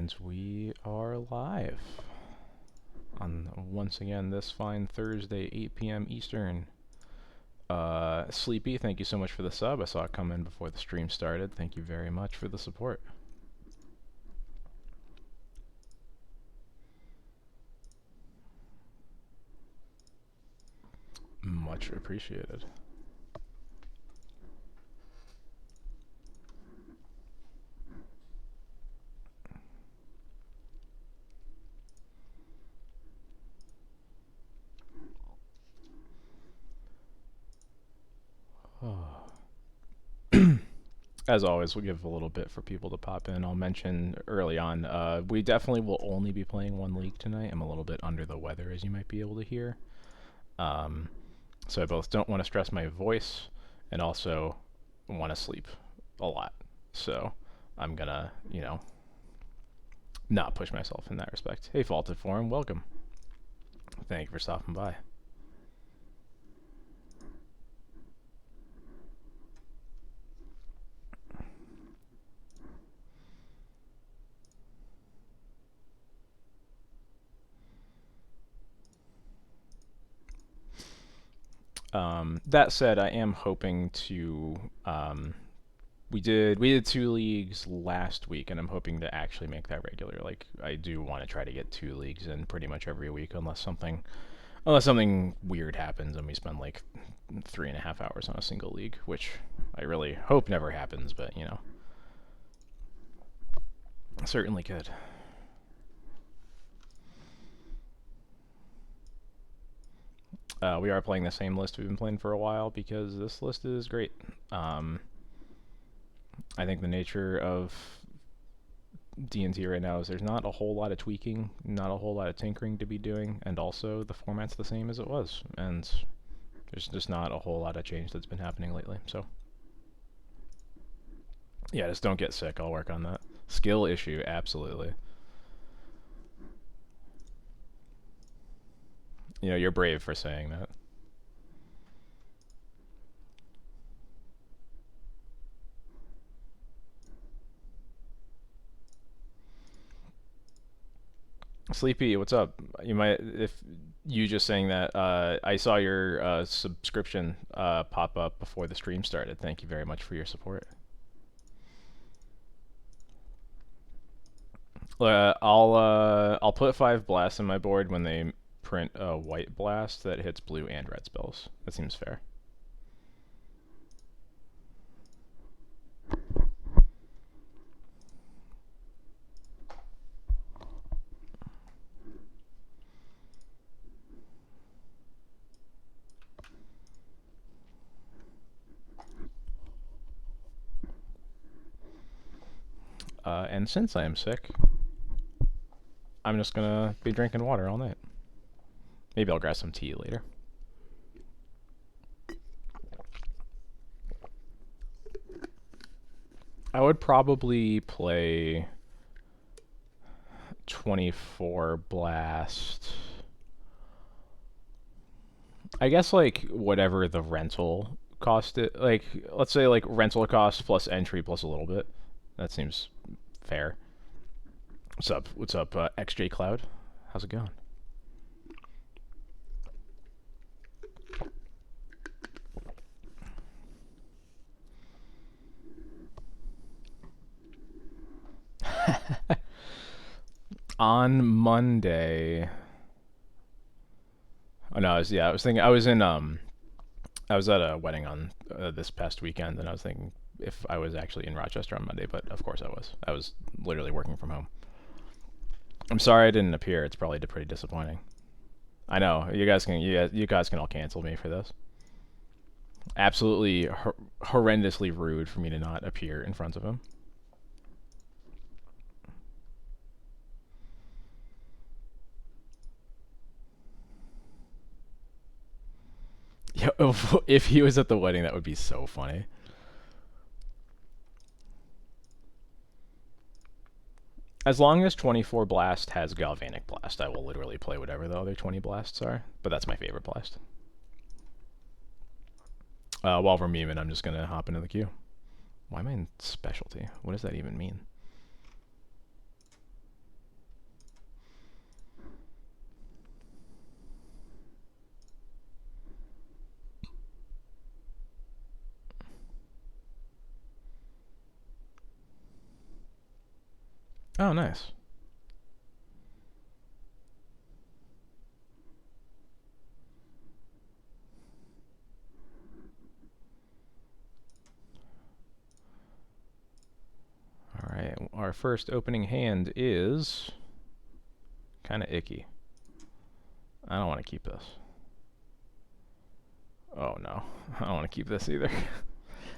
And we are live on, once again, this fine Thursday, 8 p.m. Eastern. Sleepy, thank you so much for the sub. I saw it come in before the stream started. Thank you very much for the support. Much appreciated. As always, we'll give a little bit for people to pop in. I'll mention early on, we definitely will only be playing one league tonight. I'm a little bit under the weather, as you might be able to hear. So I both don't want to stress my voice and also want to sleep a lot. So I'm gonna, not push myself in that respect. Hey, Faulted Forum, welcome. Thank you for stopping by. That said, I am hoping to. We did 2 leagues last week, and I'm hoping to actually make that regular. Like, I do want to try to get 2 leagues in pretty much every week, unless something weird happens and we spend like 3.5 hours on a single league, which I really hope never happens, but certainly could. We are playing the same list we've been playing for a while because this list is great. I think the nature of D&T right now is there's not a whole lot of tweaking, not a whole lot of tinkering to be doing, and also the format's the same as it was, and there's just not a whole lot of change that's been happening lately. So yeah, just don't get sick. I'll work on that. Skill issue, absolutely. You're brave for saying that. Sleepy, what's up? You might, if you just saying that, I saw your subscription pop up before the stream started. Thank you very much for your support. I'll put 5 blasts in my board when they print a white blast that hits blue and red spells. That seems fair. And since I am sick, I'm just gonna be drinking water all night. Maybe I'll grab some tea later. I would probably play 24 blast. I guess like whatever the rental cost it, like let's say like rental cost plus entry plus a little bit. That seems fair. What's up? What's up, XJ Cloud? How's it going? On Monday. Oh no, I was thinking I was at a wedding on this past weekend, and I was thinking if I was actually in Rochester on Monday, but of course I was. I was literally working from home. I'm sorry I didn't appear. It's probably pretty disappointing. I know you guys can all cancel me for this. Absolutely horrendously rude for me to not appear in front of him. Yeah, if he was at the wedding, that would be so funny. As long as 24 Blast has Galvanic Blast, I will literally play whatever the other 20 Blasts are, but that's my favorite Blast. While we're memeing, I'm just going to hop into the queue. Why am I in specialty? What does that even mean? Oh, nice. All right, our first opening hand is kind of icky. I don't want to keep this. Oh no, I don't want to keep this either.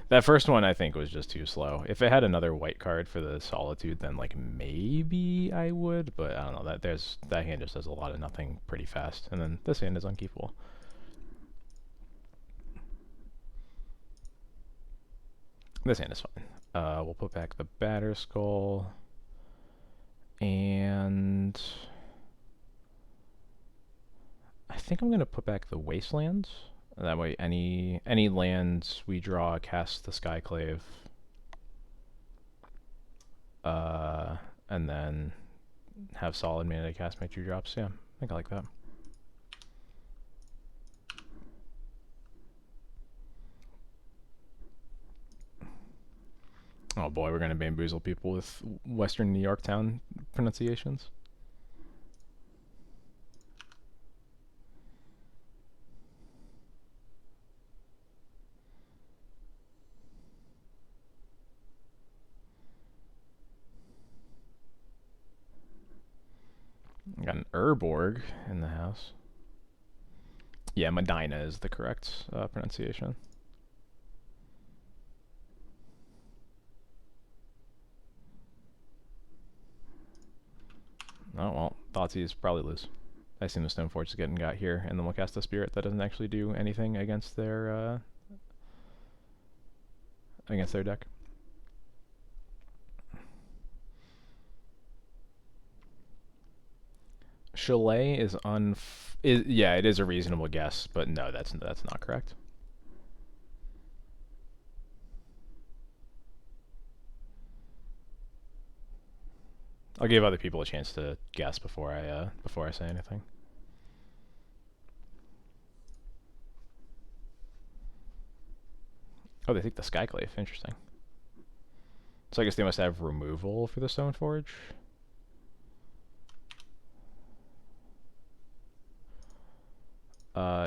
That first one I think was just too slow. If it had another white card for the Solitude, then like maybe I would, but I don't know. That hand just does a lot of nothing pretty fast, and then this hand is unkeepable. This hand is fine. We'll put back the Batter Skull, and I think I'm gonna put back the Wastelands. That way, any lands we draw cast the Skyclave, and then have solid mana to cast my 2-drops. Yeah, I think I like that. Oh boy, we're gonna bamboozle people with Western New York town pronunciations. I got an Urborg in the house. Yeah, Medina is the correct pronunciation. Oh well, Thoughtseize probably lose. I assume the Stoneforge is getting got here, and then we'll cast a Spirit that doesn't actually do anything against their deck. Chalet is yeah, it is a reasonable guess, but no, that's not correct. I'll give other people a chance to guess before I say anything. Oh, they take the Skyclave. Interesting. So I guess they must have removal for the Stoneforge.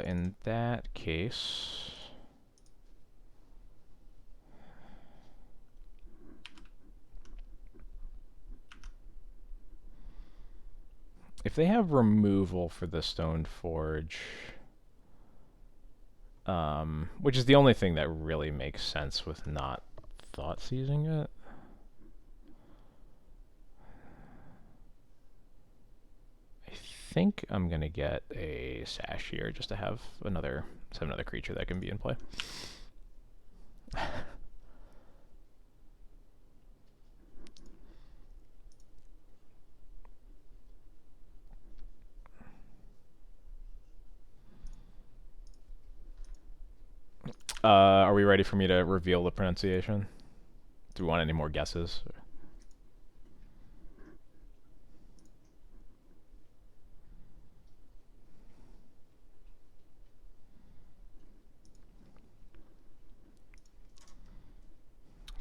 In that case, if they have removal for the Stoneforge, which is the only thing that really makes sense with not Thoughtseizing it. I think I'm gonna get a Sash here just to have another creature that can be in play. Are we ready for me to reveal the pronunciation? Do we want any more guesses?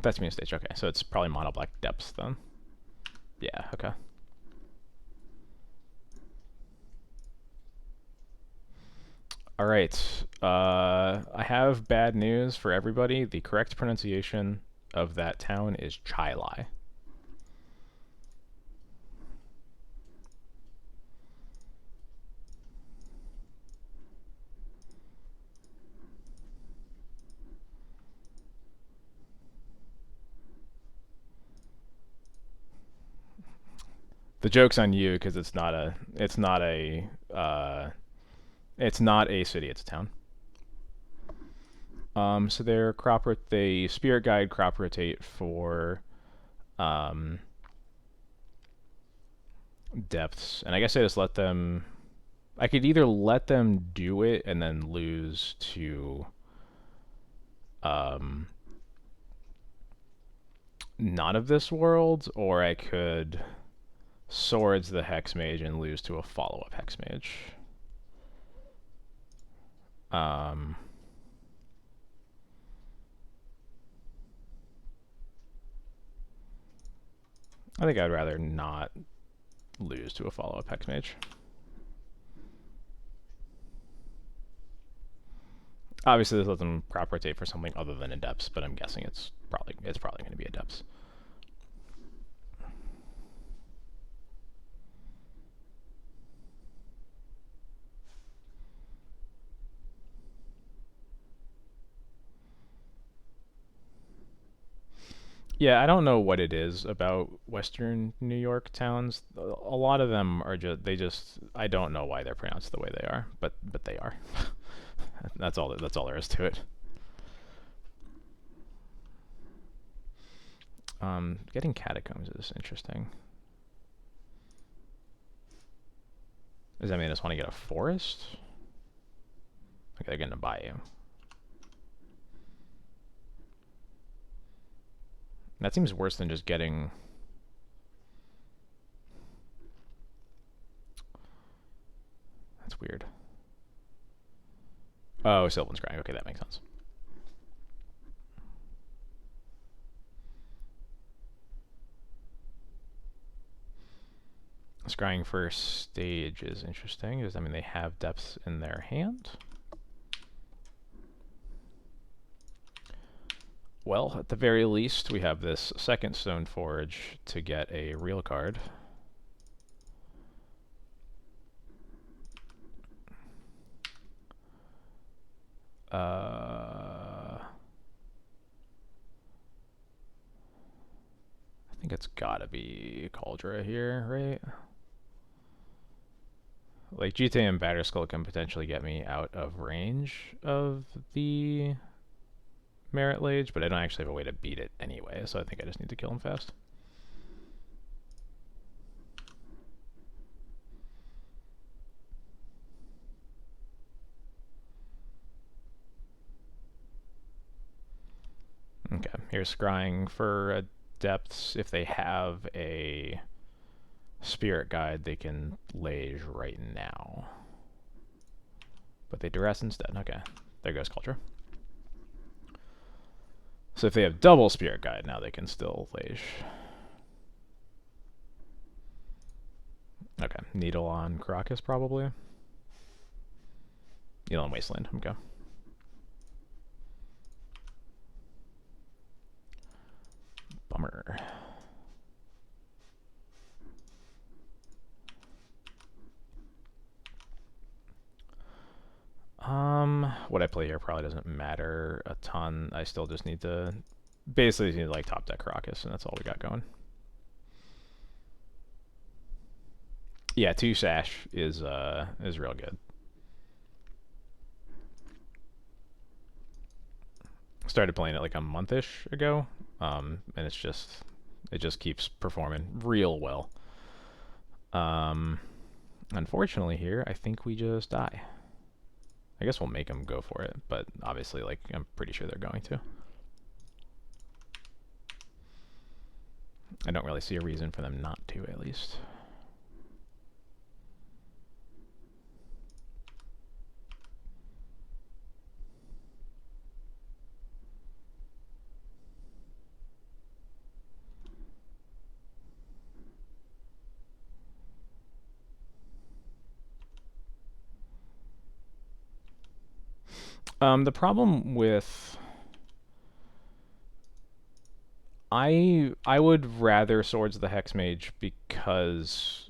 That's me a stage. Okay, so it's probably mono black depths then. Yeah. Okay. All right. I have bad news for everybody. The correct pronunciation of that town is Chilai. The joke's on you because it's not a city, it's a town. So they're they spirit guide crop rotate for depths, and I guess I just let them. I could either let them do it and then lose to Not of This World, or I could Swords the Hex Mage and lose to a follow-up Hex Mage. I think I'd rather not lose to a follow-up Hex Mage. Obviously, this lets them crop rotate for something other than Adepts, but I'm guessing it's probably going to be Adepts. Yeah, I don't know what it is about Western New York towns. A lot of them are just I don't know why they're pronounced the way they are, but they are. That's all there is to it. Getting catacombs is interesting. Does that mean I just want to get a forest? Okay, they're gonna buy you. That seems worse than just getting. That's weird. Oh, Sylvan Scrying. Okay, that makes sense. Scrying first stage is interesting. Does that mean they have depths in their hand? Well, at the very least, we have this second Stone Forge to get a real card. I think it's gotta be Cauldra here, right? Like, GTA and Batterskull can potentially get me out of range of the Merit Lage, but I don't actually have a way to beat it anyway, so I think I just need to kill him fast. Okay, here's scrying for depths. If they have a Spirit Guide, they can Lage right now. But they duress instead. Okay, there goes Culture. So if they have double Spirit Guide, now they can still Lage. Okay, Needle on Caracas probably. Needle on Wasteland, okay. Bummer. What I play here probably doesn't matter a ton. I still just need to basically need to like top deck Caracas, and that's all we got going. Yeah, 2 Sash is real good. Started playing it like a month-ish ago, and it just keeps performing real well. Unfortunately here, I think we just die. I guess we'll make them go for it, but obviously, like, I'm pretty sure they're going to. I don't really see a reason for them not to, at least. The problem with I would rather Swords of the Hexmage because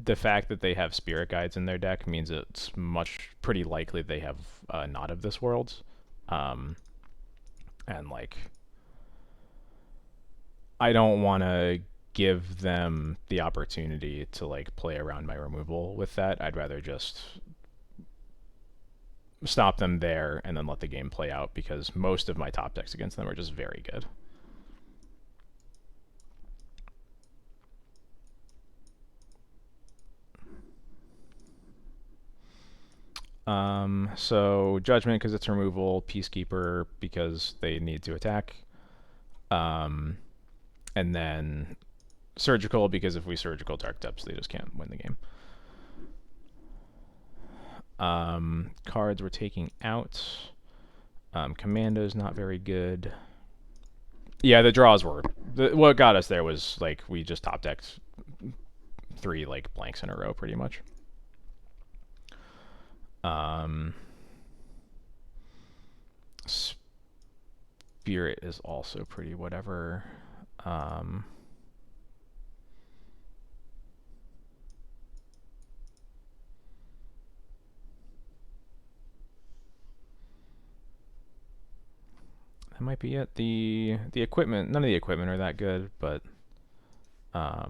the fact that they have Spirit Guides in their deck means it's pretty likely they have Not of This World, and like I don't want to give them the opportunity to like play around my removal with that. I'd rather just stop them there and then let the game play out because most of my top decks against them are just very good. So Judgment because it's removal, Peacekeeper because they need to attack, and then Surgical because if we Surgical Dark Depths, they just can't win the game. Cards we're taking out. Commando's not very good. Yeah, the draws were What got us there was like we just top decked 3 like blanks in a row pretty much. Spirit is also pretty whatever. That might be it. The equipment, none of the equipment are that good, but let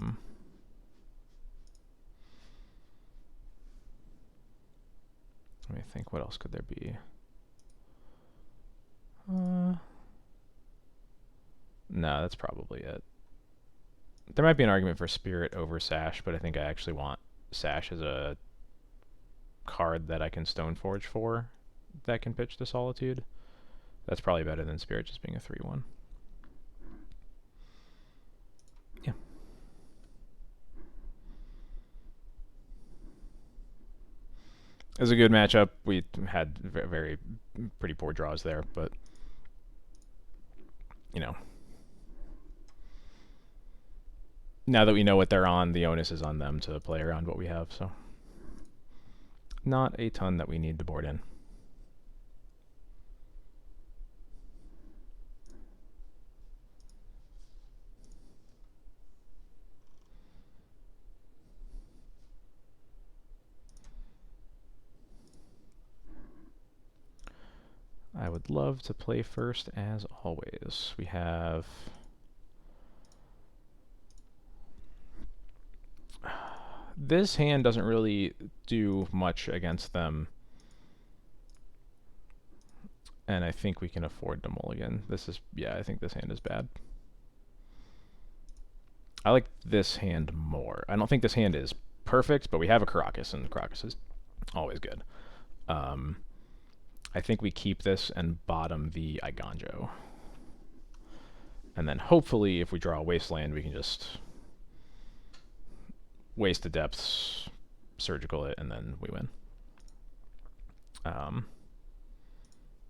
me think, what else could there be? No, that's probably it. There might be an argument for Spirit over Sash, but I think I actually want Sash as a card that I can Stoneforge for that can pitch to Solitude. That's probably better than Spirit just being a 3-1. Yeah. It was a good matchup. We had very pretty poor draws there, but you know, now that we know what they're on, the onus is on them to play around what we have, so not a ton that we need to board in. I would love to play first as always. We have this hand doesn't really do much against them, and I think we can afford to mulligan. This is, yeah, I think this hand is bad. I like this hand more. I don't think this hand is perfect, but we have a Caracas, and Caracas is always good. I think we keep this and bottom the Iganjo. And then hopefully if we draw a Wasteland, we can just waste the depths, surgical it, and then we win.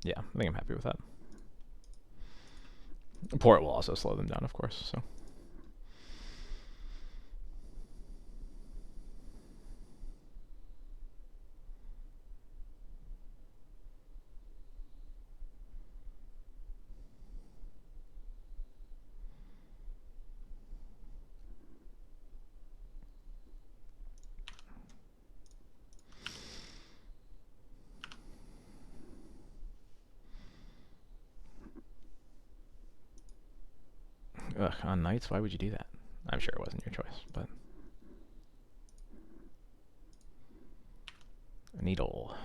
Yeah, I think I'm happy with that. Port will also slow them down, of course, so. Ugh, on Knights, why would you do that? I'm sure it wasn't your choice, but... Needle.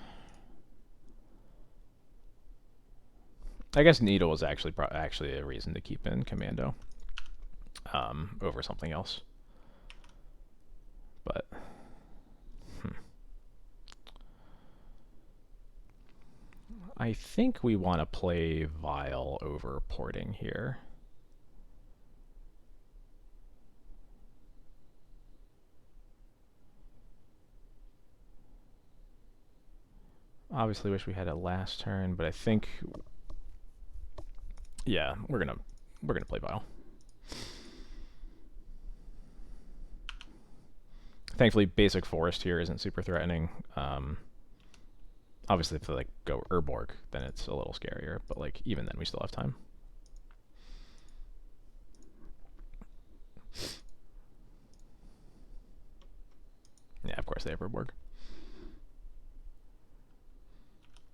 I guess Needle is actually actually a reason to keep in Commando over something else. But... I think we want to play Vile over porting here. Obviously wish we had a last turn, but I think, yeah, we're gonna play Vile. Thankfully, basic forest here isn't super threatening. Obviously, if they like go Urborg, then it's a little scarier. But like even then, we still have time. Yeah, of course they have Urborg.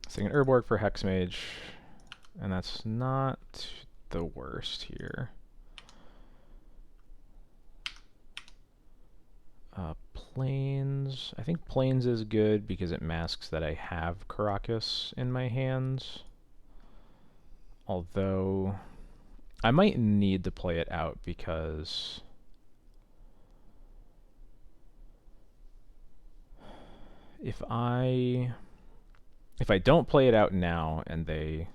So an Urborg for Hexmage, and that's not the worst here. Plains. I think Plains is good because it masks that I have Caracas in my hands. Although I might need to play it out because if I don't play it out now and they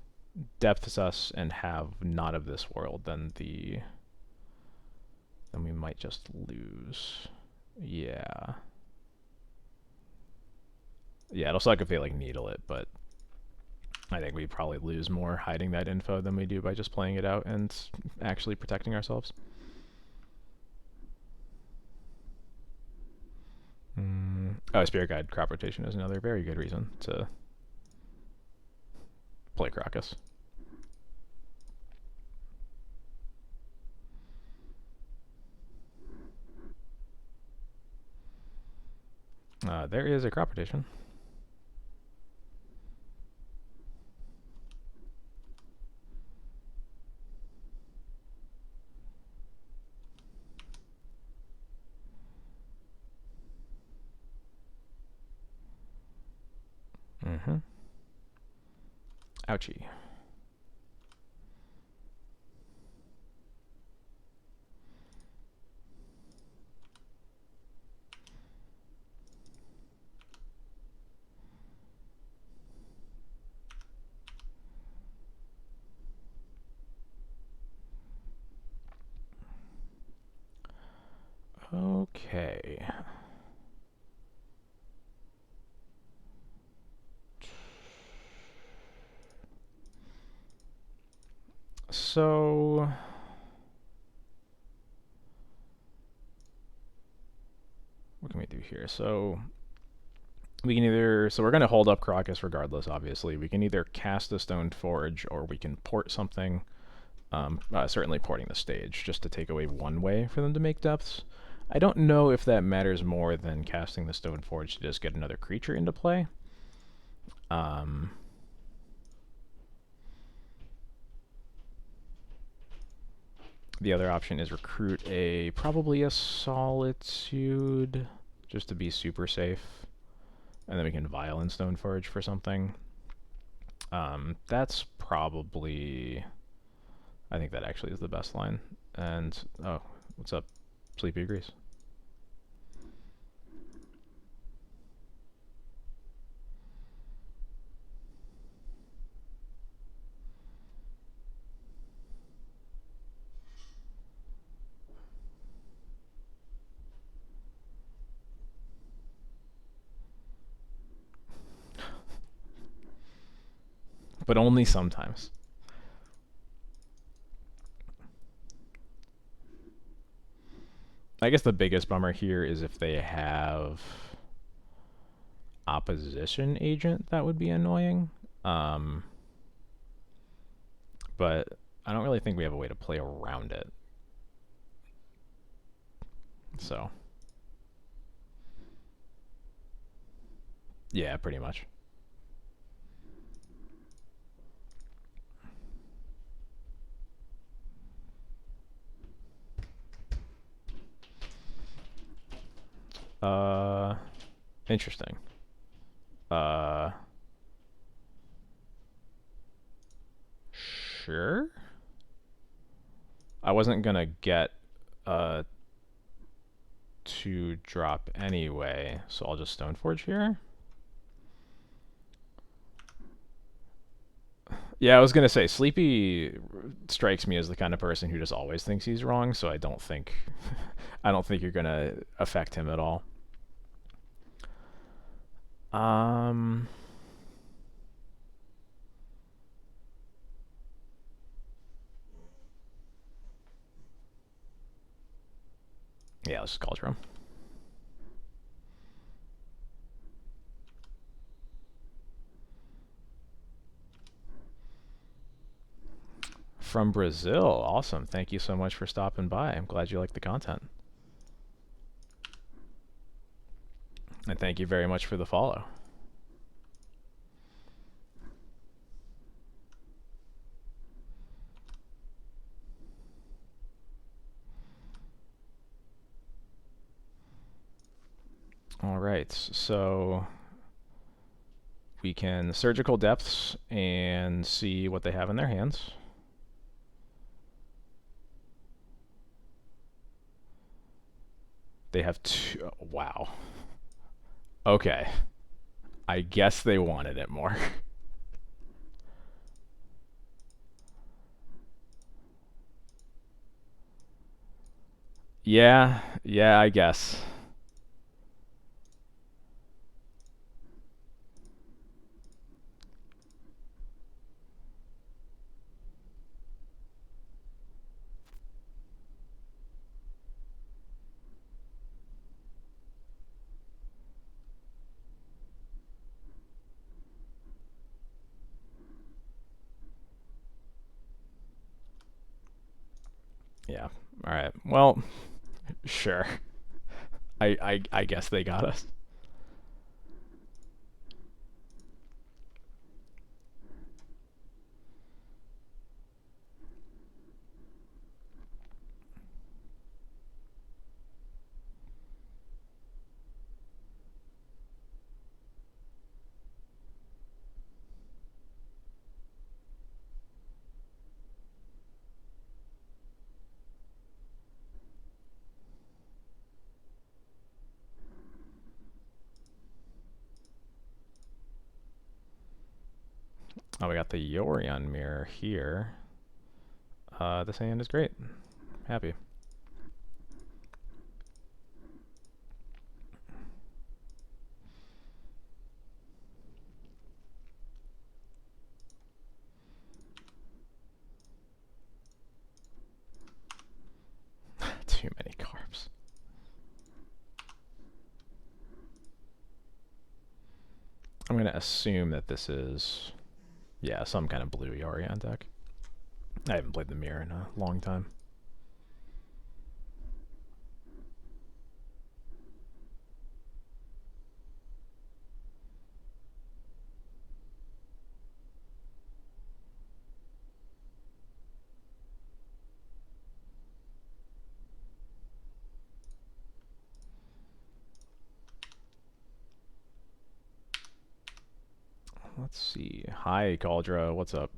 depths us and have not of this world, then we might just lose. Yeah. Yeah, it'll suck if they like needle it, but I think we probably lose more hiding that info than we do by just playing it out and actually protecting ourselves. Oh, Spirit Guide crop rotation is another very good reason to play Crocus. There is a crop rotation. Ouchie. Okay. So what can we do here? So we can either, so we're going to hold up Crocus regardless, obviously. We can either cast a Stone Forge or we can port something. Certainly porting the stage, just to take away one way for them to make depths. I don't know if that matters more than casting the Stone Forge to just get another creature into play. The other option is recruit probably a Solitude, just to be super safe. And then we can Violent Stone Forge for something. That's probably... I think that actually is the best line. And, oh, what's up? Sleepy agrees. But only sometimes. I guess the biggest bummer here is if they have opposition agent, that would be annoying. But I don't really think we have a way to play around it. So, yeah, pretty much. Interesting. Sure. I wasn't gonna get to drop anyway, so I'll just Stoneforge here. Yeah, I was gonna say Sleepy strikes me as the kind of person who just always thinks he's wrong, so I don't think you're gonna affect him at all. Yeah, let's just Cauldron Room. From Brazil, awesome. Thank you so much for stopping by. I'm glad you like the content. And thank you very much for the follow. All right, so we can Surgical Depths and see what they have in their hands. They have two. Wow. Okay. I guess they wanted it more. Yeah, I guess. Yeah. All right. Well, sure. I guess they got us. Oh, we got the Yorion mirror here. This hand is great. Happy. Too many carbs. I'm gonna assume that this is, yeah, some kind of blue Yorion deck. I haven't played the mirror in a long time. Let's see. Hi, Cauldra. What's up?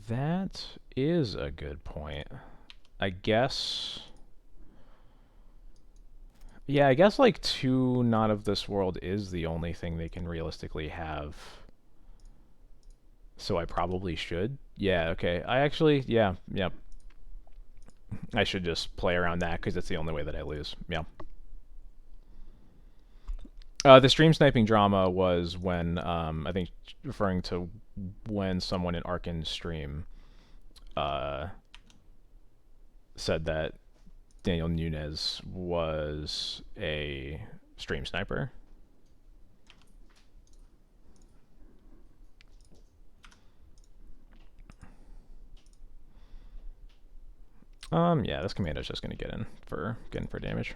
That is a good point. I guess. Yeah, I guess like 2 Not of This World is the only thing they can realistically have. So I probably should. Yeah, okay. I actually, yeah, yep. I should just play around that because it's the only way that I lose. Yeah. The stream sniping drama was when, I think, referring to when someone in Arkan's stream said that Daniel Nunes was a stream sniper. Yeah, this commando's just gonna get in for damage.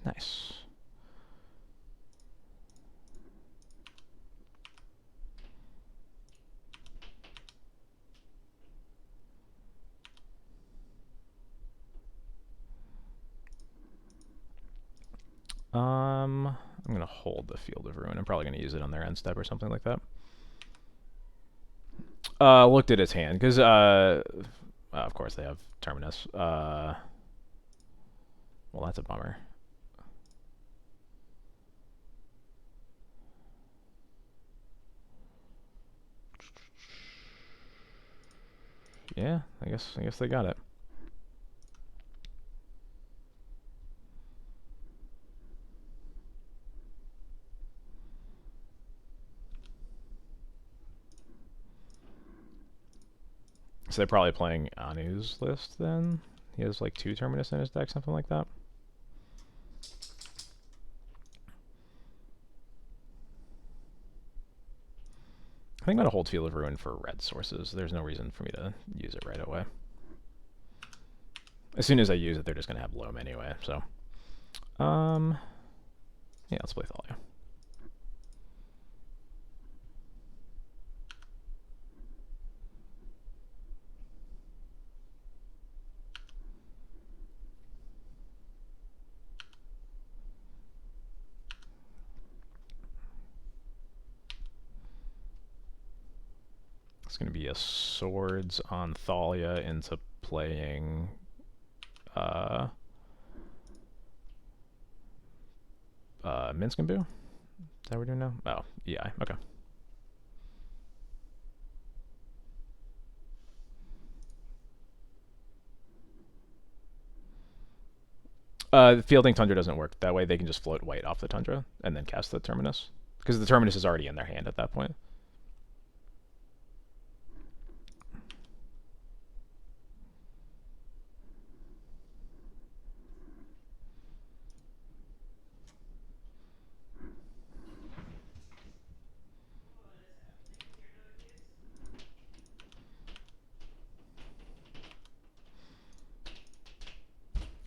Nice. I'm gonna hold the Field of Ruin. I'm probably gonna use it on their end step or something like that. Looked at his hand because of course they have Terminus. Well, that's a bummer. Yeah, I guess they got it. So they're probably playing Anu's list then. He has like 2 Terminus in his deck, something like that. I think I'm gonna hold Field of Ruin for red sources. There's no reason for me to use it right away. As soon as I use it, they're just gonna have Loam anyway. So, yeah, let's play Thalia. It's going to be a Swords on Thalia into playing Minsk and Boo? Is that what we're doing now? Oh, yeah, okay. Fielding Tundra doesn't work. That way they can just float white off the Tundra and then cast the Terminus. Because the Terminus is already in their hand at that point.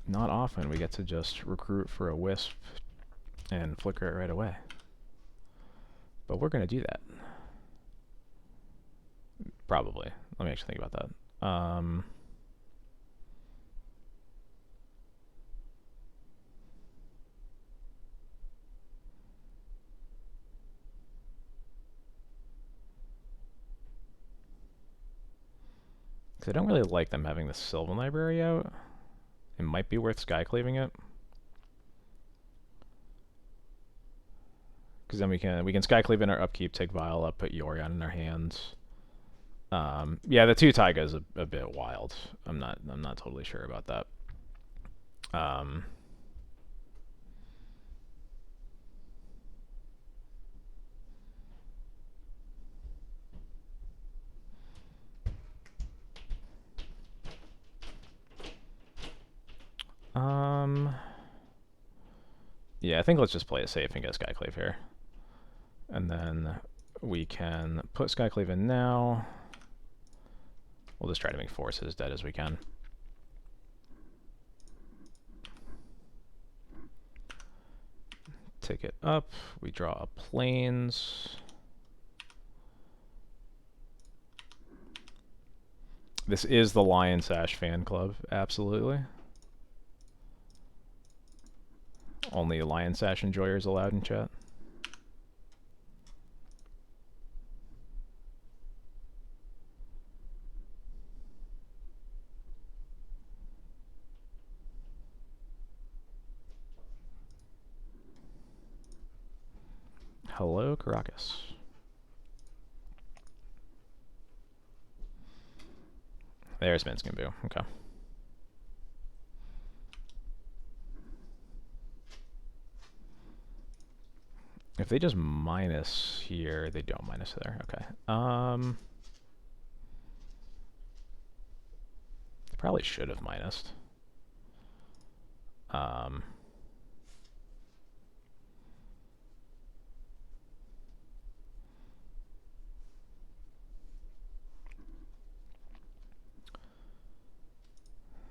Not often we get to just recruit for a Wisp and flicker it right away. But we're going to do that. Probably. Let me actually think about that. Because I don't really like them having the Sylvan Library out. It might be worth Skycleaving it. Because then we can Skycleave in our upkeep, take Vial up, put Yorion in our hands. Yeah, the 2 Taiga is a bit wild. I'm not totally sure about that. Yeah, I think let's just play it safe and get Skyclave here. And then we can put Skyclave in now. We'll just try to make Force as dead as we can. Take it up. We draw a Plains. This is the Lion Sash fan club, absolutely. Only Lion Sash enjoyers allowed in chat. Hello, Caracas. There's Minsc and Boo. Okay. If they just minus here, they don't minus there. Okay. They probably should have minused.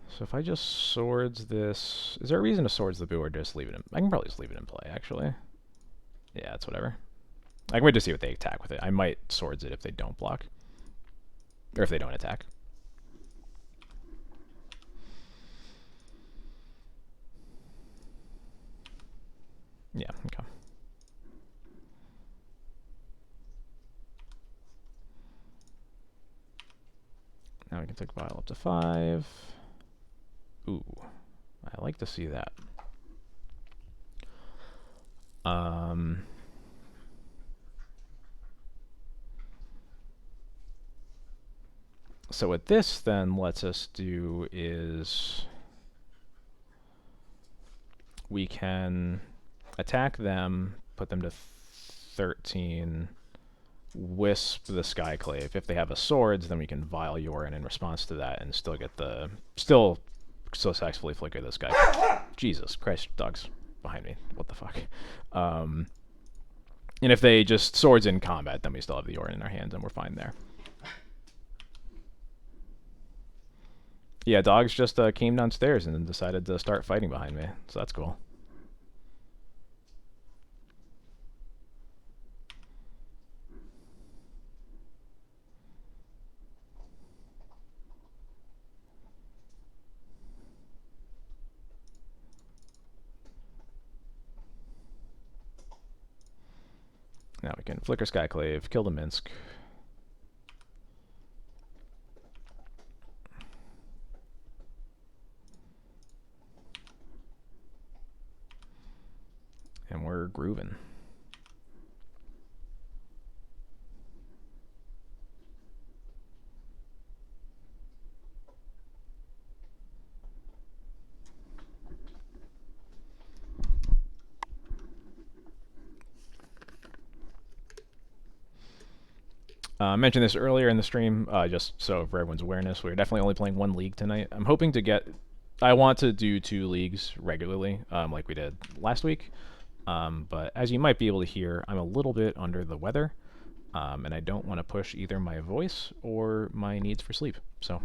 So if I just swords this... Is there a reason to swords the Boo or just leave it in... I can probably just leave it in play, actually. Yeah, it's whatever. I can wait to see what they attack with it. I might swords it if they don't block. Or if they don't attack. Yeah, okay. Now we can take Vial up to 5. Ooh, I like to see that. So what this then lets us do is we can attack them, put them to 13, Wisp the Skyclave. If they have a swords, then we can Vial Yorion in response to that and still get the... Still successfully flicker this guy. Jesus Christ, dogs behind me. What the fuck? And if they just swords in combat, then we still have the Yorion in our hands and we're fine there. Yeah, dogs just came downstairs and then decided to start fighting behind me, so that's cool. Now we can flicker Skyclave, kill the Minsc. And we're grooving. I mentioned this earlier in the stream, just so for everyone's awareness, we're definitely only playing one league tonight. I'm hoping to get... I want to do 2 leagues regularly, like we did last week. But as you might be able to hear, I'm a little bit under the weather, and I don't want to push either my voice or my needs for sleep. So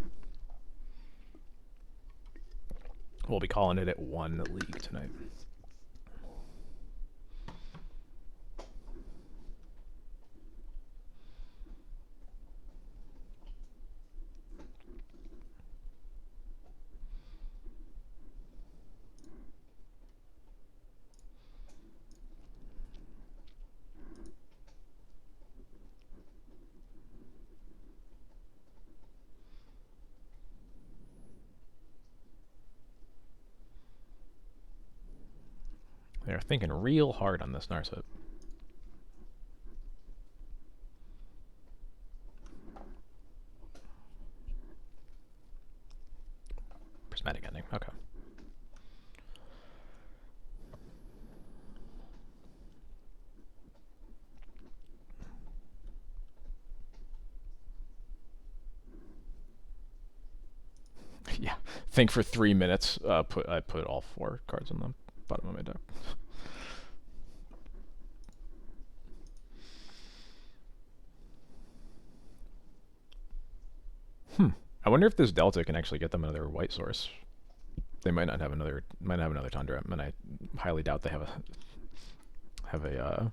we'll be calling it at 1 league tonight. They're thinking real hard on this Narset. Prismatic ending, okay. Yeah, think for 3 minutes. I put all 4 cards on the bottom of my deck. I wonder if this Delta can actually get them another white source. They might not have another. Might have another Tundra, and I highly doubt they have a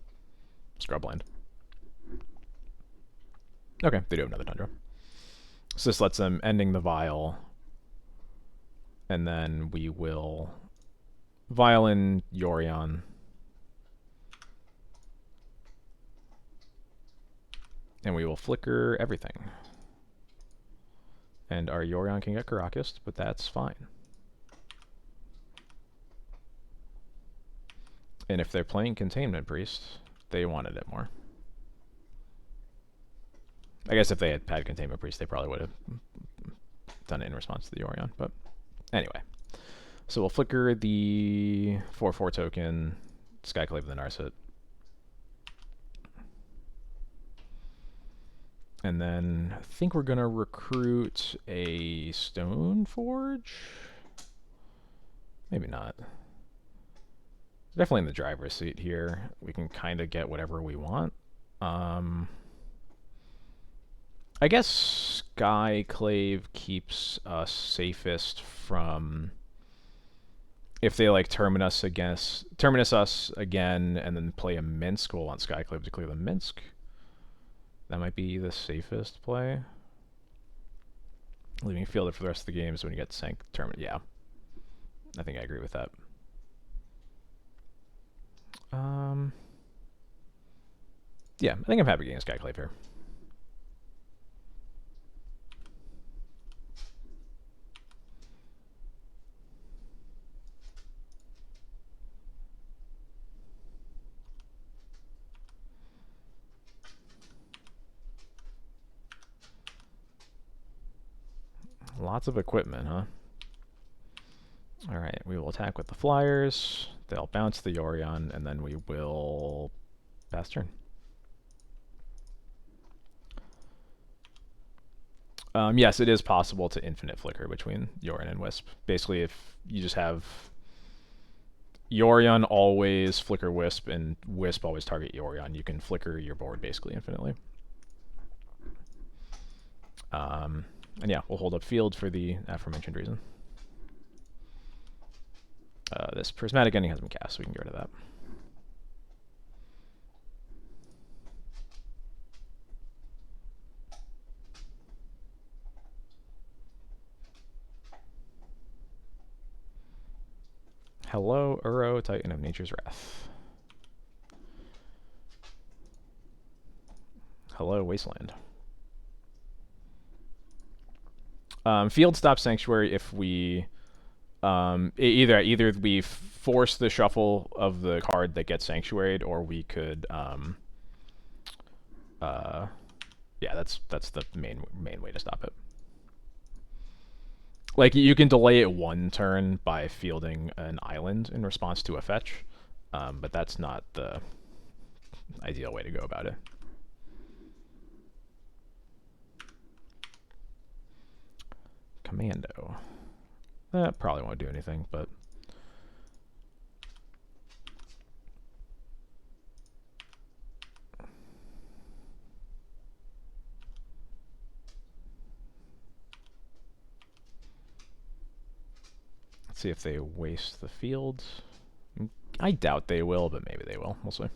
scrub land. Okay, they do have another Tundra. So this lets them ending the Vial, and then we will Vial in Yorion. And we will flicker everything. And our Yorion can get Caracas, but that's fine. And if they're playing Containment Priest, they wanted it more. I guess if they had had Containment Priest, they probably would have done it in response to the Yorion. But anyway. So we'll flicker the 4/4 token, Skyclave the Narset. And then I think we're going to recruit a Stoneforge? Maybe not. Definitely in the driver's seat here. We can kind of get whatever we want. I guess Skyclave keeps us safest from... If they like Terminus us again and then play a Minsk, we'll want Skyclave to clear the Minsk. That might be the safest play. Leaving field for the rest of the games when you get Sank Terminus. Yeah. I think I agree with that. Yeah, I think I'm happy getting Skyclave here. Lots of equipment, huh? Alright, we will attack with the Flyers. They'll bounce the Yorion, and then we will pass turn. Yes, it is possible to infinite flicker between Yorion and Wisp. Basically, if you just have Yorion always flicker Wisp, and Wisp always target Yorion, you can flicker your board basically infinitely. And yeah, we'll hold up field for the aforementioned reason. This Prismatic Ending has been cast, so we can get rid of that. Hello, Uro, Titan of Nature's Wrath. Hello, Wasteland. Field stops Sanctuary if we... either we force the shuffle of the card that gets Sanctuaried, or we could... yeah, that's the main way to stop it. Like, you can delay it 1 turn by fielding an island in response to a fetch, but that's not the ideal way to go about it. Commando. That probably won't do anything, but... Let's see if they waste the field. I doubt they will, but maybe they will. We'll see.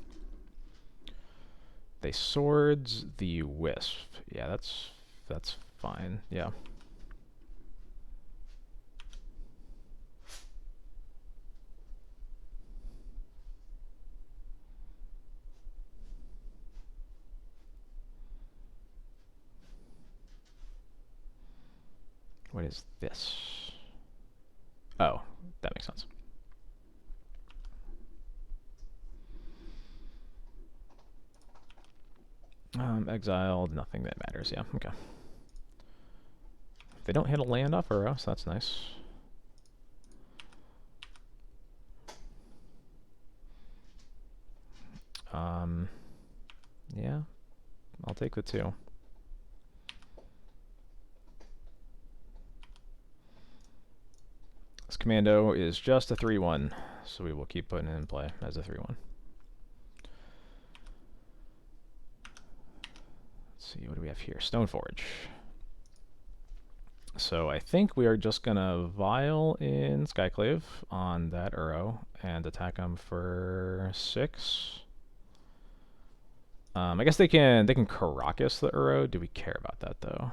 They swords the wisp. Yeah, that's fine. Yeah. What is this? Oh, that makes sense. Exiled, nothing that matters. Yeah, okay. They don't hit a land off Uro, so that's nice. Yeah, I'll take the 2. This commando is just a 3/1, so we will keep putting it in play as a 3/1. Let's see, what do we have here? Stoneforge. So I think we are just gonna Vial in Skyclave on that Uro and attack them for 6. I guess they can Caracas the Uro. Do we care about that though?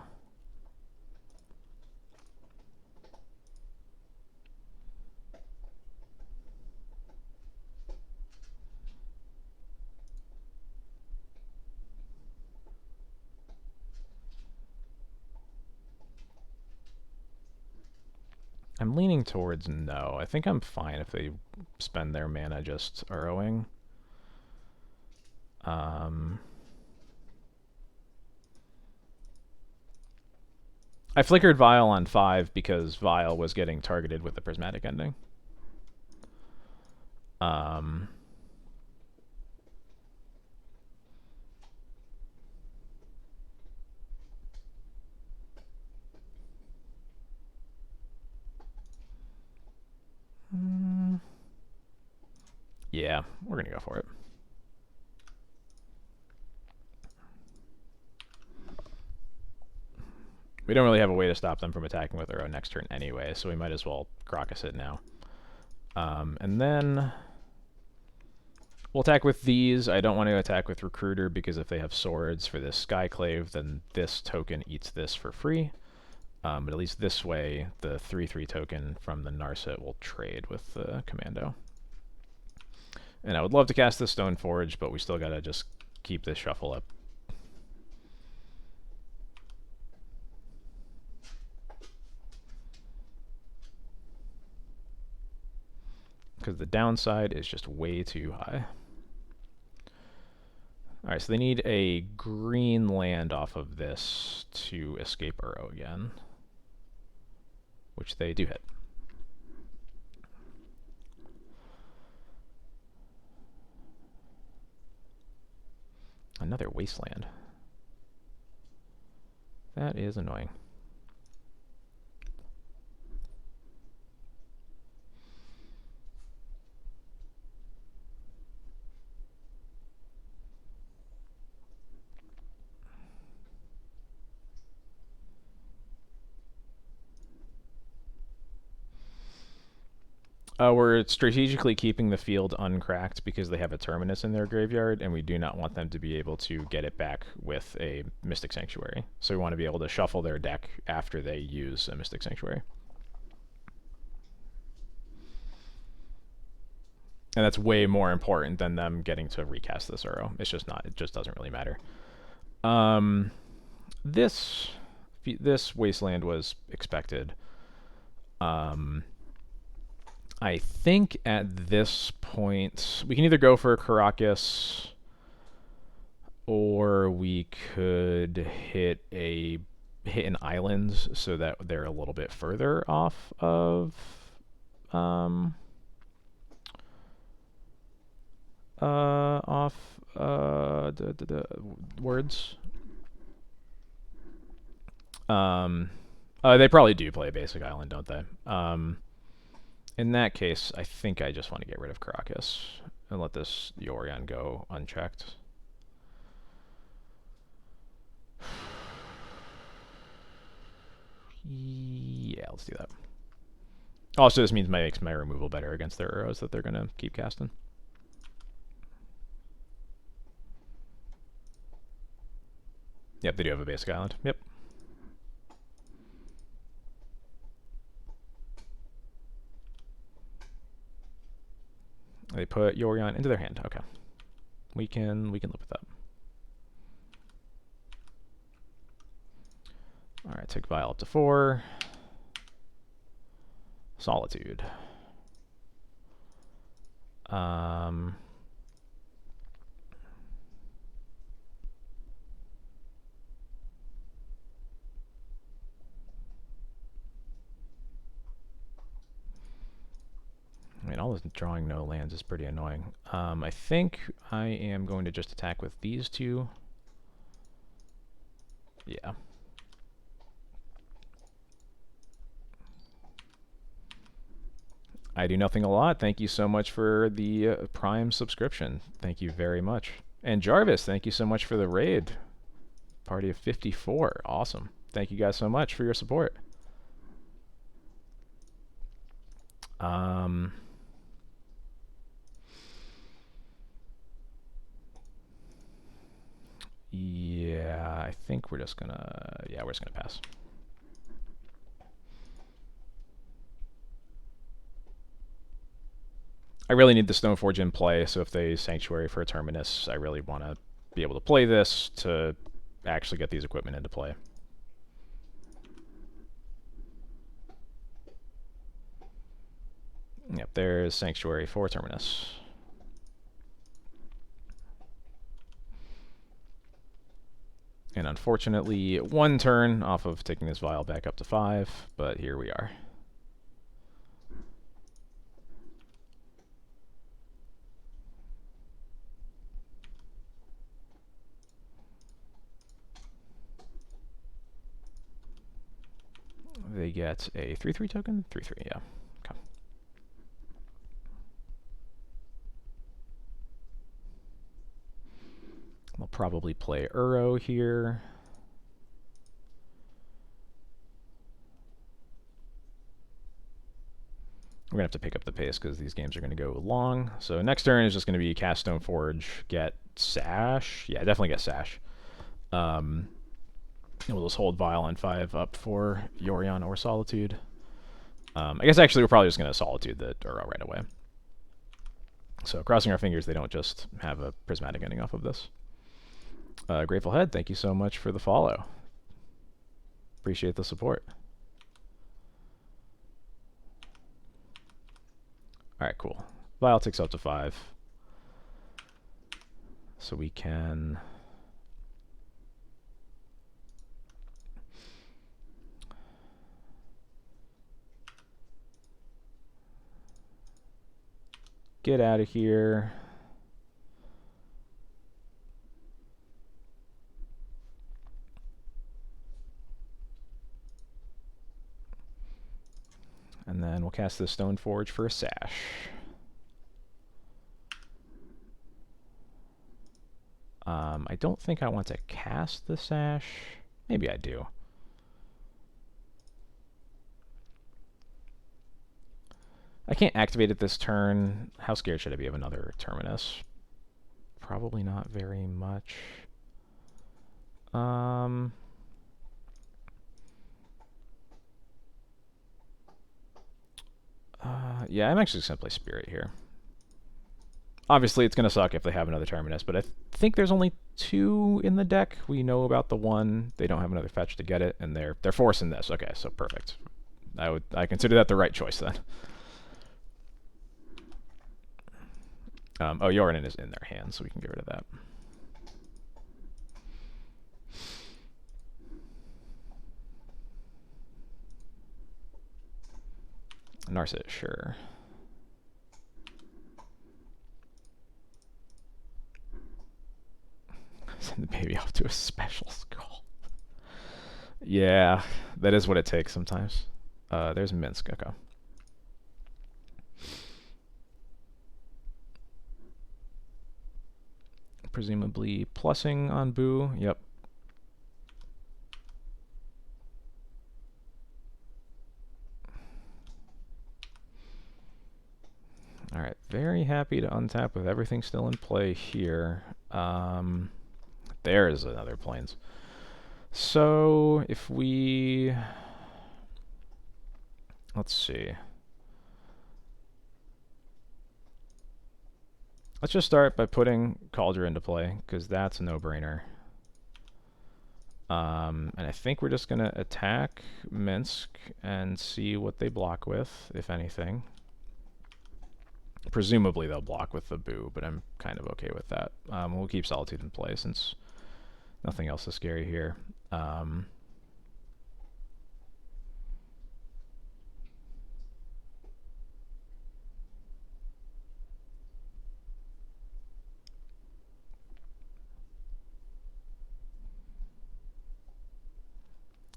I'm leaning towards no. I think I'm fine if they spend their mana just Uroing. I flickered Vial on 5 because Vial was getting targeted with the prismatic ending. Yeah, we're gonna go for it. We don't really have a way to stop them from attacking with Uro next turn anyway, so we might as well Crocus it now. And then we'll attack with these. I don't want to attack with Recruiter because if they have swords for this Skyclave, then this token eats this for free. But at least this way, the 3/3 token from the Narset will trade with the Commando. And I would love to cast the Stoneforge, but we still gotta just keep this shuffle up. Because the downside is just way too high. Alright, so they need a green land off of this to escape Uro again. Which they do hit. Another wasteland. That is annoying. We're strategically keeping the field uncracked because they have a Terminus in their graveyard, and we do not want them to be able to get it back with a Mystic Sanctuary. So we want to be able to shuffle their deck after they use a Mystic Sanctuary. And that's way more important than them getting to recast this Uro. It's just not. It just doesn't really matter. This wasteland was expected. I think at this point we can either go for Caracas or we could hit an island so that they're a little bit further off of words. They probably do play a basic island, don't they? In that case, I think I just want to get rid of Caracas and let this Yorion go unchecked. Yeah, let's do that. Also, this means makes my removal better against their arrows that they're going to keep casting. Yep, they do have a basic island. Yep. They put Yorion into their hand. Okay. We can live with that. Alright, take Vial up to 4. Solitude. I mean, all this drawing no lands is pretty annoying. I think I am going to just attack with these two. Yeah. I do nothing a lot. Thank you so much for the Prime subscription. Thank you very much. And Jarvis, thank you so much for the raid. Party of 54. Awesome. Thank you guys so much for your support. Yeah, I think we're just gonna... Yeah, we're just gonna pass. I really need the Stoneforge in play, so if they Sanctuary for a Terminus, I really want to be able to play this to actually get these equipment into play. Yep, there's Sanctuary for Terminus. And unfortunately, one turn off of taking this Vial back up to 5, but here we are. They get a 3/3 token? 3/3, yeah. Okay. They'll probably play Uro here. We're going to have to pick up the pace because these games are going to go long. So next turn is just going to be cast Stoneforge, get Sash. Yeah, definitely get Sash. And we'll just hold Vial on 5 up for Yorion or Solitude. I guess actually we're probably just going to Solitude the Uro right away. So crossing our fingers they don't just have a prismatic ending off of this. Grateful Head, thank you so much for the follow. Appreciate the support. Alright, cool. Vial ticks up to 5. So we can... get out of here. And then we'll cast this Stoneforge for a Sash. I don't think I want to cast the Sash. Maybe I do. I can't activate it this turn. How scared should I be of another Terminus? Probably not very much. Yeah, I'm actually just going to play Spirit here. Obviously, it's going to suck if they have another Terminus, but I think there's only 2 in the deck. We know about the one. They don't have another fetch to get it, and they're forcing this. Okay, so perfect. I consider that the right choice then. Oh, Yorion is in their hand, so we can get rid of that. Narset, sure. Send the baby off to a special school. Yeah, that is what it takes sometimes. There's Minsk. Okay. Presumably plussing on Boo. Yep. Alright, very happy to untap with everything still in play here. There is another plains. So, if we... Let's see. Let's just start by putting Cauldron into play, because that's a no-brainer. And I think we're just going to attack Minsk and see what they block with, if anything. Presumably they'll block with the Boo, but I'm kind of okay with that. We'll keep Solitude in play since nothing else is scary here.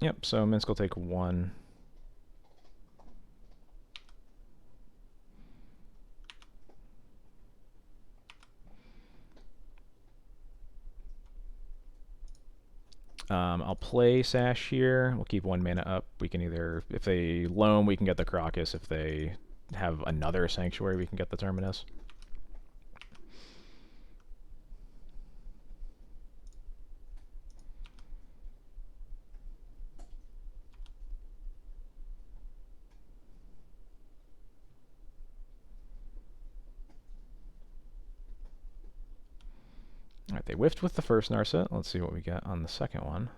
Yep, so Minsk will take 1. I'll play Sash here. We'll keep 1 mana up. We can either, if they loam, we can get the Crocus. If they have another Sanctuary, we can get the Terminus. Alright, they whiffed with the first Narset. Let's see what we get on the second one.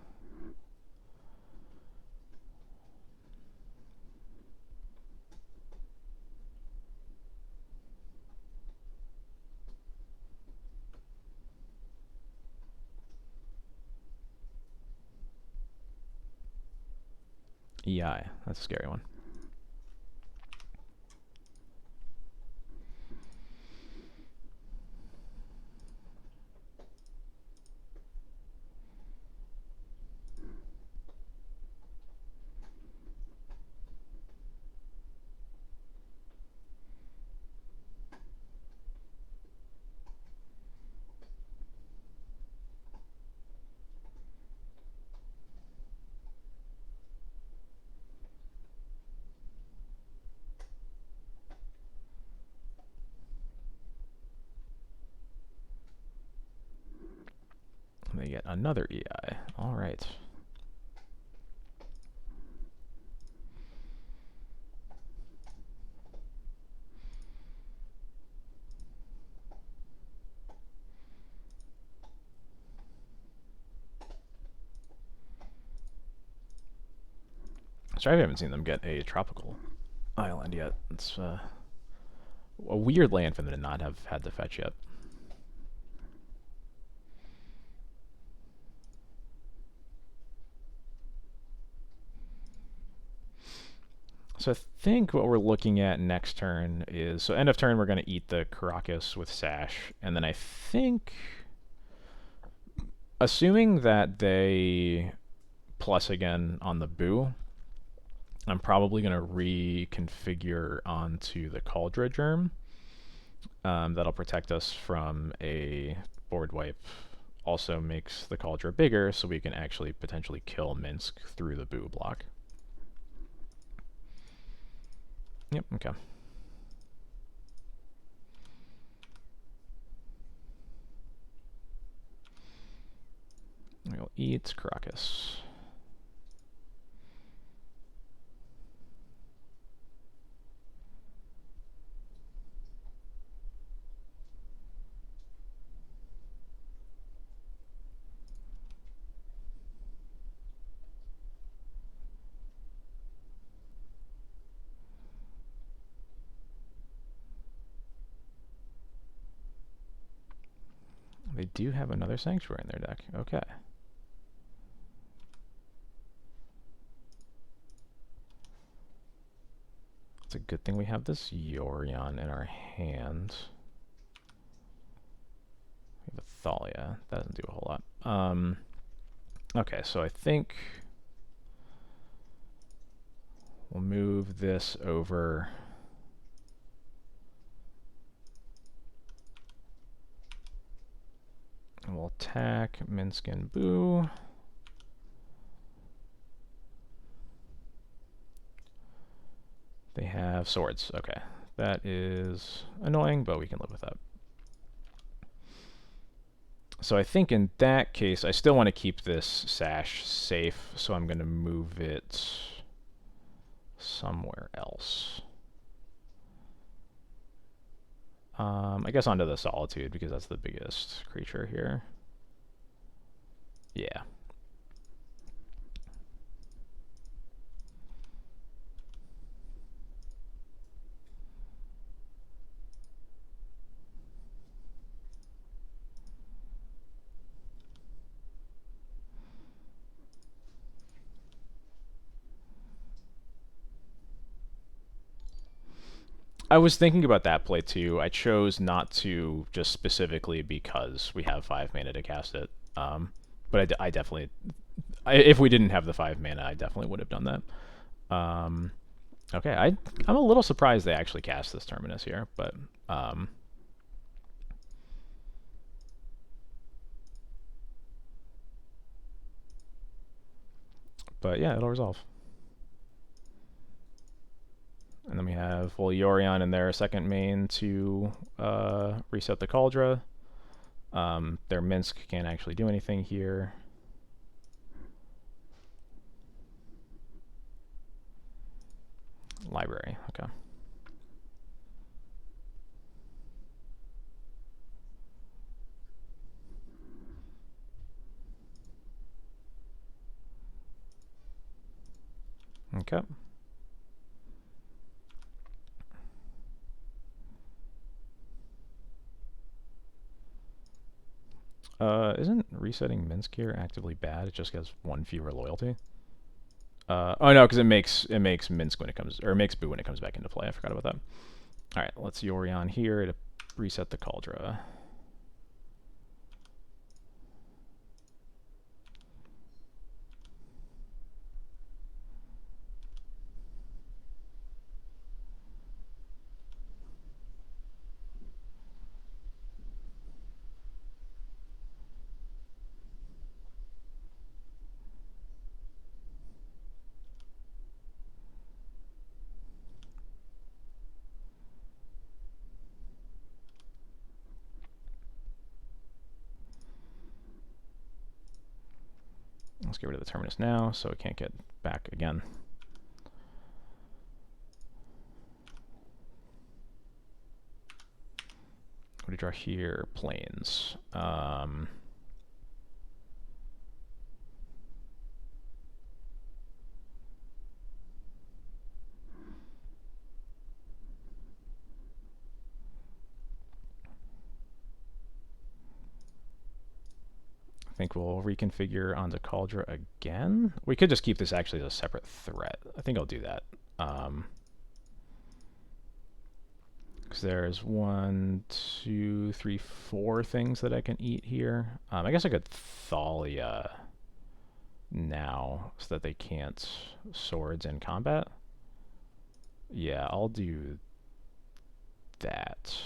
EI. That's a scary one. And they get another EI. Alright. Sorry, I haven't seen them get a tropical island yet. It's a weird land for them to not have had to fetch yet. So I think what we're looking at next turn is... So end of turn, we're going to eat the Caracas with Sash. And then I think... Assuming that they plus again on the Boo, I'm probably going to reconfigure onto the Cauldron Germ. That'll protect us from a board wipe. Also makes the Cauldron bigger, so we can actually potentially kill Minsk through the Boo block. Yep, okay. We'll eat Caracas. They do have another Sanctuary in their deck. Okay. It's a good thing we have this Yorion in our hand. We have a Thalia. That doesn't do a whole lot. Okay, so I think we'll move this over. And we'll attack Minsk and Boo. They have swords. Okay. That is annoying, but we can live with that. So I think in that case, I still want to keep this sash safe, so I'm going to move it somewhere else. I guess onto the Solitude, because that's the biggest creature here. Yeah. I was thinking about that play too. I chose not to just specifically because we have 5 mana to cast it. But I definitely, if we didn't have the 5 mana, I definitely would have done that. Okay, I'm a little surprised they actually cast this Terminus here, but yeah, it'll resolve. And then we have, well, Yorion in their second main to reset the Cauldron. Their Minsk can't actually do anything here. Library, okay. Okay. Isn't resetting Minsk here actively bad? It just gets 1 fewer loyalty. Oh no, because it makes Minsk when it comes, or it makes Boo when it comes back into play. I forgot about that. All right, let's Yorion here to reset the Cauldron. Let's get rid of the Terminus now, so it can't get back again. What do you draw here? Plains. I think we'll reconfigure onto Cauldron again. We could just keep this actually as a separate threat. I think I'll do that. Because there's 1, 2, 3, 4 things that I can eat here. I guess I could Thalia now so that they can't swords in combat. Yeah, I'll do that.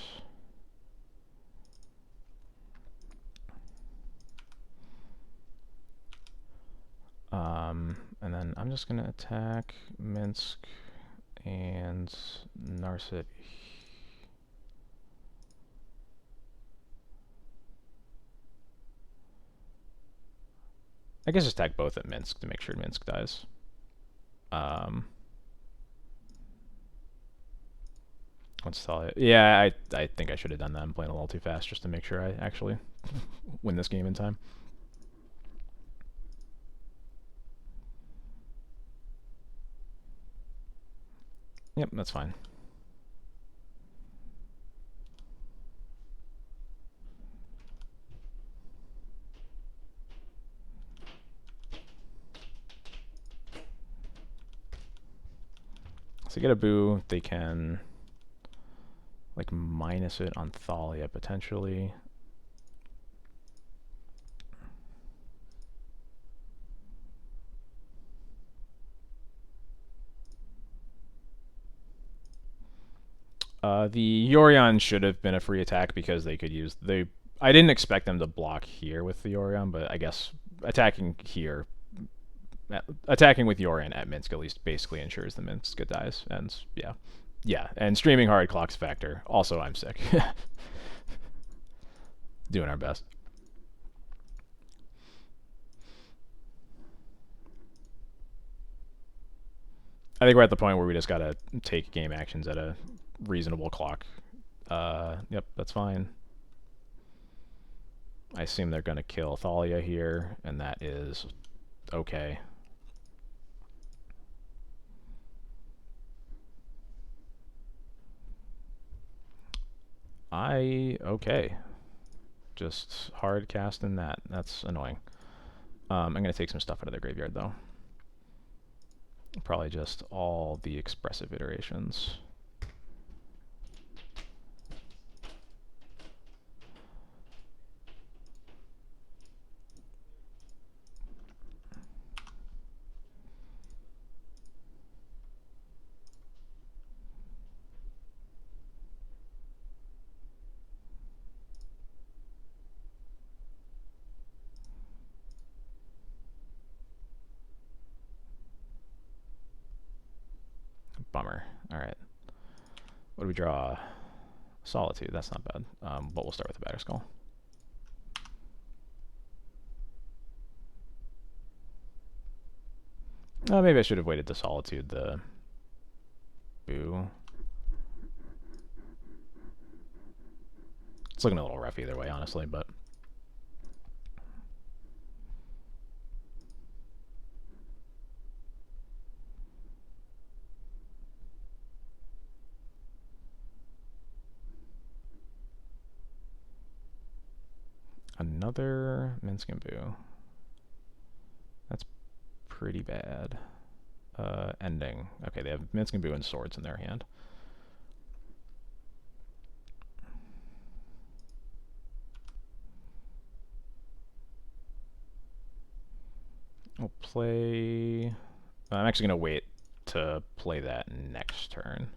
And then I'm just going to attack Minsk and Narset. I guess just attack both at Minsk to make sure Minsk dies. Let's tell it. Yeah, I think I should have done that. I'm playing a little too fast just to make sure I actually win this game in time. Yep, that's fine. So get a Boo, they can like minus it on Thalia potentially. The Yorion should have been a free attack because they could use they. I didn't expect them to block here with the Yorion, but I guess attacking here, attacking with Yorion at Minsk at least basically ensures the Minsk dies. And yeah, yeah, and streaming hard clocks factor. Also, I'm sick. Doing our best. I think we're at the point where we just gotta take game actions at a reasonable clock. Yep, that's fine. I assume they're gonna kill Thalia here, and that is okay. Okay. Just hard casting that. That's annoying. I'm gonna take some stuff out of their graveyard though. Probably just all the expressive iterations. Bummer. Alright. What do we draw? Solitude. That's not bad. But we'll start with the Batter Skull. Maybe I should have waited to Solitude the Boo. It's looking a little rough either way, honestly, but... Another Minsk and Boo. That's pretty bad. Ending. Okay, they have Minsk and Boo and Swords in their hand. We'll play... I'm actually going to wait to play that next turn.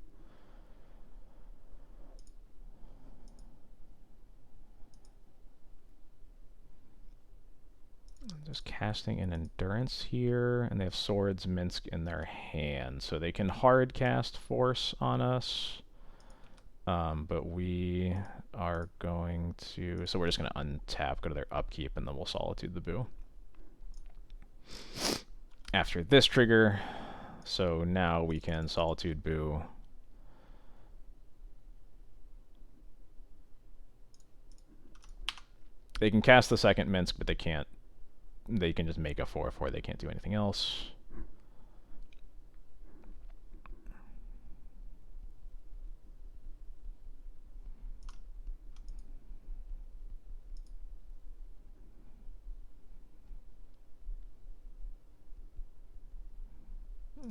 Just casting an Endurance here, and they have Swords, Minsk in their hand, so they can hard cast Force on us. But we are going to... So we're just going to untap, go to their upkeep, and then we'll Solitude the Boo. After this trigger, so now we can Solitude Boo. They can cast the second Minsk, but they can't. They can just make a 4/4. They can't do anything else.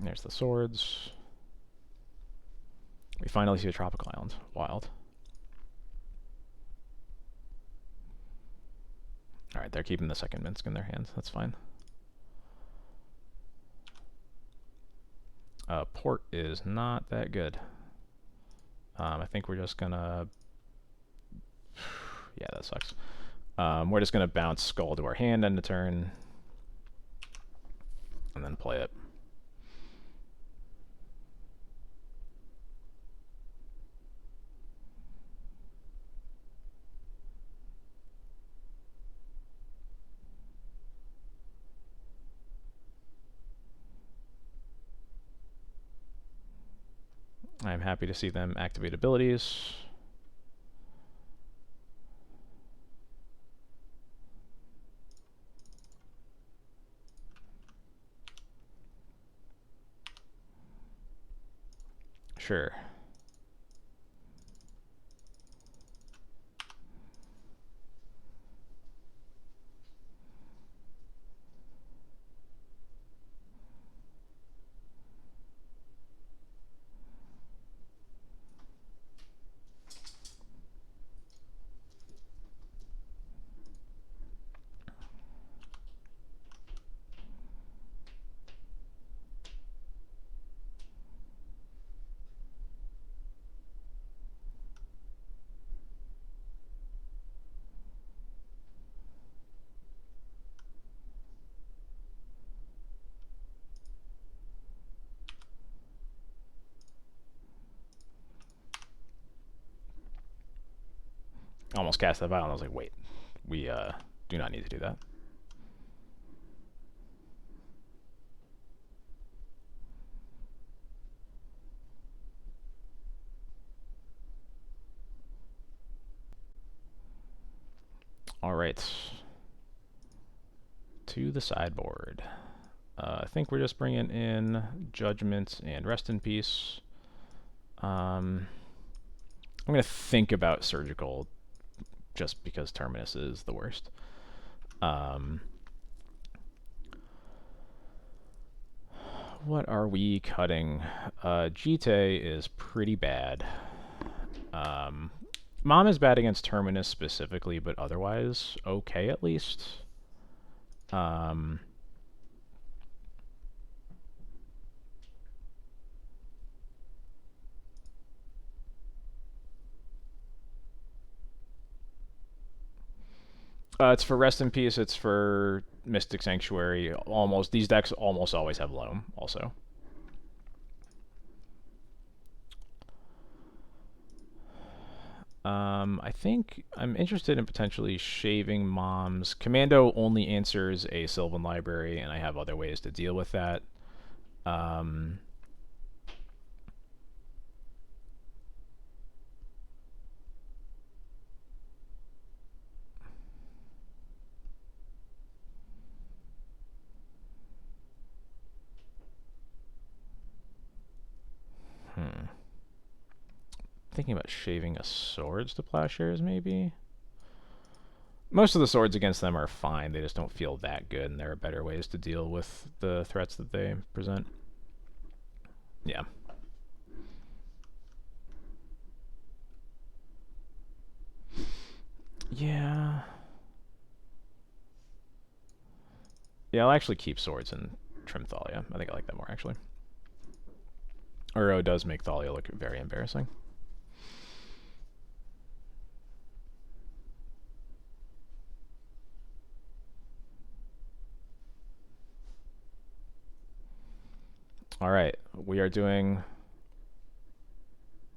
There's the Swords. We finally see a Tropical Island. Wild. Alright, they're keeping the second Minsk in their hands. That's fine. Port is not that good. I think we're just gonna... Yeah, that sucks. We're just gonna bounce Skull to our hand end of turn. And then play it. I'm happy to see them activate abilities. Sure. almost cast that vial, and I was like, wait, we do not need to do that. All right, to the sideboard. I think we're just bringing in Judgment and Rest in Peace. I'm going to think about Surgical just because Terminus is the worst. What are we cutting? Jite is pretty bad. Mom is bad against Terminus specifically, but otherwise okay at least. It's for Rest in Peace, it's for Mystic Sanctuary. Almost these decks almost always have Loam also. I think I'm interested in potentially shaving Mom's. Commando only answers a Sylvan Library, and I have other ways to deal with that. Thinking about shaving a Swords to Plowshares, maybe? Most of the swords against them are fine, they just don't feel that good, and there are better ways to deal with the threats that they present. Yeah. Yeah. Yeah, I'll actually keep swords and trim Thalia. I think I like that more, actually. Uro does make Thalia look very embarrassing. Alright, we are doing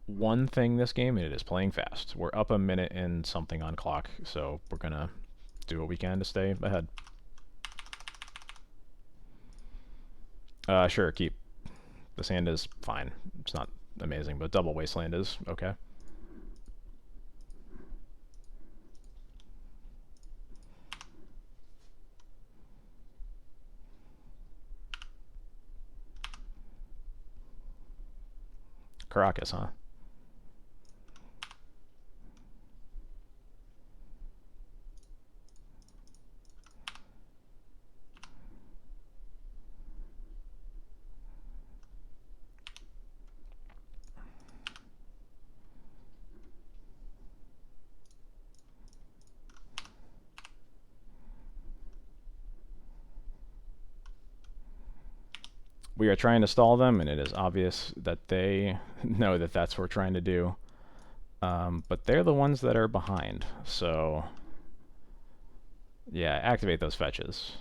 one thing this game, and it is playing fast. We're up a minute and something on clock, so we're gonna do what we can to stay ahead. Sure, keep. The sand is fine. It's not amazing, but double Wasteland is okay. Caracas, huh? We are trying to stall them, and it is obvious that they know that that's what we're trying to do. But they're the ones that are behind, so yeah, activate those fetches.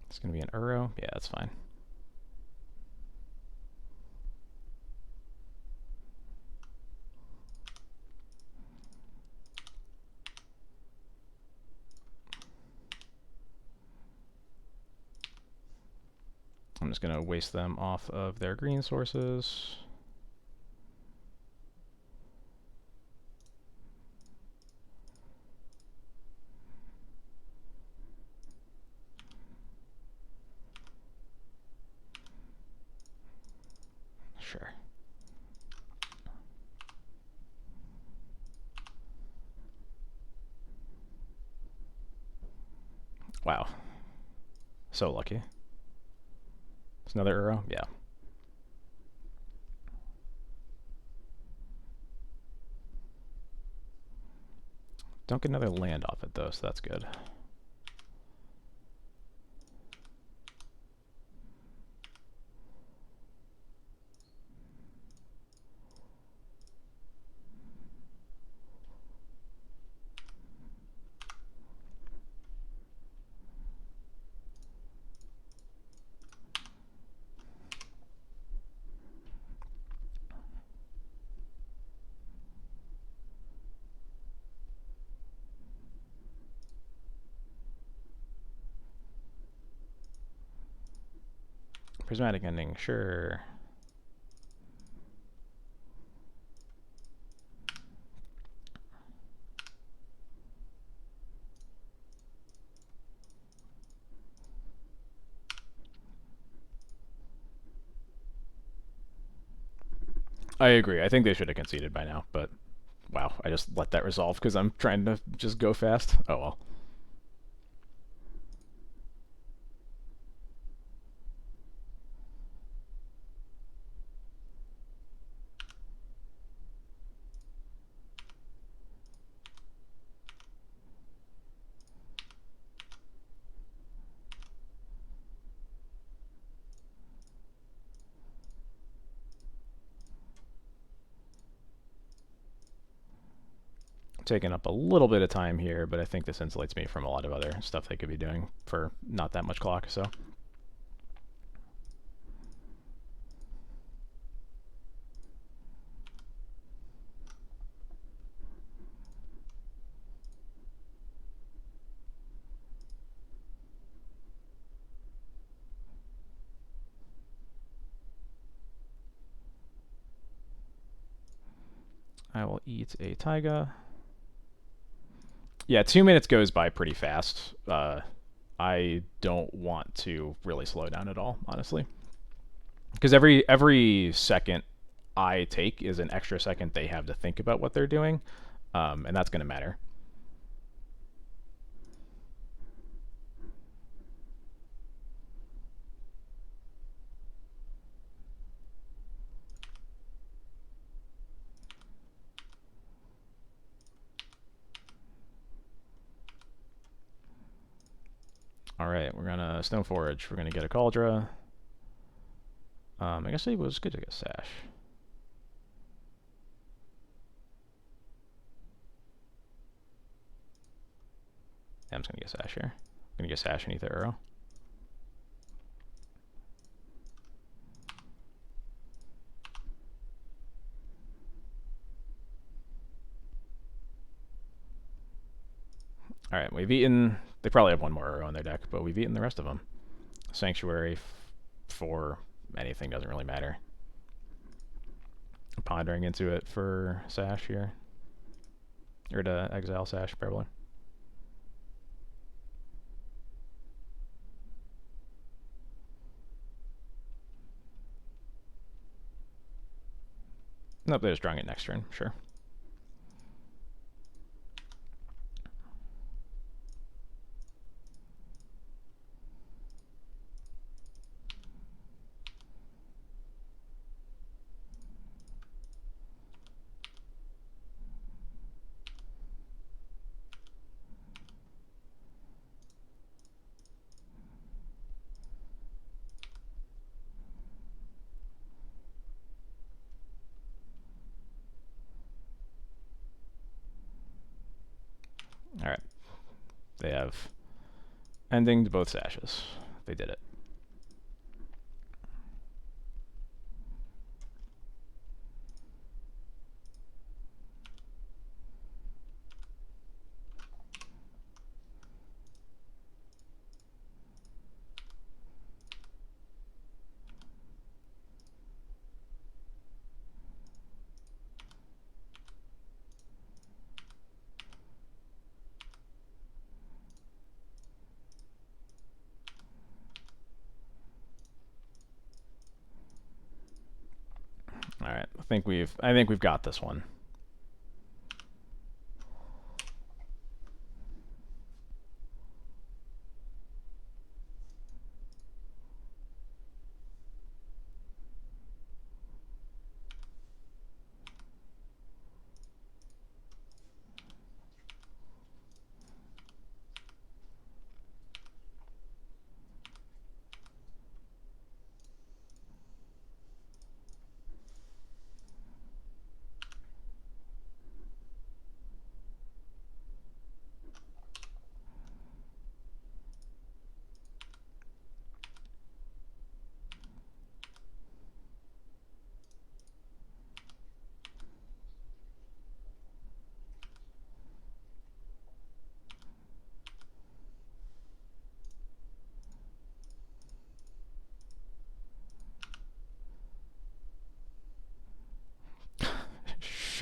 It's going to be an Uro. Yeah, that's fine. I'm just going to waste them off of their green sources. Sure. Wow. So lucky. It's another Uro? Yeah. Don't get another land off it, though, so that's good. Prismatic ending, sure. I agree. I think they should have conceded by now, but wow, I just let that resolve because I'm trying to just go fast. Oh well. Taking up a little bit of time here, but I think this insulates me from a lot of other stuff they could be doing for not that much clock, so. I will eat a taiga. Yeah, 2 minutes goes by pretty fast. I don't want to really slow down at all, honestly. Because every second I take is an extra second they have to think about what they're doing, and that's going to matter. All right, we're gonna Stone Forge. We're gonna get a Cauldra. I guess it was good to get Sash. Yeah, I'm just gonna get Sash here. I'm gonna get Sash and Ether Arrow. All right, we've eaten. They probably have one more Arrow in their deck, but we've eaten the rest of them. Sanctuary for anything doesn't really matter. Pondering into it for Sash here. Or to exile Sash, probably. Nope, they just drawing it next turn, sure. Alright. They have ending to both Sashes. They did it. All right, I think we've got this one.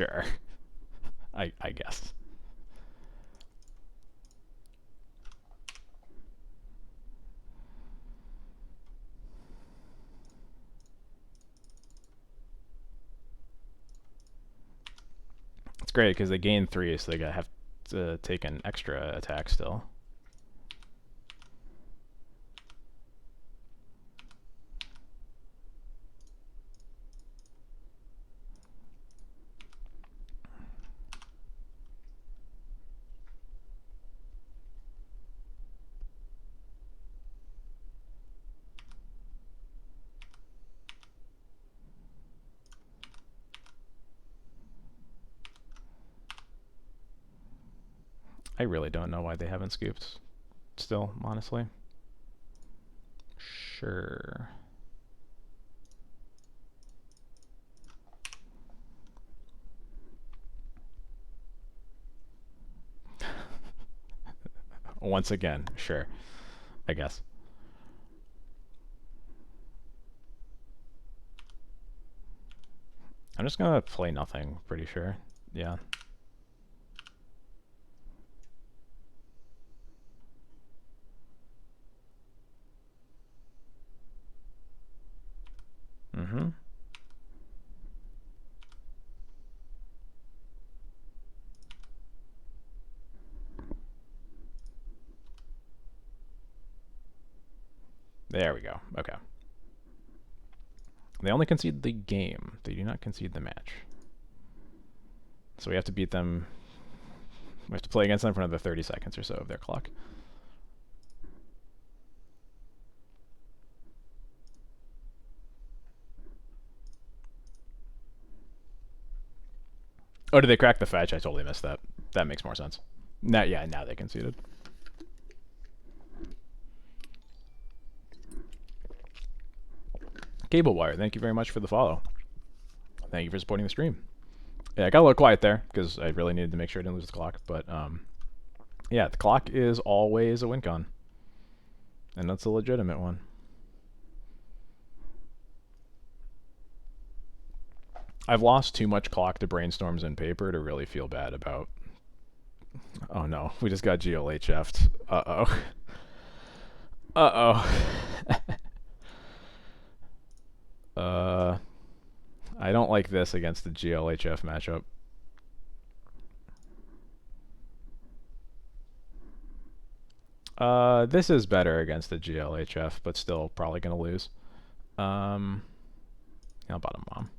Sure. I guess. It's great because they gain 3, so they gotta have to take an extra attack still. I really don't know why they haven't scooped still, honestly. Sure. Once again, sure. I guess. I'm just gonna play nothing, pretty sure. Yeah. Mm-hmm. There we go. Okay. They only concede the game. They do not concede the match. So we have to beat them. We have to play against them for another 30 seconds or so of their clock. Oh, did they crack the fetch? I totally missed that. That makes more sense. Now, yeah, now they conceded. Cable Wire, thank you very much for the follow. Thank you for supporting the stream. Yeah, I got a little quiet there because I really needed to make sure I didn't lose the clock. But yeah, the clock is always a win con, and that's a legitimate one. I've lost too much clock to brainstorms and paper to really feel bad about. Oh no, we just got GLHF'd. Uh-oh. Uh-oh. I don't like this against the GLHF matchup. This is better against the GLHF, but still probably gonna lose. How about a mom?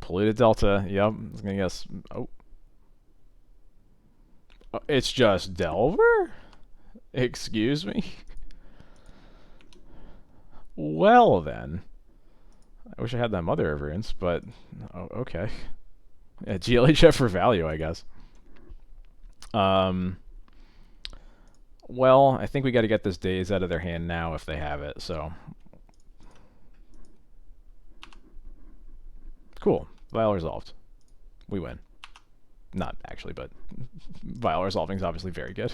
Polluted Delta. Yep. I was gonna guess. Oh. It's just Delver? Excuse me? Well then. I wish I had that Mother of Runes, but oh, okay. Yeah, GLHF for value, I guess. Well, I think we got to get this Daze out of their hand now if they have it, so. Cool. Vial resolved. We win. Not actually, but Vial resolving is obviously very good.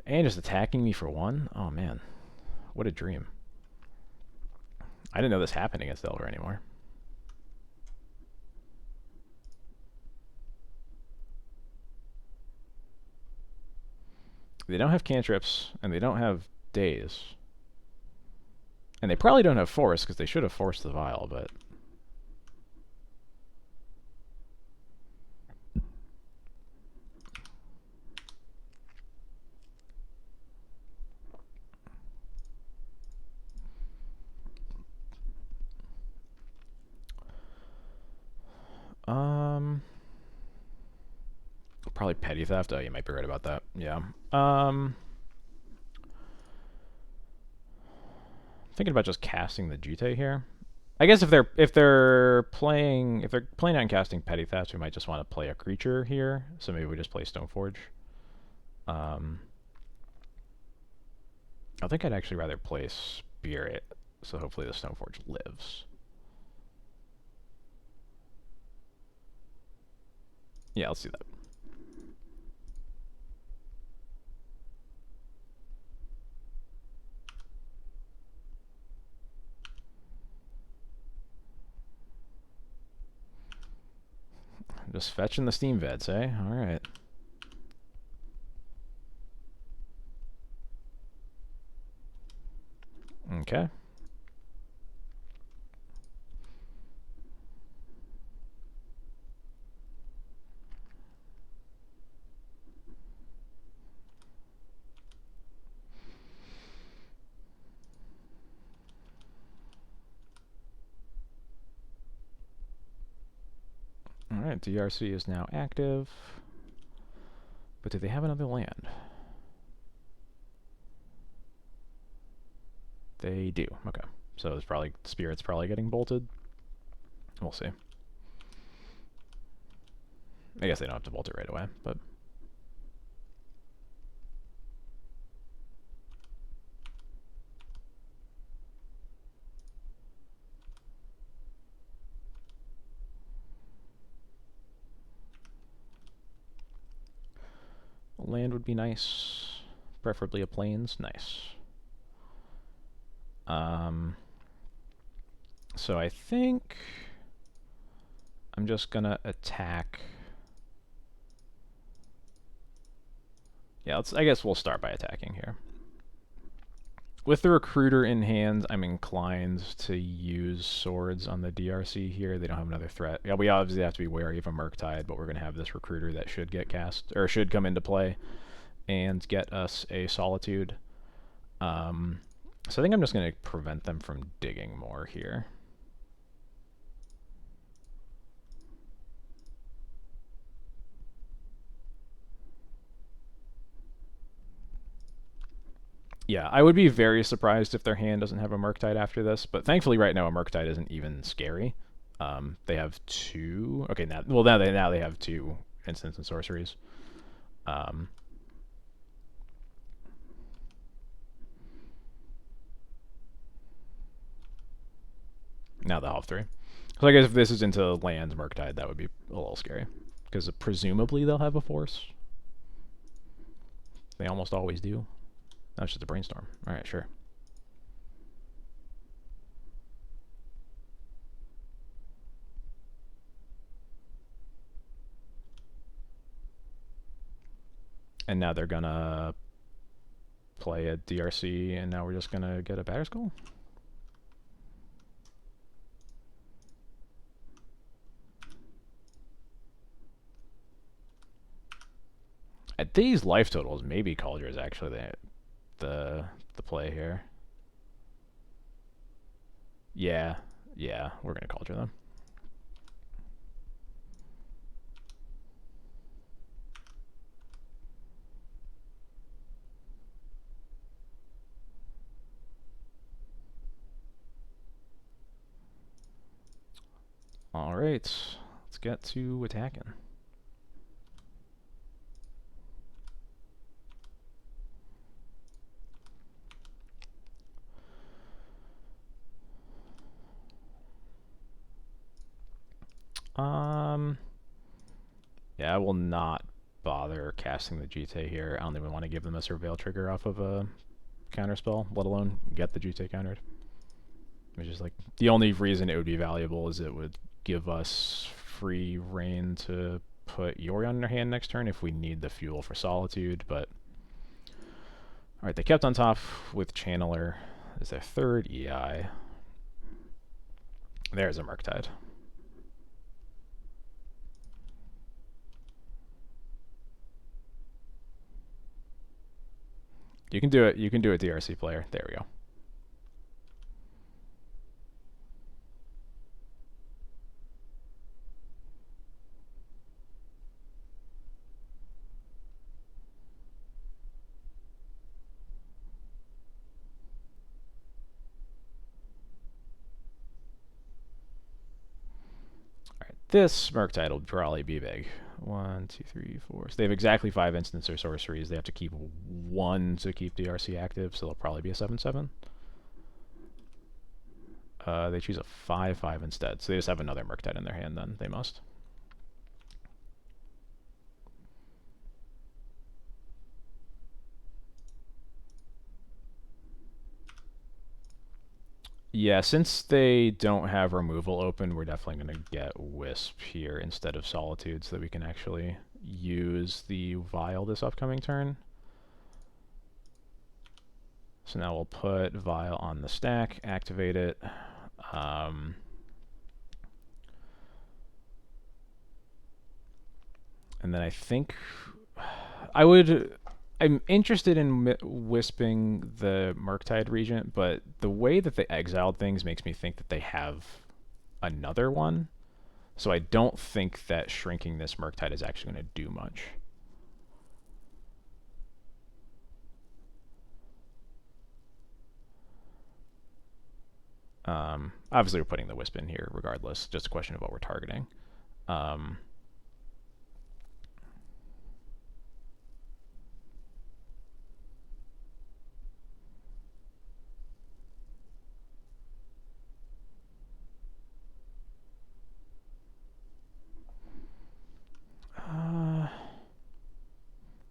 And just attacking me for 1? Oh man. What a dream. I didn't know this happened against Delver anymore. They don't have cantrips, and they don't have Daze. And they probably don't have Force, because they should have forced the Vial, but... Probably Petty Theft. Oh, you might be right about that. Yeah. Thinking about just casting the Jute here. I guess if they're playing on casting Petty Theft, we might just want to play a creature here. So maybe we just play Stoneforge. I think I'd actually rather play Spirit. So hopefully the Stoneforge lives. Yeah, let's do that. Just fetching the steam vets, eh? Alright. Okay. Alright, DRC is now active. But do they have another land? They do. Okay. So it's probably Spirit's probably getting bolted. We'll see. I guess they don't have to bolt it right away, but land would be nice. Preferably a plains. Nice. So I think I'm just gonna attack. Yeah, I guess we'll start by attacking here. With the recruiter in hand, I'm inclined to use swords on the DRC here. They don't have another threat. Yeah, we obviously have to be wary of a Murktide, but we're going to have this recruiter that should get cast, or should come into play and get us a Solitude. So I think I'm just going to prevent them from digging more here. Yeah, I would be very surprised if their hand doesn't have a Murktide after this, but thankfully right now a Murktide isn't even scary. They have two. Okay, now they have two instants and sorceries. Now they'll have three. So I guess if this is into land Murktide, that would be a little scary. Because presumably they'll have a force. They almost always do. That's just a brainstorm. Alright, sure. And now they're gonna play a DRC, and now we're just gonna get a Batterskull? At these life totals, maybe Cauldron is actually the play here. Yeah, we're gonna Cauldron them. Alright, let's get to attacking. Yeah, I will not bother casting the Jite here. I don't even want to give them a Surveil trigger off of a counterspell, let alone get the Jite countered. Which is like, the only reason it would be valuable is it would give us free reign to put Yorion in our hand next turn if we need the fuel for Solitude, but... Alright, they kept on top with Channeler as their third EI. There's a Murktide. You can do it. You can do it, DRC player. There we go. Alright, this Murktide will probably be big. 1, 2, 3, 4. So they have exactly 5 instants or sorceries. They have to keep 1 to keep DRC active, so they'll probably be a 7/7. They choose a 5/5 instead, so they just have another Murktide in their hand then. They must. Yeah, since they don't have removal open, we're definitely going to get Wisp here instead of Solitude so that we can actually use the Vial this upcoming turn. So now we'll put Vial on the stack, activate it. Um, and then I think I'm interested in wisping the Murktide Regent, but the way that they exiled things makes me think that they have another one. So I don't think that shrinking this Murktide is actually going to do much. Obviously, we're putting the Wisp in here regardless. Just a question of what we're targeting. Um,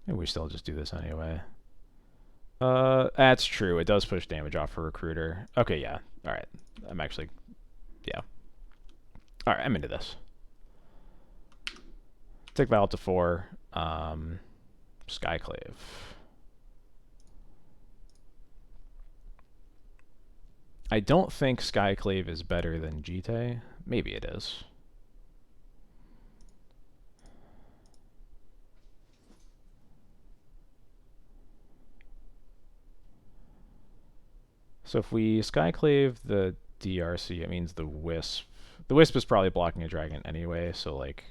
maybe we still just do this anyway. That's true. It does push damage off for Recruiter. Okay, yeah. All right. I'm actually, yeah. All right, I'm into this. Take Val to 4. Skyclave. I don't think Skyclave is better than Jite. Maybe it is. So if we Skyclave the DRC, it means the Wisp. The Wisp is probably blocking a dragon anyway, so like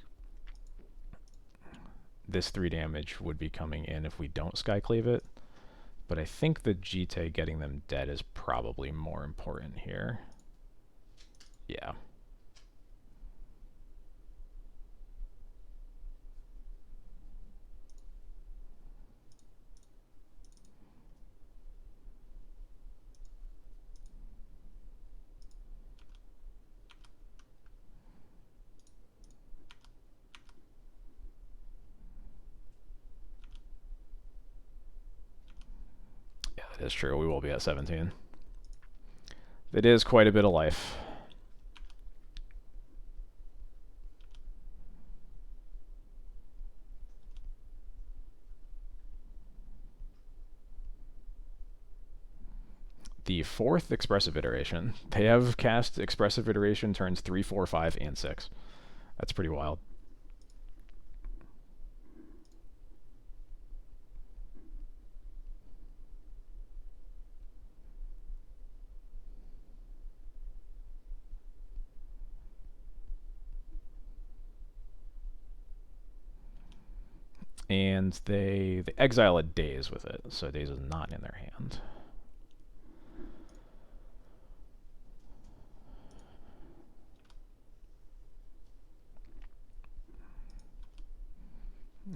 this 3 damage would be coming in if we don't Skyclave it. But I think the Jite getting them dead is probably more important here. Yeah. Yeah, that is true. We will be at 17. It is quite a bit of life. The 4th Expressive Iteration. They have cast Expressive Iteration turns 3, 4, 5, and 6. That's pretty wild. And they exile a Daze with it, so Daze is not in their hand.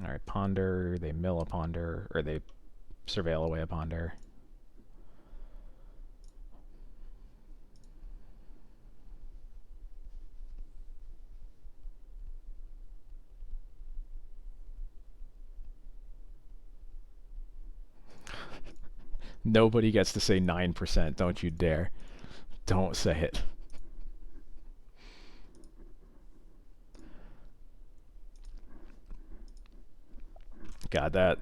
Alright, Ponder, they mill a Ponder, or they surveil away a Ponder. Nobody gets to say 9%, don't you dare. Don't say it. God, that...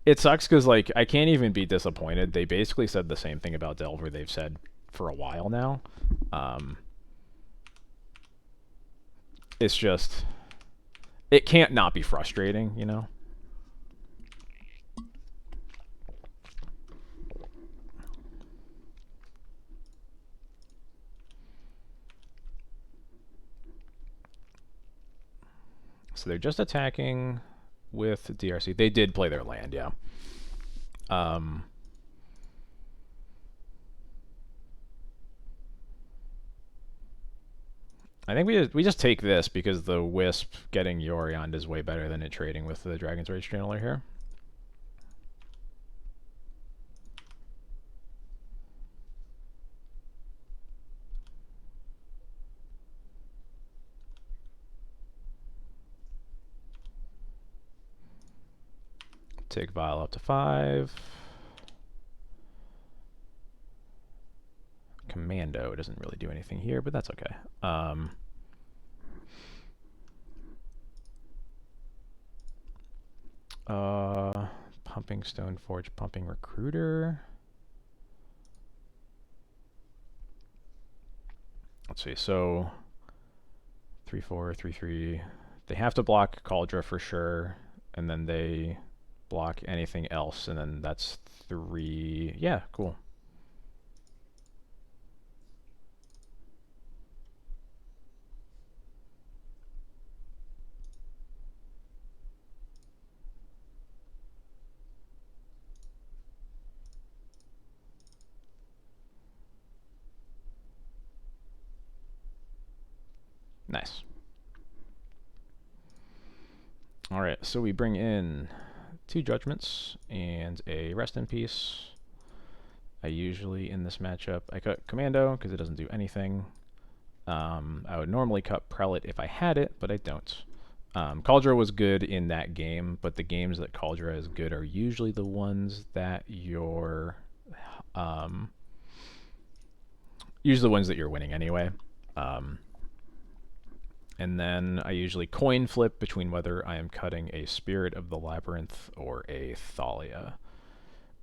It sucks because, like, I can't even be disappointed. They basically said the same thing about Delver they've said for a while now. It's just... It can't not be frustrating, you know? So they're just attacking with DRC. They did play their land, yeah. I think we just take this because the Wisp getting Yorion is way better than it trading with the Dragon's Rage Channeler here. Take Vial up to 5. Commando. It doesn't really do anything here, but that's okay. Pumping Stoneforge, pumping Recruiter. Let's see, so 3/4, 3/3. They have to block Cauldra for sure, and then they block anything else, and then that's 3. Yeah, cool. Nice. Alright, so we bring in 2 Judgments and a Rest in Peace. I usually, in this matchup, I cut Commando because it doesn't do anything. I would normally cut Prelate if I had it, but I don't. Cauldra was good in that game, but the games that Cauldra is good are usually the ones that you're... usually the ones that you're winning anyway. And then I usually coin flip between whether I am cutting a Spirit of the Labyrinth or a Thalia.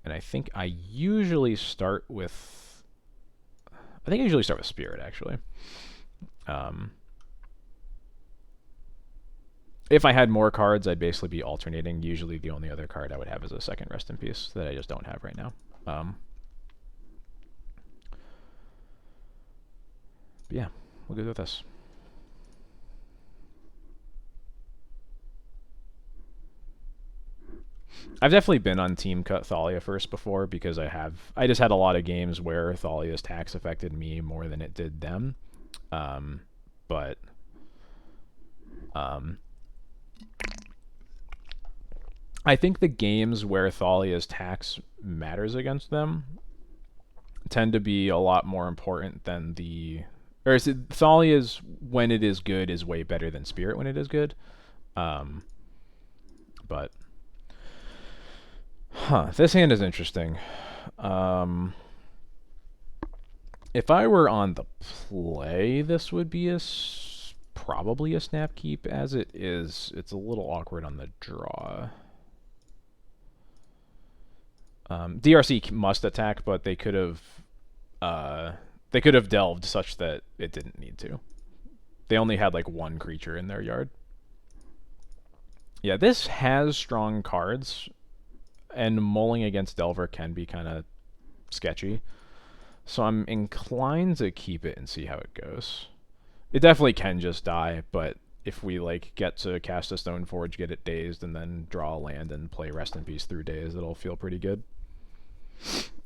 And I think I usually start with... Spirit, actually. If I had more cards, I'd basically be alternating. Usually the only other card I would have is a second Rest in Peace that I just don't have right now. But yeah, we'll go with this. I've definitely been on team cut Thalia first before because I just had a lot of games where Thalia's tax affected me more than it did them. But I think the games where Thalia's tax matters against them tend to be a lot more important than the... Or is it Thalia's, when it is good, is way better than Spirit when it is good. But... this hand is interesting. If I were on the play, this would be probably a snap keep. As it is, it's a little awkward on the draw. DRC must attack, but they could have delved such that it didn't need to. They only had like 1 creature in their yard. Yeah, this has strong cards, and mulling against Delver can be kind of sketchy. So I'm inclined to keep it and see how it goes. It definitely can just die, but if we like get to cast a Stoneforge, get it dazed, and then draw a land and play Rest in Peace through days, it'll feel pretty good.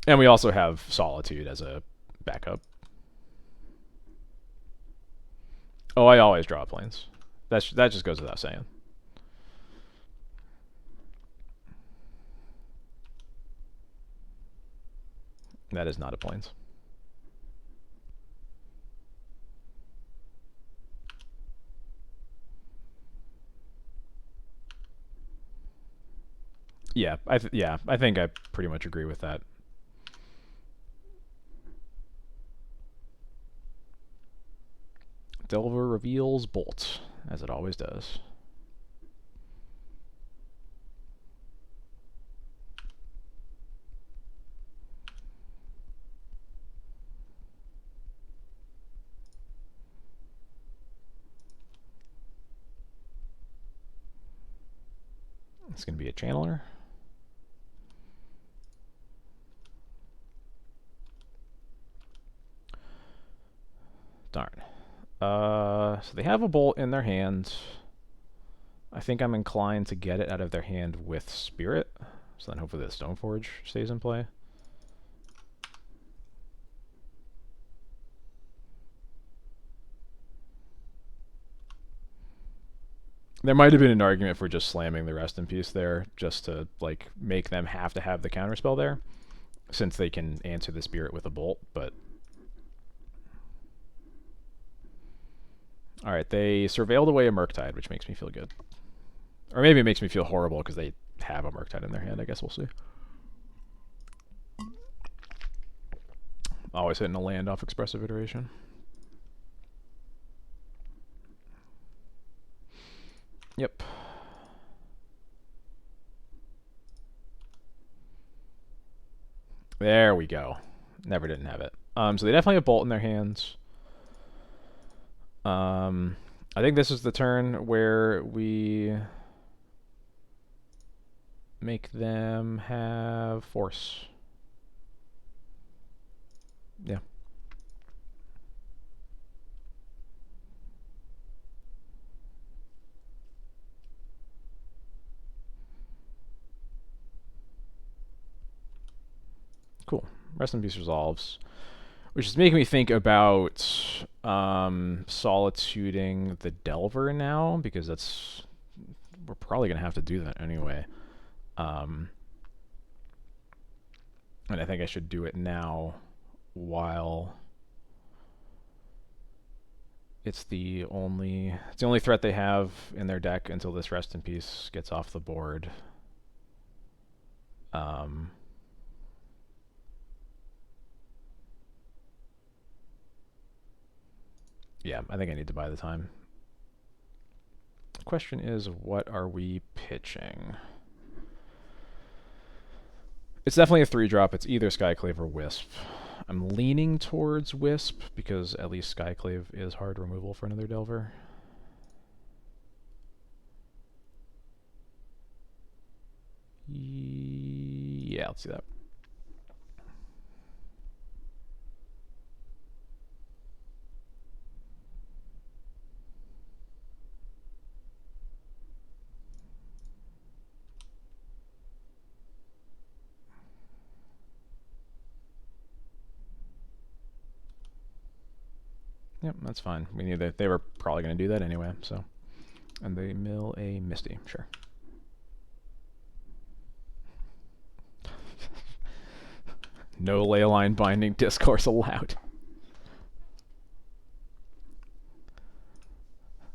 And we also have Solitude as a backup. Oh, I always draw planes. That just goes without saying. That is not a plains. Yeah, I think I pretty much agree with that. Delver reveals Bolt, as it always does. It's going to be a channeler. Darn. So they have a bolt in their hand. I think I'm inclined to get it out of their hand with Spirit. So then hopefully the Stoneforge stays in play. There might have been an argument for just slamming the Rest in Peace there, just to like make them have to have the counterspell there, since they can answer the Spirit with a bolt, but... Alright, they surveilled away a Murktide, which makes me feel good. Or maybe it makes me feel horrible because they have a Murktide in their hand. I guess we'll see. Always hitting a land off expressive iteration. Yep. There we go. Never didn't have it. So they definitely have Bolt in their hands. I think this is the turn where we make them have Force. Yeah. Cool. Rest in Peace resolves. Which is making me think about solituding the Delver now, because we're probably going to have to do that anyway. And I think I should do it now while it's the only threat they have in their deck until this Rest in Peace gets off the board. Yeah, I think I need to buy the time. The question is, what are we pitching? It's definitely a 3-drop. It's either Skyclave or Wisp. I'm leaning towards Wisp because at least Skyclave is hard removal for another Delver. Yeah, let's see that. Yep, that's fine. We knew that they were probably going to do that anyway, so. And they mill a Misty, sure. No leyline binding discourse allowed.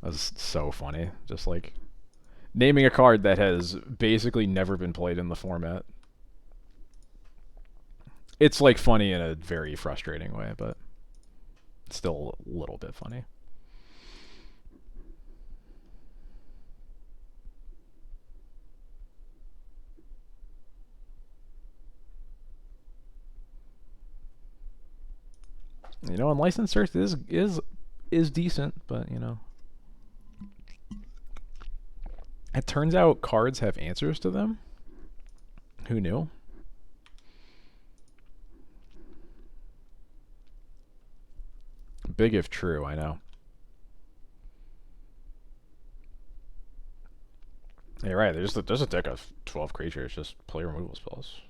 That was so funny. Just like naming a card that has basically never been played in the format. It's like funny in a very frustrating way, but still a little bit funny. You know, Unlicensed Earth is decent, but you know, it turns out cards have answers to them. Who knew? Big if true, I know. You're right. There's a deck of 12 creatures. Just play removal spells.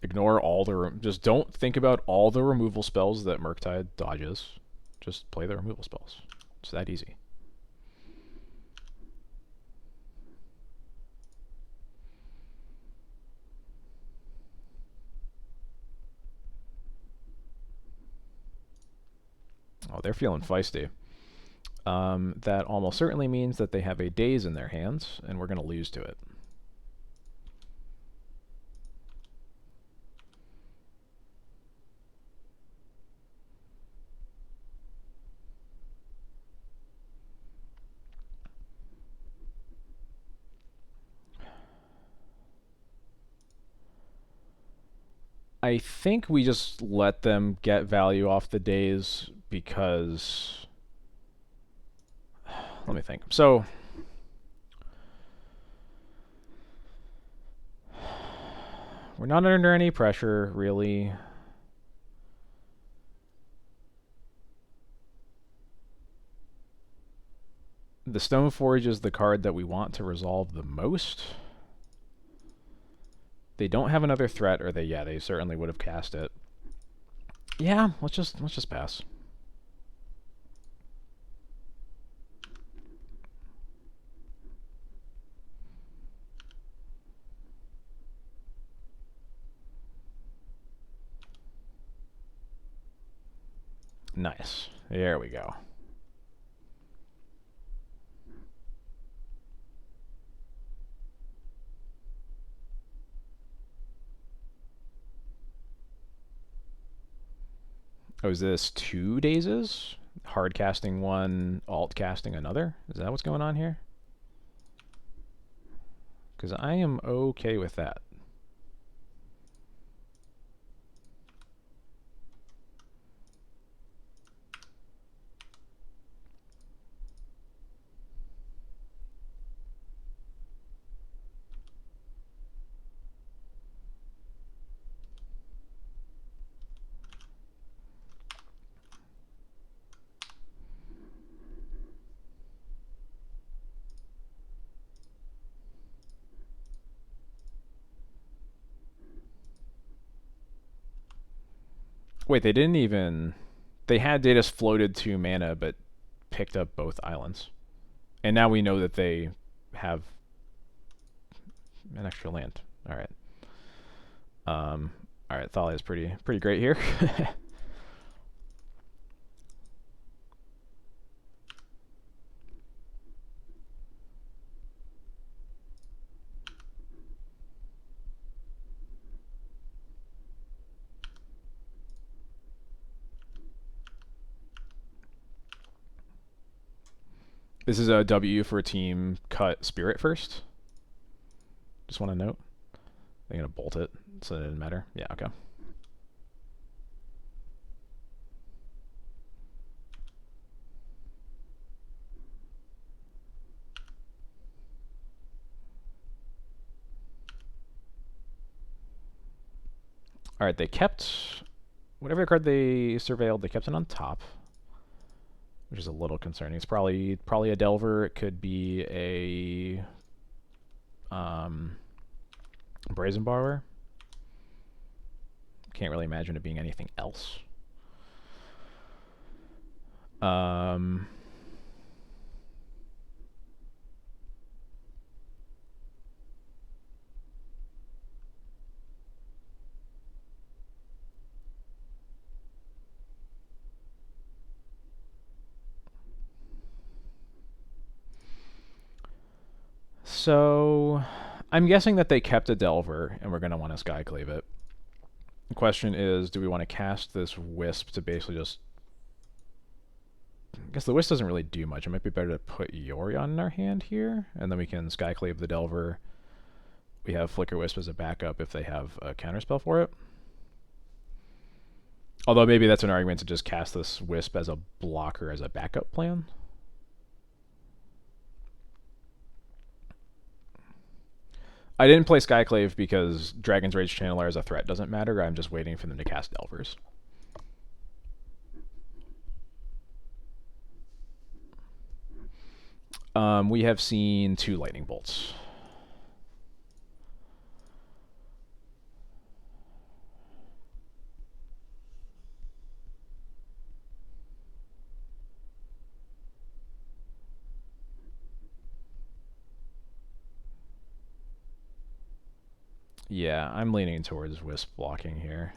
Ignore all the... Just don't think about all the removal spells that Murktide dodges. Just play the removal spells. It's that easy. Oh, they're feeling feisty. That almost certainly means that they have a Daze in their hands, and we're going to lose to it. I think we just let them get value off the Daze because... Let me think. So... We're not under any pressure, really. The Stoneforge is the card that we want to resolve the most. They don't have another threat, or they certainly would have cast it. Yeah, let's just pass. Nice. There we go. Oh, is this 2 dazes? Hard casting one, alt casting another? Is that what's going on here? Because I am okay with that. Wait, they didn't even... They had Datus floated 2 mana, but picked up both islands. And now we know that they have an extra land. Alright. Alright, Thalia is pretty great here. This is a W for a team cut Spirit first. Just want to note. They're going to bolt it, so it didn't matter. Yeah, okay. Alright, they kept... Whatever card they surveilled, they kept it on top. Which is a little concerning. It's probably a Delver. It could be a... Brazen Borrower. Can't really imagine it being anything else. So, I'm guessing that they kept a Delver, and we're going to want to Skyclave it. The question is, do we want to cast this Wisp to basically just... I guess the Wisp doesn't really do much. It might be better to put Yorion in our hand here, and then we can Skyclave the Delver. We have Flicker Wisp as a backup if they have a counterspell for it. Although maybe that's an argument to just cast this Wisp as a blocker as a backup plan. I didn't play Skyclave because Dragon's Rage Channeler as a threat doesn't matter. I'm just waiting for them to cast Delvers. We have seen 2 Lightning Bolts. Yeah, I'm leaning towards Wisp blocking here.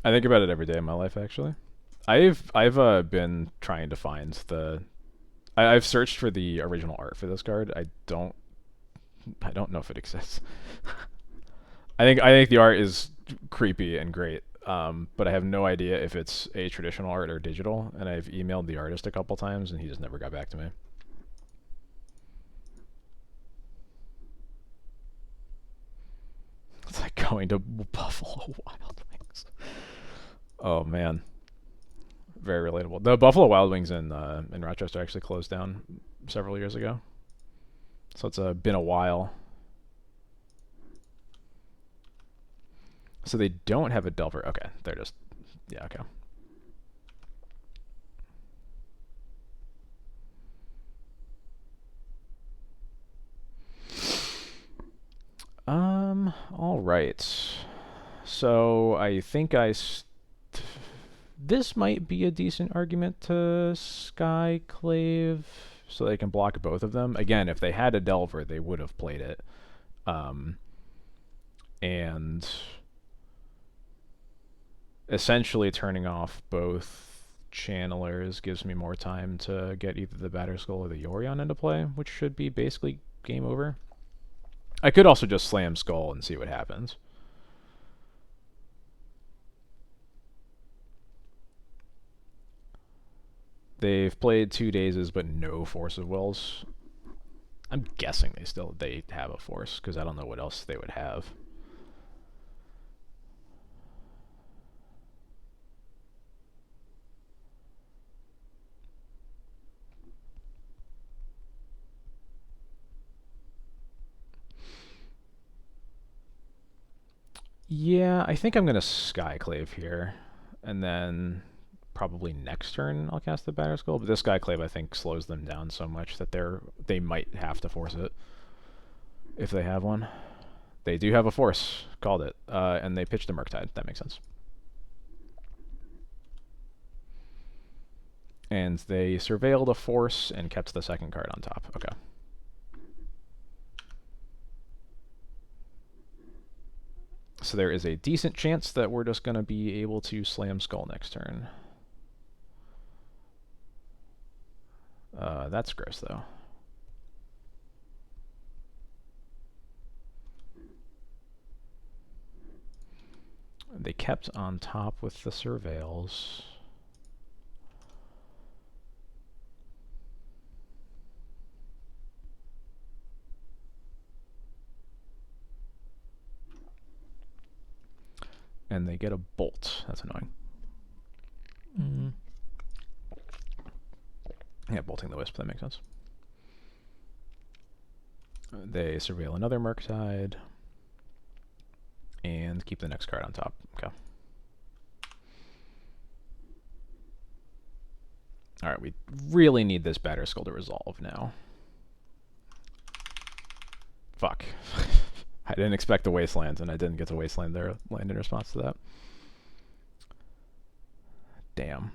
I think about it every day in my life, actually. I've been trying to find the... I've searched for the original art for this card. I don't know if it exists. I think the art is creepy and great, but I have no idea if it's a traditional art or digital. And I've emailed the artist a couple times, and he just never got back to me. It's like going to Buffalo Wild Wings. Oh man, very relatable. The Buffalo Wild Wings in Rochester actually closed down several years ago, so it's been a while. So they don't have a Delver. Okay, they're just... Yeah, okay. All right. So I think this might be a decent argument to Skyclave, so they can block both of them. Again, if they had a Delver, they would have played it. And essentially turning off both channelers gives me more time to get either the Batterskull or the Yorion into play, which should be basically game over. I could also just slam Skull and see what happens. They've played 2 Dazes but no Force of Wills. I'm guessing they have a Force, because I don't know what else they would have. Yeah, I think I'm going to Skyclave here, and then probably next turn I'll cast the Batterskull, but this Skyclave I think slows them down so much that they might have to force it if they have one. They do have a Force, called it, and they pitched a Murktide. That makes sense. And they surveilled a Force and kept the second card on top. Okay. So there is a decent chance that we're just going to be able to slam Skull next turn. That's gross, though. They kept on top with the Surveils. And they get a Bolt. That's annoying. Yeah, bolting the Wisp, that makes sense. They surveil another Murktide and keep the next card on top. Okay. Alright, we really need this Batterskull to resolve now. Fuck. I didn't expect the Wastelands, and I didn't get to Wasteland their land in response to that. Damn.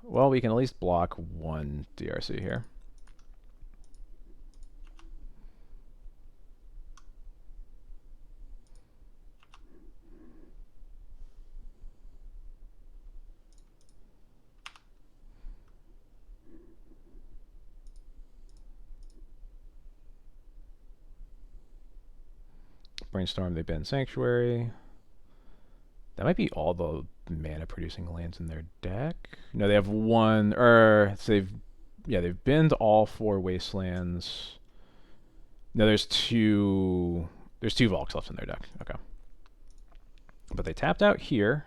Well, we can at least block one DRC here. Brainstorm, they ban Sanctuary. That might be all the mana producing lands in their deck. No, they have one, so they've binned all 4 Wastelands. No, there's two Volks left in their deck. Okay. But they tapped out here.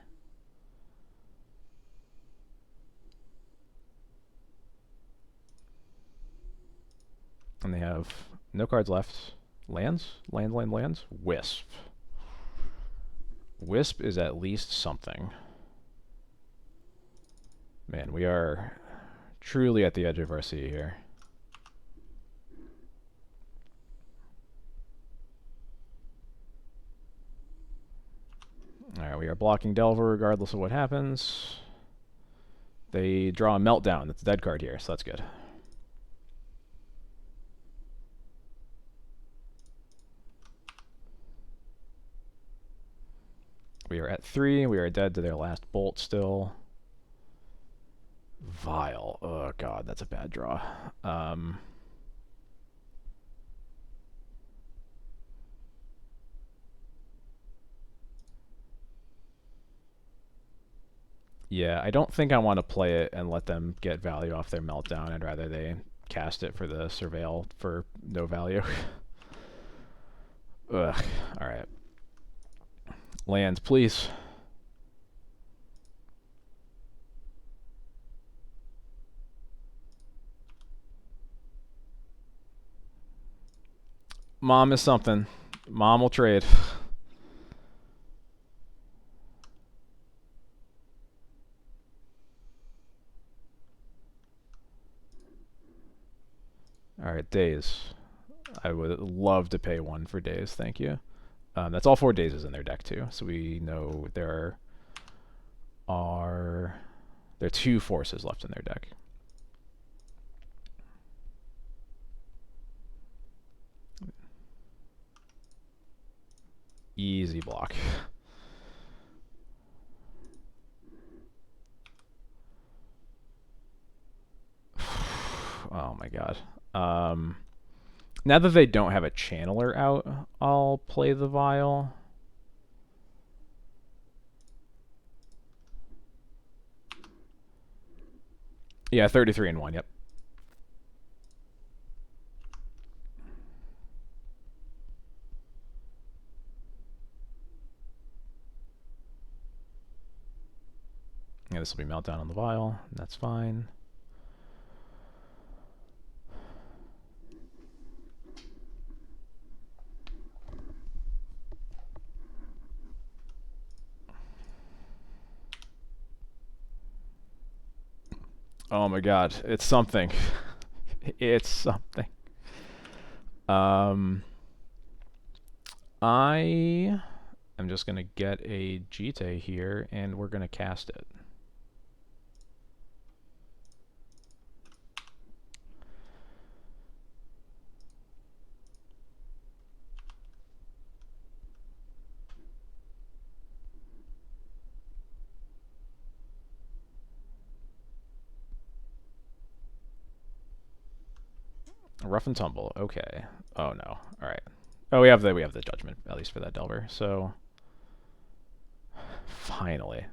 And they have no cards left. Lands? Lands? Wisp. Wisp is at least something. Man, we are truly at the edge of our sea here. Alright, we are blocking Delver regardless of what happens. They draw a Meltdown. That's a dead card here, so that's good. We are at 3. We are dead to their last Bolt still. Vile. Oh god, that's a bad draw. Yeah, I don't think I want to play it and let them get value off their Meltdown. I'd rather they cast it for the Surveil for no value. Ugh. Alright. Lands, please. Mom is something. Mom will trade. Alright, Daze. I would love to pay 1 for Daze, thank you. That's all 4 Dazes in their deck too, so we know there are 2 forces left in their deck. Easy block. Oh my god. Now that they don't have a channeler out, I'll play the Vial. Yeah, 33 and 1, yep. Yeah, this will be Meltdown on the Vial. That's fine. Oh my god, it's something. It's something. I am just going to get a Jite here, and we're going to cast it. Rough and tumble. Okay. Oh no. All right. Oh, we have the judgment at least for that Delver. So finally.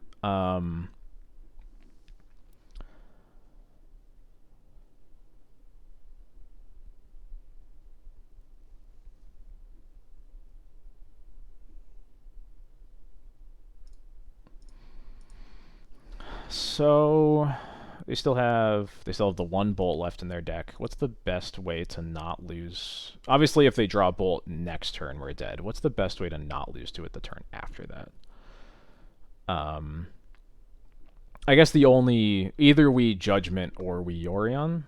So they still have the 1 bolt left in their deck. What's the best way to not lose? Obviously, if they draw a bolt next turn, we're dead. What's the best way to not lose to it the turn after that? I guess the only either we Judgment or we Yorion.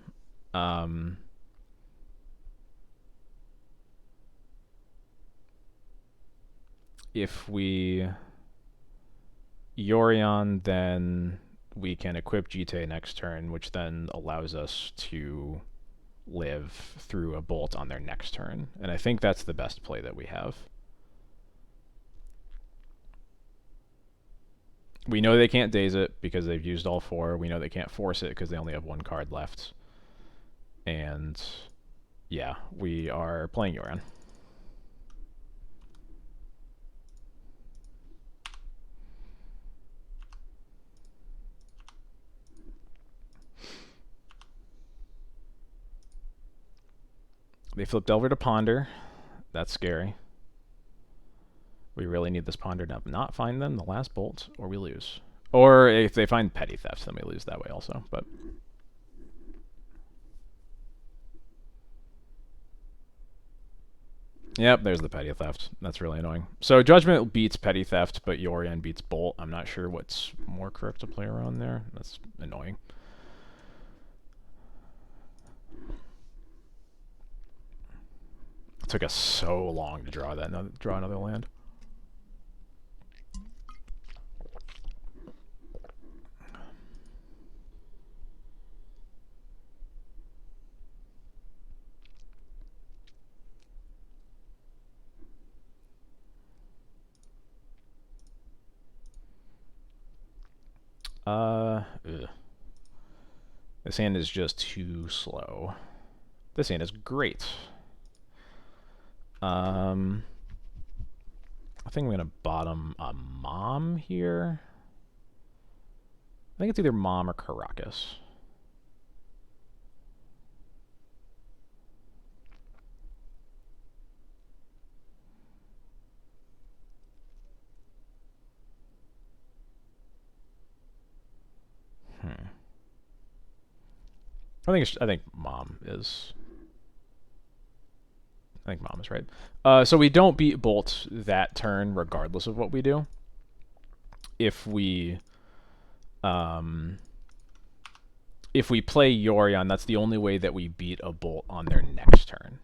If we Yorion, then we can equip Jite next turn, which then allows us to live through a bolt on their next turn. And I think that's the best play that we have. We know they can't daze it because they've used all 4. We know they can't force it because they only have 1 card left. And yeah, we are playing Yorion. They flip Delver to Ponder. That's scary. We really need this Ponder to not find them, the last bolt, or we lose. Or if they find Petty Theft, then we lose that way also. But yep, there's the Petty Theft. That's really annoying. So Judgment beats Petty Theft, but Yorion beats Bolt. I'm not sure what's more correct to play around there. That's annoying. It took us so long to draw another land. This hand is just too slow. This hand is great. I think I'm gonna bottom a Mom here. I think it's either Mom or Caracas. I think Mom is. I think Mom is right. So we don't beat Bolt that turn, regardless of what we do. If we play Yorion, that's the only way that we beat a Bolt on their next turn.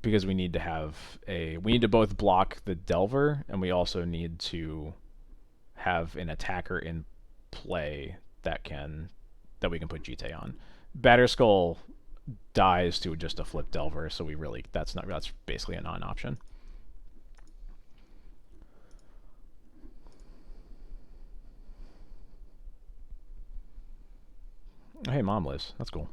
because we need to have we need to both block the Delver, and we also need to have an attacker in play that we can put GT on. Batterskull dies to just a flip Delver, so that's basically a non-option. Hey, Mom lives. That's cool.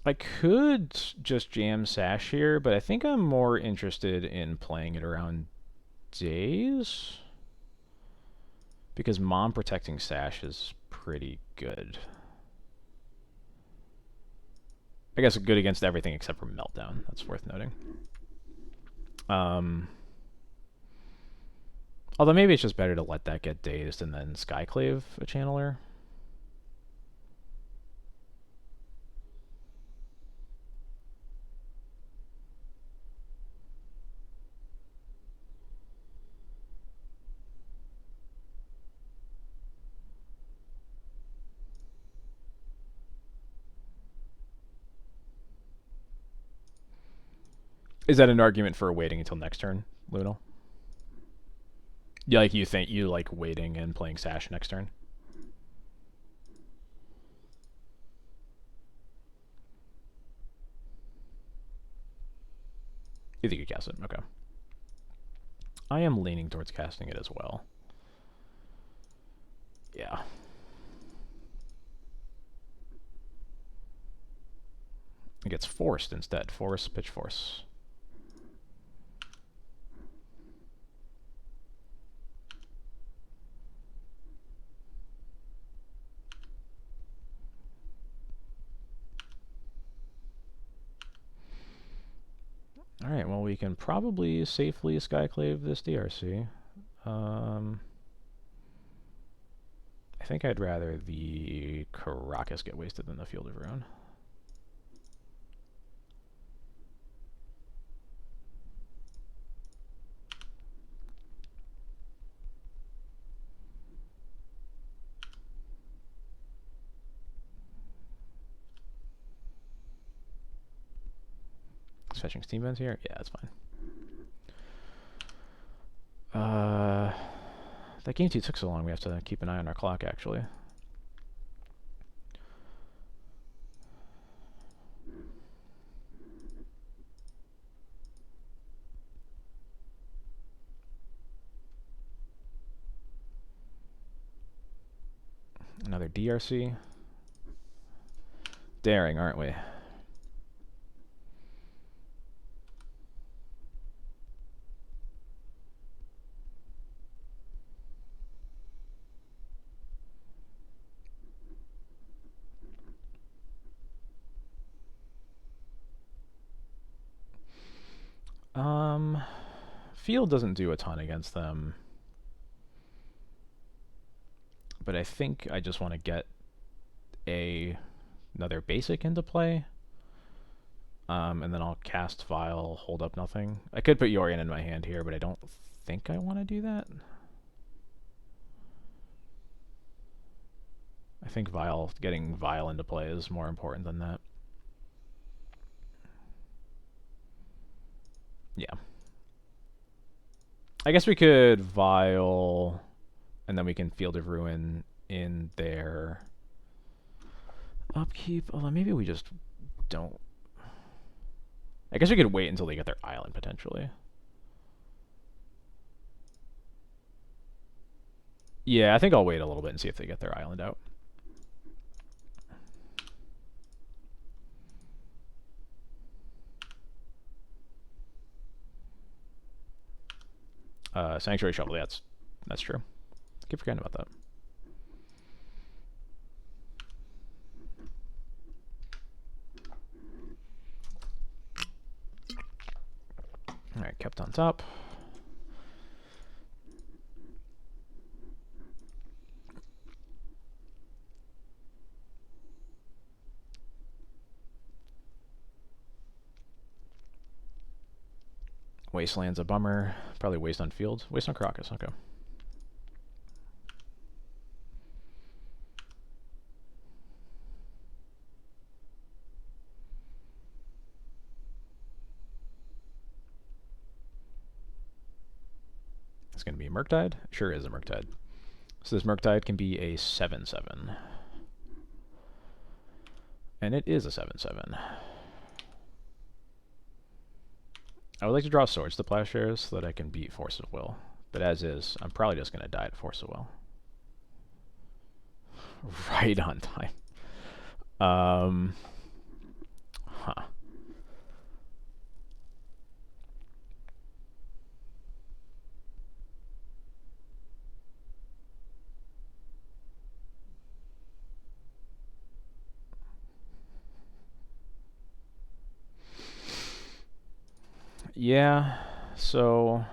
I could just jam Sash here, but I think I'm more interested in playing it around Days, because Mom protecting Sash is pretty good. I guess good against everything except for Meltdown. That's worth noting. Although maybe it's just better to let that get dazed and then Skyclave a channeler. Is that an argument for waiting until next turn, Luno? Yeah, like you think you like waiting and playing Sash next turn? You think you cast it? Okay. I am leaning towards casting it as well. Yeah. It gets forced instead. Force, pitch force. Alright, well we can probably safely Skyclave this DRC. I think I'd rather the Caracas get wasted than the Field of Ruin. Fetching Steam Vents here? Yeah, that's fine. That game 2 took so long, we have to keep an eye on our clock, actually. Another DRC. Daring, aren't we? Field doesn't do a ton against them. But I think I just want to get another basic into play. And then I'll cast Vial, hold up nothing. I could put Yorion in my hand here, but I don't think I want to do that. I think getting Vial into play is more important than that. Yeah. I guess we could Vial, and then we can Field of Ruin in their upkeep. Although maybe we just don't. I guess we could wait until they get their island, potentially. Yeah, I think I'll wait a little bit and see if they get their island out. Sanctuary Shovel, that's true. I keep forgetting about that. Alright, kept on top. Wasteland's a bummer. Probably waste on field. Waste on Crocus, okay. It's going to be a Murktide? Sure is a Murktide. So this Murktide can be a 7/7. And it is a 7/7. I would like to draw Swords to Plowshares so that I can beat Force of Will. But as is, I'm probably just going to die at Force of Will. Right on time. Huh. Yeah, so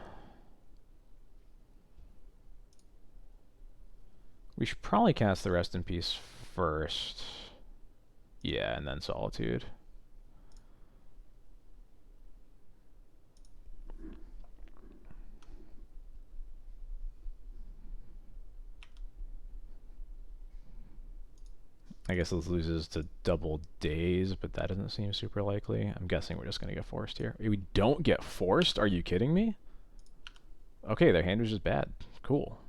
we should probably cast the Rest in Peace first. Yeah, and then Solitude. I guess this loses to double days, but that doesn't seem super likely. I'm guessing we're just going to get forced here. We don't get forced? Are you kidding me? Okay, their hand was just bad. Cool.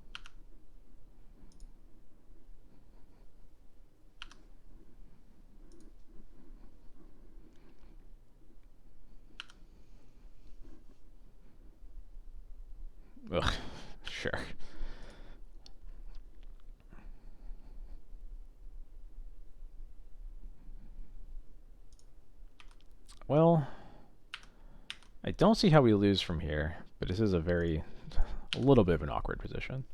Ugh, sure. Well, I don't see how we lose from here, but this is a little bit of an awkward position.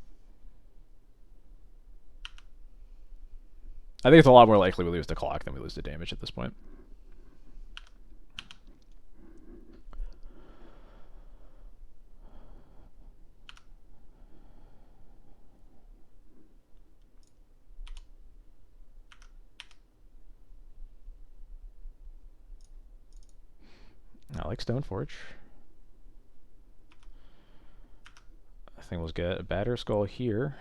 I think it's a lot more likely we lose the clock than we lose the damage at this point. I like Stoneforge. I think we'll get a Batter Skull here.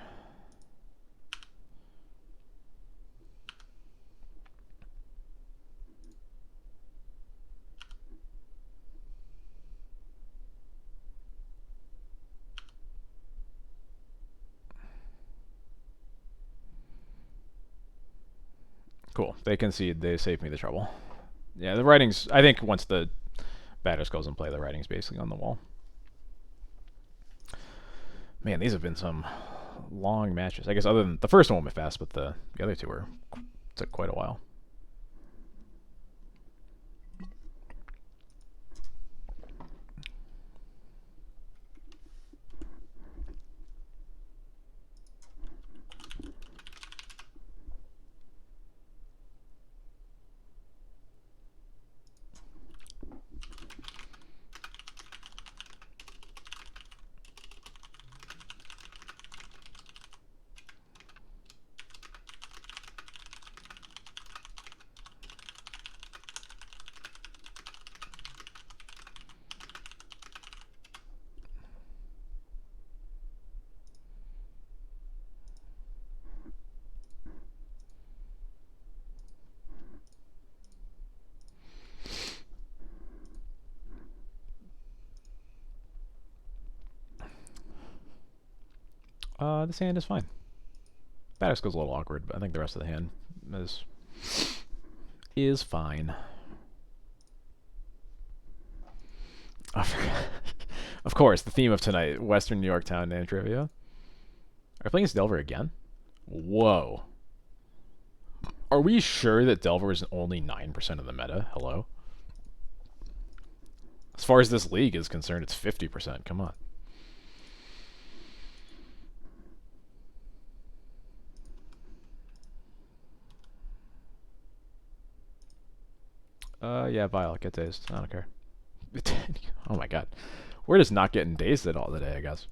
Cool. They concede. They saved me the trouble. Yeah, the writing's... I think once the Batter Skull's in play, the writing's basically on the wall. Man, these have been some long matches. I guess other than... The first one went fast, but the other two took quite a while. This hand is fine. Batter Skull's a little awkward, but I think the rest of the hand is fine. Of course, the theme of tonight, Western New York Town Name Trivia. Are we playing as Delver again? Whoa. Are we sure that Delver is only 9% of the meta? Hello? As far as this league is concerned, it's 50%. Come on. Yeah, Vile, get dazed. I don't care. Oh my god. We're just not getting dazed at all today, I guess.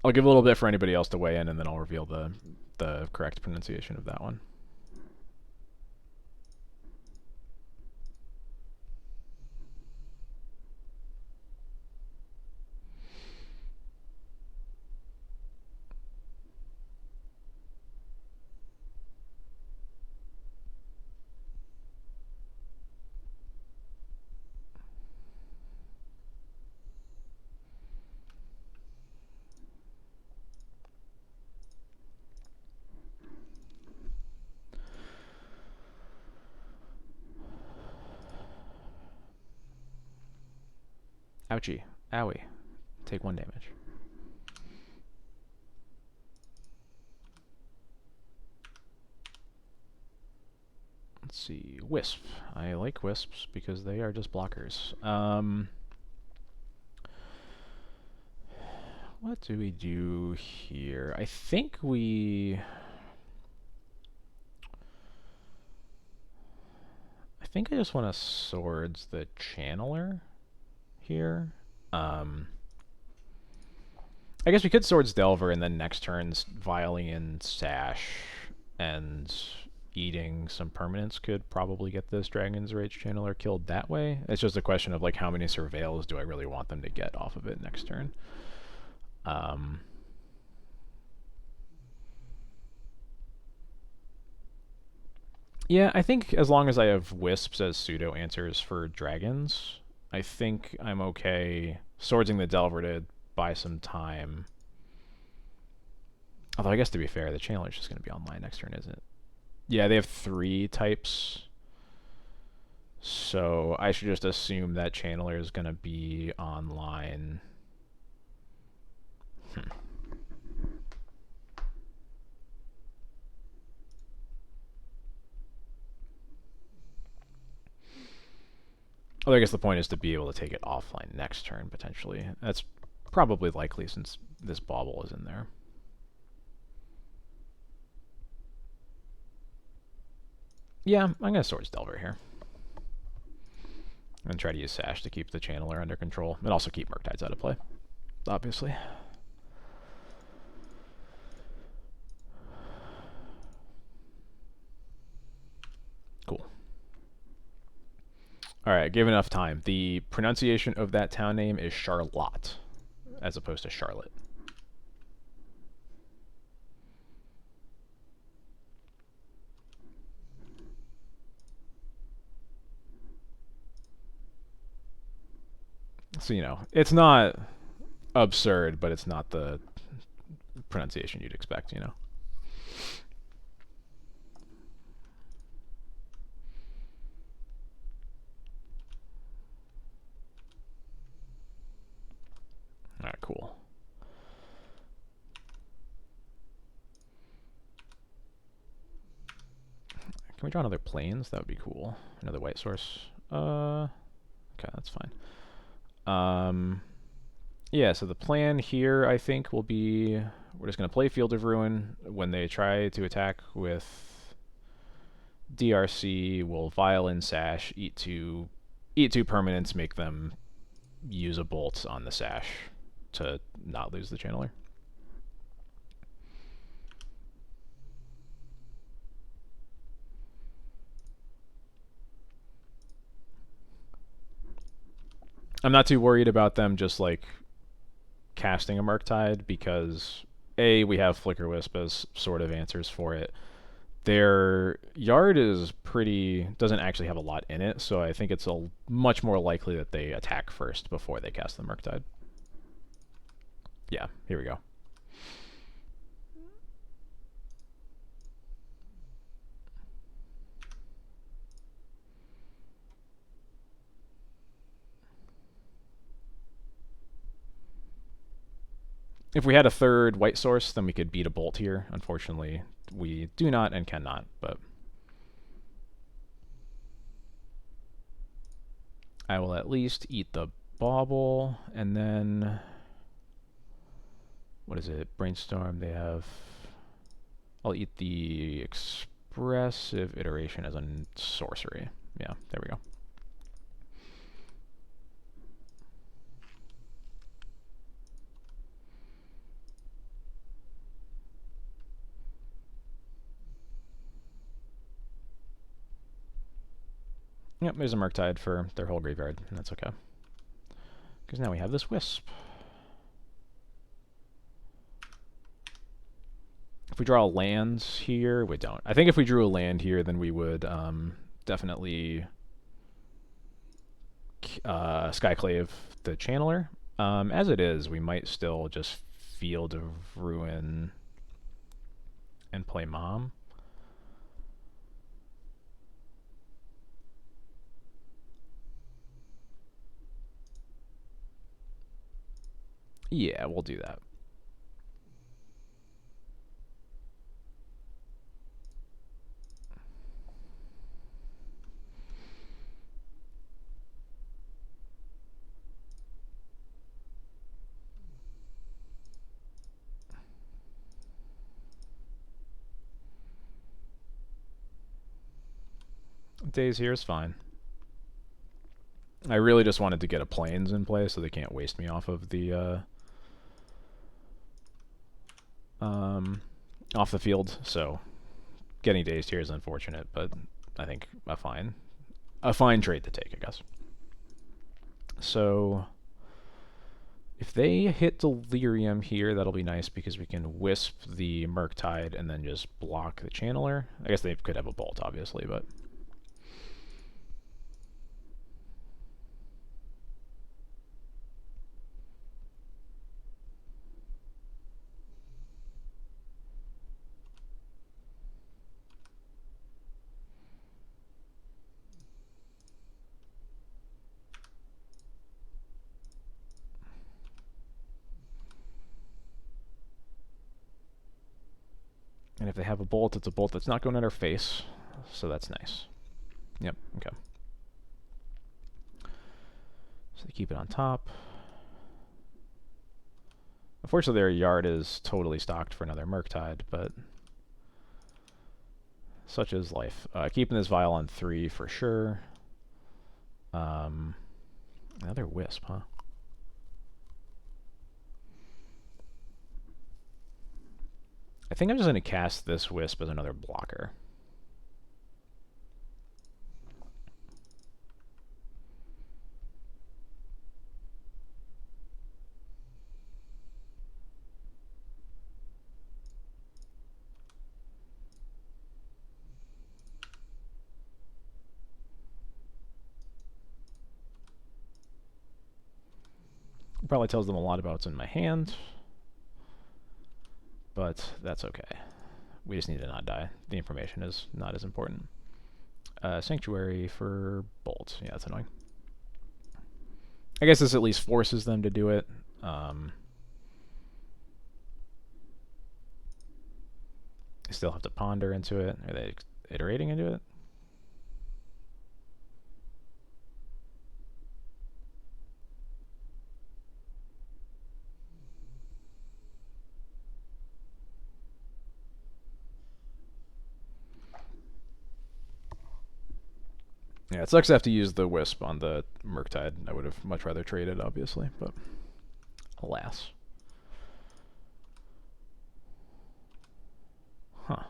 I'll give a little bit for anybody else to weigh in, and then I'll reveal the correct pronunciation of that one. Ouchie. Owie. Take 1 damage. Let's see. Wisp. I like wisps because they are just blockers. What do we do here? I think we... I think I just want to swords the channeler here. I guess we could swords Delver and then next turn's Violin Sash and eating some permanents could probably get this Dragon's Rage channeler killed that way. It's just a question of like how many surveils do I really want them to get off of it next turn. Yeah, I think as long as I have wisps as pseudo answers for dragons, I think I'm okay swordsing the Delver to buy some time. Although I guess to be fair, the channeler's just going to be online next turn, isn't it? Yeah, they have 3 types. So I should just assume that channeler is going to be online. Well, I guess the point is to be able to take it offline next turn, potentially. That's probably likely since this bauble is in there. Yeah, I'm going to Swords Delver here. And try to use Sash to keep the channeler under control. And also keep Murktides out of play, obviously. Cool. Alright, give enough time. The pronunciation of that town name is Charlotte, as opposed to Charlotte. So, you know, it's not absurd, but it's not the pronunciation you'd expect, you know? Alright, cool. Can we draw another plains? That would be cool. Another white source. Okay, that's fine. Yeah, so the plan here, I think, will be we're just going to play Field of Ruin. When they try to attack with DRC, we'll Violin Sash, eat two permanents, make them use a bolt on the Sash to not lose the channeler. I'm not too worried about them just like casting a Murktide because A, we have Flicker Wisp as sort of answers for it. Their yard is doesn't actually have a lot in it, so I think it's much more likely that they attack first before they cast the Murktide. Yeah, here we go. If we had a third white source, then we could beat a bolt here. Unfortunately, we do not and cannot, but I will at least eat the bauble, and then what is it? Brainstorm, they have... I'll eat the expressive iteration as a sorcery. Yeah, there we go. Yep, there's a Murktide for their whole graveyard, and that's okay. Because now we have this Wisp. If we draw lands here, we don't. I think if we drew a land here, then we would definitely Skyclave the Channeler. As it is, we might still just Field of Ruin and play Mom. Yeah, we'll do that. Days here is fine. I really just wanted to get a planes in play so they can't waste me off of the off the field. So getting dazed here is unfortunate, but I think a fine trade to take, I guess. So if they hit Delirium here, that'll be nice because we can wisp the Murktide and then just block the Channeler. I guess they could have a Bolt, obviously, but... And if they have a Bolt, it's a Bolt that's not going at our face, so that's nice. Yep, okay. So they keep it on top. Unfortunately, their yard is totally stocked for another Murktide, but such is life. Keeping this Vial on 3 for sure. Another Wisp, huh? I think I'm just going to cast this Wisp as another blocker. Probably tells them a lot about what's in my hand, but that's okay. We just need to not die. The information is not as important. Sanctuary for Bolt. Yeah, that's annoying. I guess this at least forces them to do it. They still have to ponder into it. Are they iterating into it? Yeah, it sucks to have to use the Wisp on the Murktide. I would have much rather traded, obviously, but alas. Huh.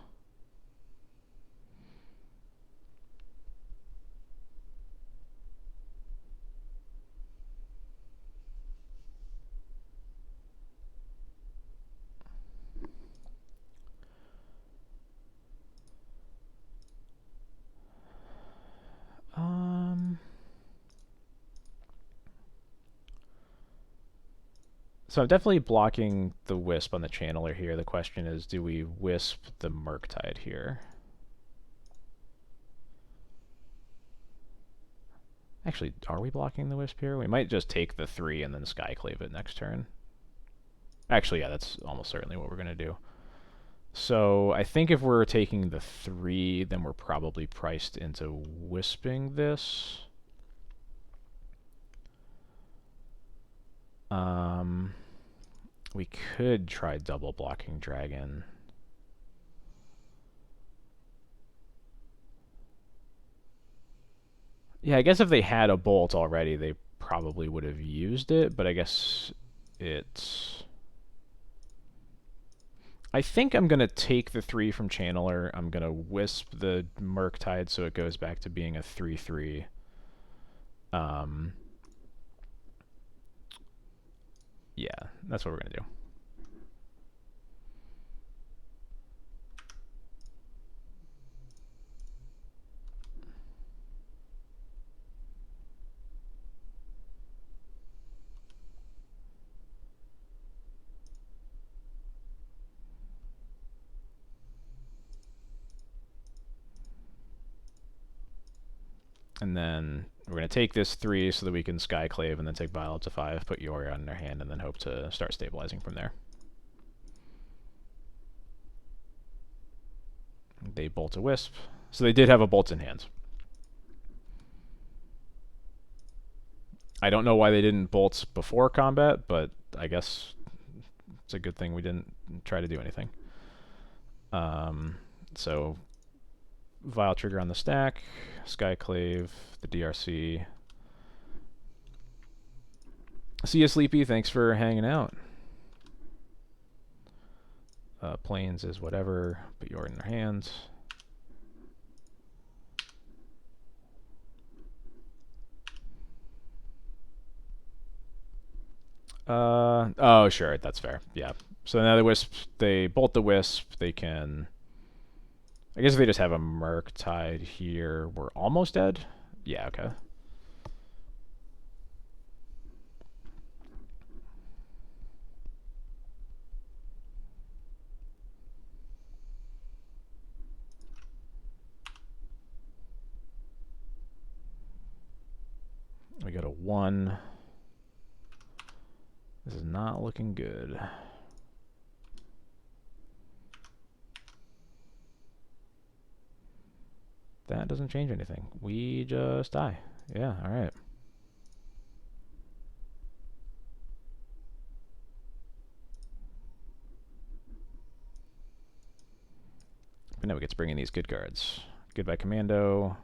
So I'm definitely blocking the Wisp on the Channeler here. The question is, do we Wisp the Murktide here? Actually, are we blocking the Wisp here? We might just take the 3 and then Skyclave it next turn. Actually, yeah, that's almost certainly what we're going to do. So I think if we're taking the 3, then we're probably priced into Wisping this. We could try double blocking Dragon. Yeah, I guess if they had a Bolt already, they probably would have used it, but I guess it's... I think I'm going to take the 3 from Channeler. I'm going to Wisp the Murktide so it goes back to being a 3/3. Yeah, that's what we're going to do. And then we're going to take this 3 so that we can Skyclave and then take Bile up to 5, put Yorion in their hand, and then hope to start stabilizing from there. They bolt a Wisp. So they did have a Bolt in hand. I don't know why they didn't bolt before combat, but I guess it's a good thing we didn't try to do anything. So Vile Trigger on the stack, Skyclave, the DRC. See you, Sleepy. Thanks for hanging out. Plains is whatever. Put Yorion in their hands. Oh, sure, that's fair. Yeah. So now the Wisp, they bolt the Wisp. They can. I guess if they just have a Murktide here, we're almost dead. Yeah. Okay. We got a 1. This is not looking good. That doesn't change anything. We just die. Yeah, alright. But now we get to bring in these good cards. Goodbye Commando.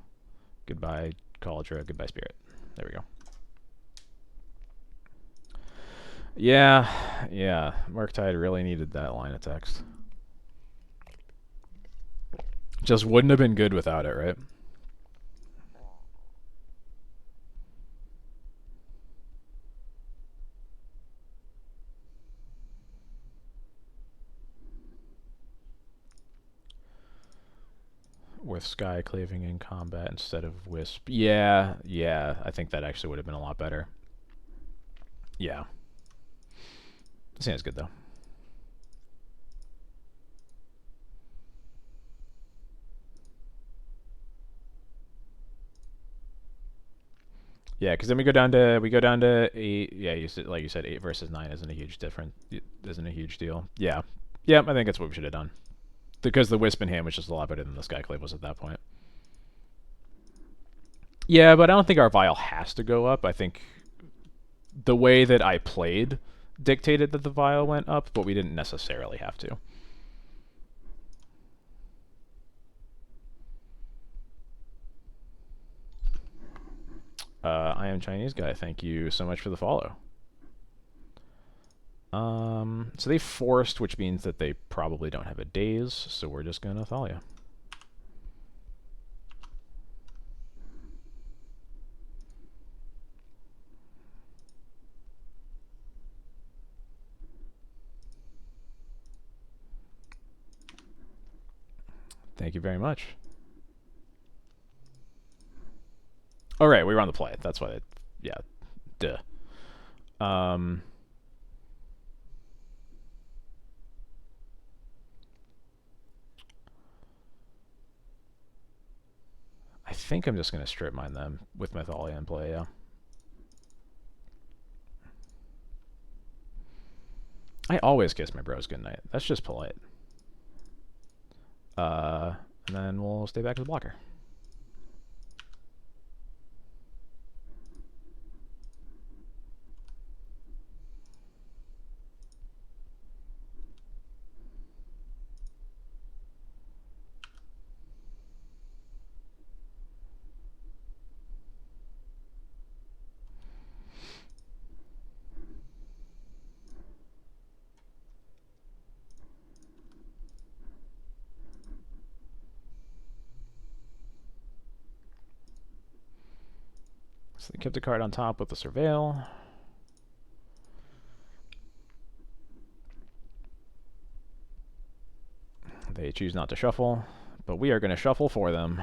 Goodbye Cauldra. Goodbye Spirit. There we go. Yeah, Murktide really needed that line of text. Just wouldn't have been good without it, right? With Skyclaving in combat instead of Wisp. Yeah, I think that actually would have been a lot better. Yeah. This hand's good, though. Yeah, because then we go down to 8. Yeah, like you said, 8 versus 9 isn't a huge deal. Yeah, I think that's what we should have done. Because the Wisp in hand was just a lot better than the Skyclave was at that point. Yeah, but I don't think our Vial has to go up. I think the way that I played dictated that the Vial went up, but we didn't necessarily have to. I am Chinese guy. Thank you so much for the follow. So they forced, which means that they probably don't have a daze, so we're just gonna Thalia. Thank you very much. Oh, right, we were on the play. That's why. Yeah, duh. I think I'm just going to strip mine them with Mythalia in play, yeah. I always kiss my bros goodnight. That's just polite. And then we'll stay back to the blocker. So they kept a card on top with the Surveil. They choose not to shuffle, but we are going to shuffle for them.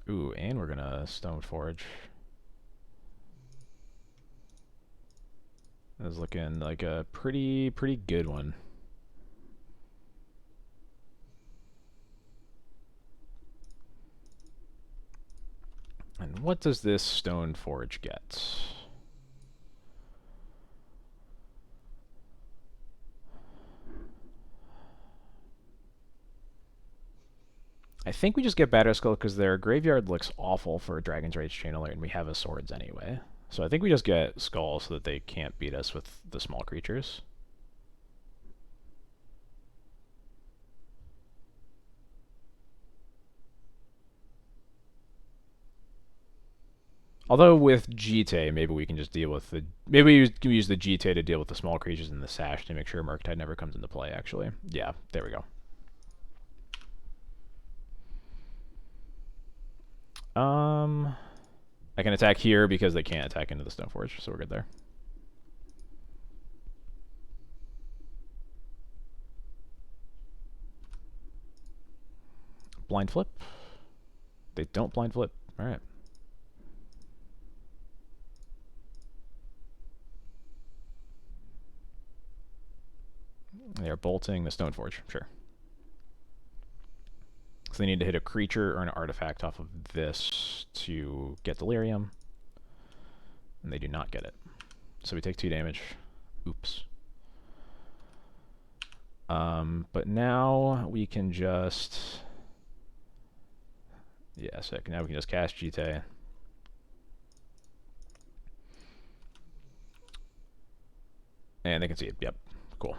Ooh, and we're going to Stoneforge. That's looking like a pretty good one. And what does this stone forge get? I think we just get Batter Skull because their graveyard looks awful for a Dragon's Rage Channeler, and we have a swords anyway. So I think we just get Skull so that they can't beat us with the small creatures. Although with Jite, maybe we can just deal with the... Maybe we can use the Jite to deal with the small creatures in the Sash to make sure Murktide never comes into play, actually. Yeah, there we go. I can attack here because they can't attack into the Stoneforge, so we're good there. Blind flip? They don't blind flip. Alright. They are bolting the Stoneforge, sure. So they need to hit a creature or an artifact off of this to get Delirium. And they do not get it. So we take 2 damage. Oops. But now we can just... Yeah, sick. Now we can just cast Jite. And they can see it. Yep. Cool.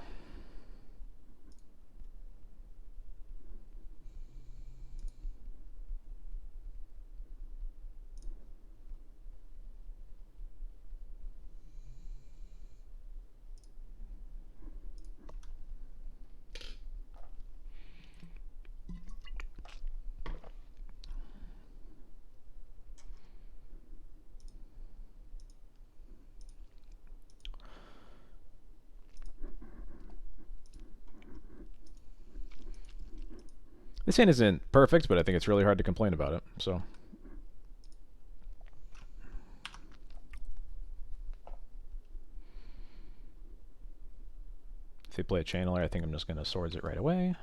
This hand isn't perfect, but I think it's really hard to complain about it, so... If they play a Channeler, I think I'm just going to Swords it right away.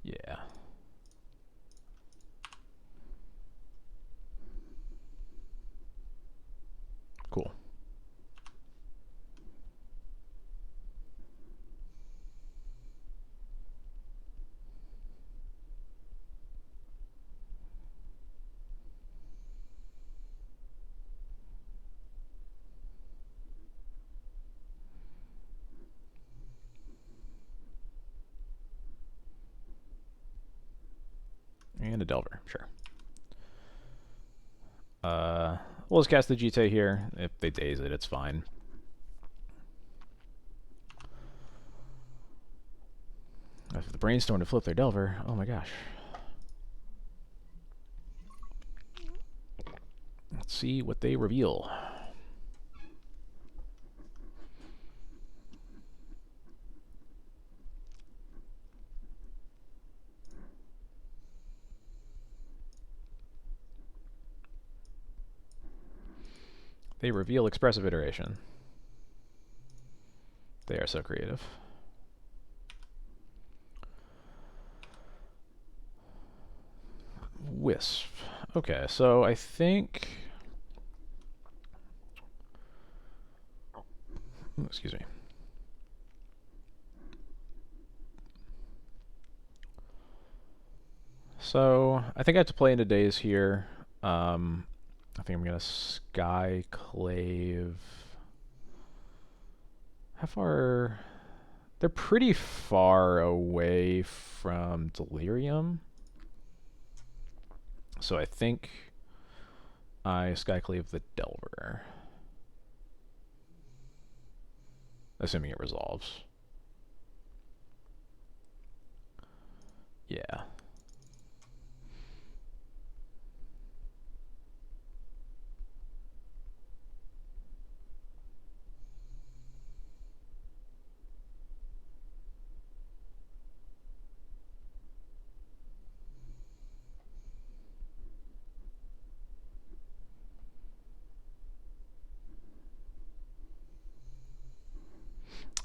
Yeah. Cool. And a Delver, sure. We'll just cast the Jite here. If they daze it, it's fine. If the Brainstorm to flip their Delver, oh my gosh. Let's see what they reveal. They reveal Expressive Iteration. They are so creative. Wisp. Okay, so I think... Ooh, excuse me. So, I think I have to play into days here. I think I'm going to Skyclave. How far... They're pretty far away from Delirium. So I think I Skyclave the Delver. Assuming it resolves. Yeah.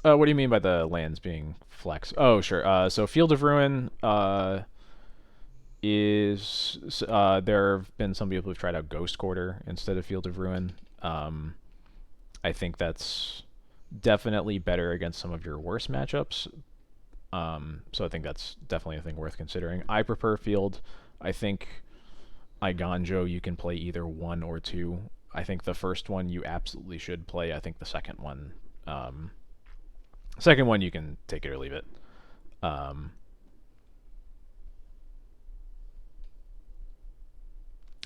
What do you mean by the lands being flex? Oh, sure. So Field of Ruin, is there have been some people who've tried out Ghost Quarter instead of Field of Ruin. Um, I think that's definitely better against some of your worst matchups. So I think that's definitely a thing worth considering. I prefer Field. I think Iganjo you can play either one or two. I think the first one you absolutely should play. I think the second one you can take it or leave it. Um,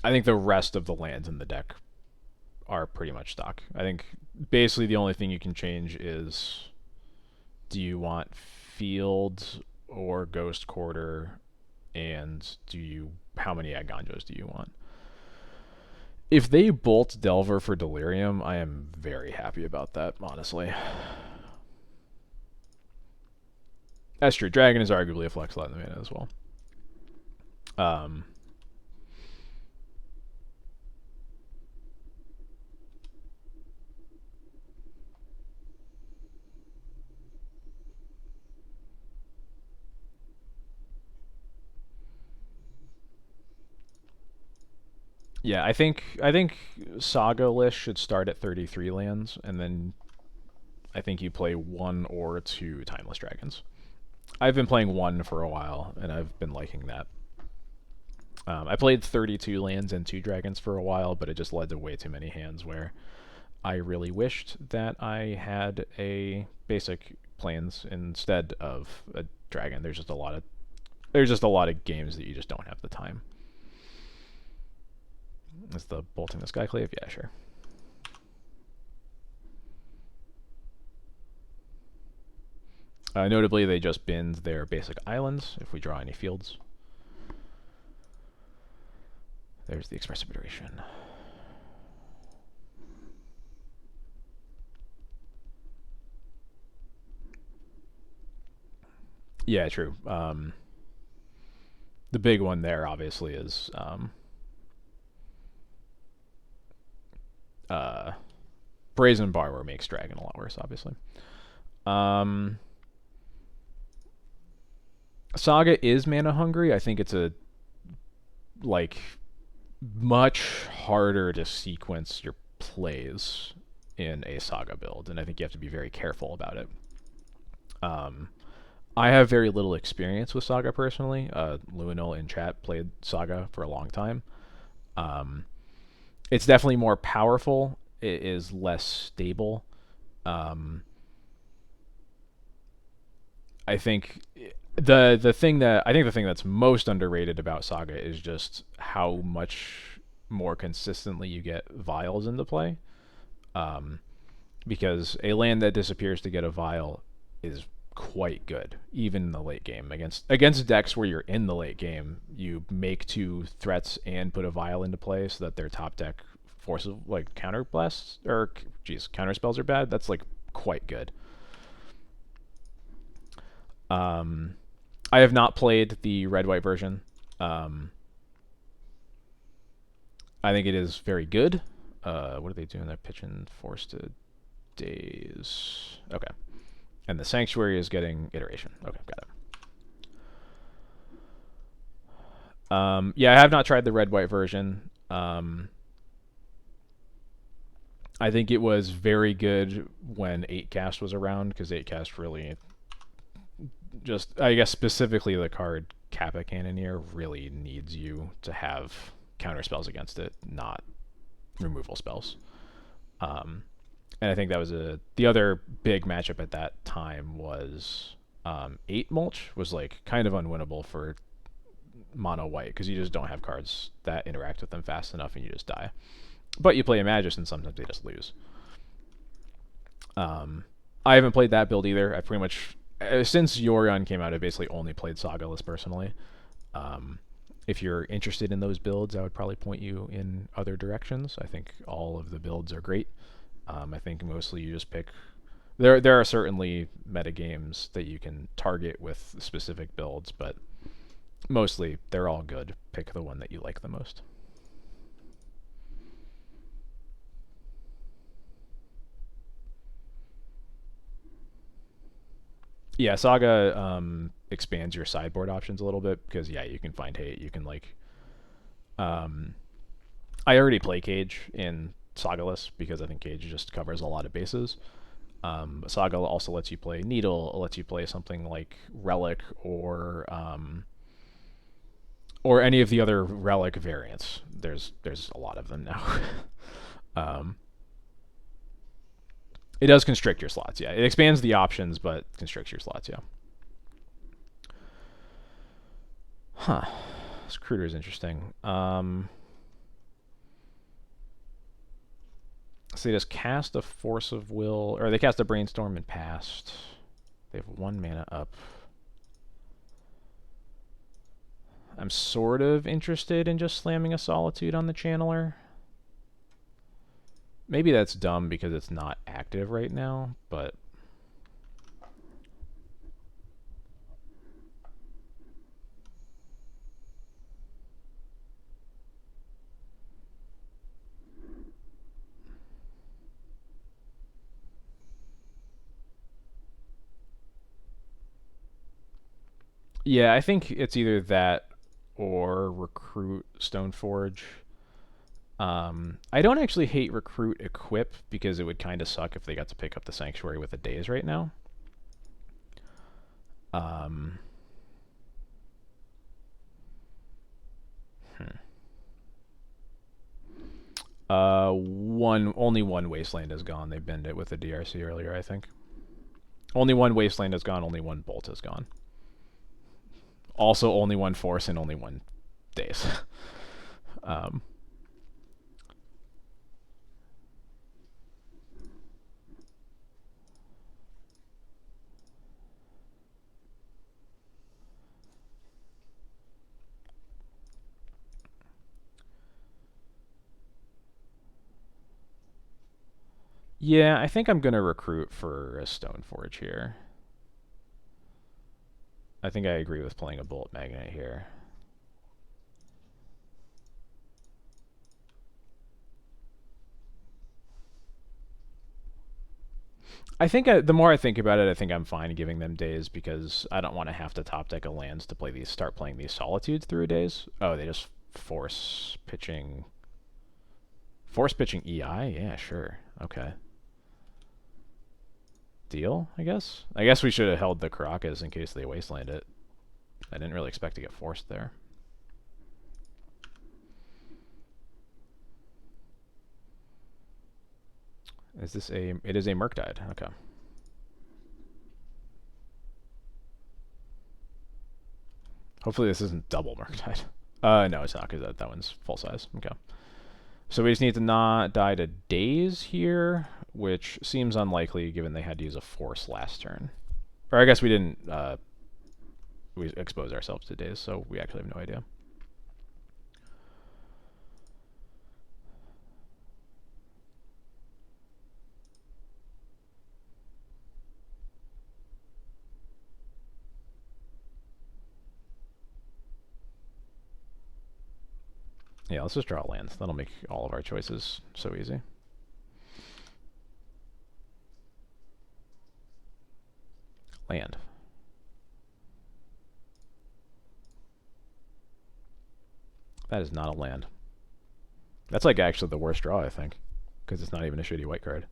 I think the rest of the lands in the deck are pretty much stock. I think basically the only thing you can change is, do you want Field or Ghost Quarter, and how many Aganjos do you want? If they bolt Delver for Delirium, I am very happy about that, honestly. That's true. Dragon is arguably a flex lot in the mana as well. Um, yeah, I think Sagaless should start at 33 lands, and then I think you play one or two Timeless Dragons. I've been playing one for a while, and I've been liking that. I played 32 lands and two dragons for a while, but it just led to way too many hands where I really wished that I had a basic plains instead of a dragon. There's just a lot of games that you just don't have the time. Is the bolting the Skyclave? Yeah, sure. Notably, they just binned their basic islands if we draw any fields. There's the expressive iteration. Yeah, true. The big one there, obviously, is Brazen Borrower makes Dragon a lot worse, obviously. Saga is mana hungry. I think it's a like much harder to sequence your plays in a Saga build, and I think you have to be very careful about it. I have very little experience with Saga personally. Luinol in chat played Saga for a long time. It's definitely more powerful. It is less stable. I think the thing that's most underrated about Saga is just how much more consistently you get vials into play. Because a land that disappears to get a vial is quite good, even in the late game. Against decks where you're in the late game, you make two threats and put a vial into play so that their top deck forces like counter blasts or counter spells are bad. That's like quite good. I have not played the red white version. I think it is very good. What are they doing? They're pitching Force to Daze. Okay. And the Sanctuary is getting iteration. Okay, got it. Yeah, I have not tried the red white version. I think it was very good when 8-cast was around, because 8-cast really just, I guess specifically the card Kappa Cannoneer really needs you to have counter spells against it, not removal spells. And I think that was the other big matchup at that time was 8 Mulch was like kind of unwinnable for mono white, because you just don't have cards that interact with them fast enough and you just die. But you play a Magus and sometimes they just lose. I haven't played that build either. I've pretty much, since Yorion came out, I basically only played Sagaless personally. If you're interested in those builds, I would probably point you in other directions. I think all of the builds are great. I think mostly you just pick. There are certainly meta games that you can target with specific builds, but mostly they're all good. Pick the one that you like the most. Yeah, Saga expands your sideboard options a little bit because yeah, you can find hate. You can like um, I already play Cage in Sagaless because I think Cage just covers a lot of bases. Saga also lets you play Needle, lets you play something like Relic or any of the other Relic variants. There's a lot of them now. um, it does constrict your slots, yeah. It expands the options, but constricts your slots, yeah. Huh. This Cruder is interesting. So they just cast a Force of Will, or they cast a Brainstorm and passed. They have 1 mana up. I'm sort of interested in just slamming a Solitude on the Channeler. Maybe that's dumb because it's not active right now, but yeah, I think it's either that or recruit Stoneforge. I don't actually hate recruit equip because it would kind of suck if they got to pick up the Sanctuary with a Daze right now. Um, hmm. Only one Wasteland has gone. They bend it with the DRC earlier, I think. Only one Wasteland has gone. Only one Bolt has gone. Also, only one Force and only one Daze. um, yeah, I think I'm gonna recruit for a Stoneforge here. I think I agree with playing a Bolt Magnet here. I think the more I think about it, I think I'm fine giving them Daze because I don't want to have to top deck a lands to play these. Start playing these Solitudes through Daze. Oh, they just force pitching. Force pitching EI? Yeah, sure. Okay. Deal, I guess? I guess we should have held the Caracas in case they wasteland it. I didn't really expect to get forced there. Is this a... It is a Murktide. Okay. Hopefully this isn't double Murktide. No, it's not, because that one's full size. Okay. So we just need to not die to Daze here, which seems unlikely given they had to use a Force last turn. Or I guess we didn't... we expose ourselves to Daze, so we actually have no idea. Yeah, let's just draw lands. That'll make all of our choices so easy. Land. That is not a land. That's like actually the worst draw, I think, because it's not even a shitty white card.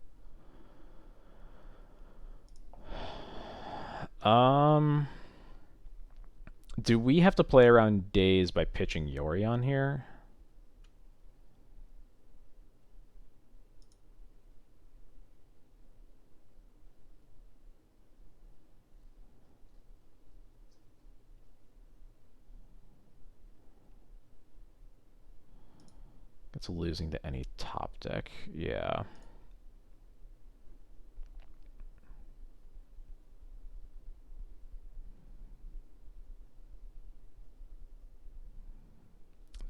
Do we have to play around Daze by pitching Yorion here? It's losing to any top deck. Yeah.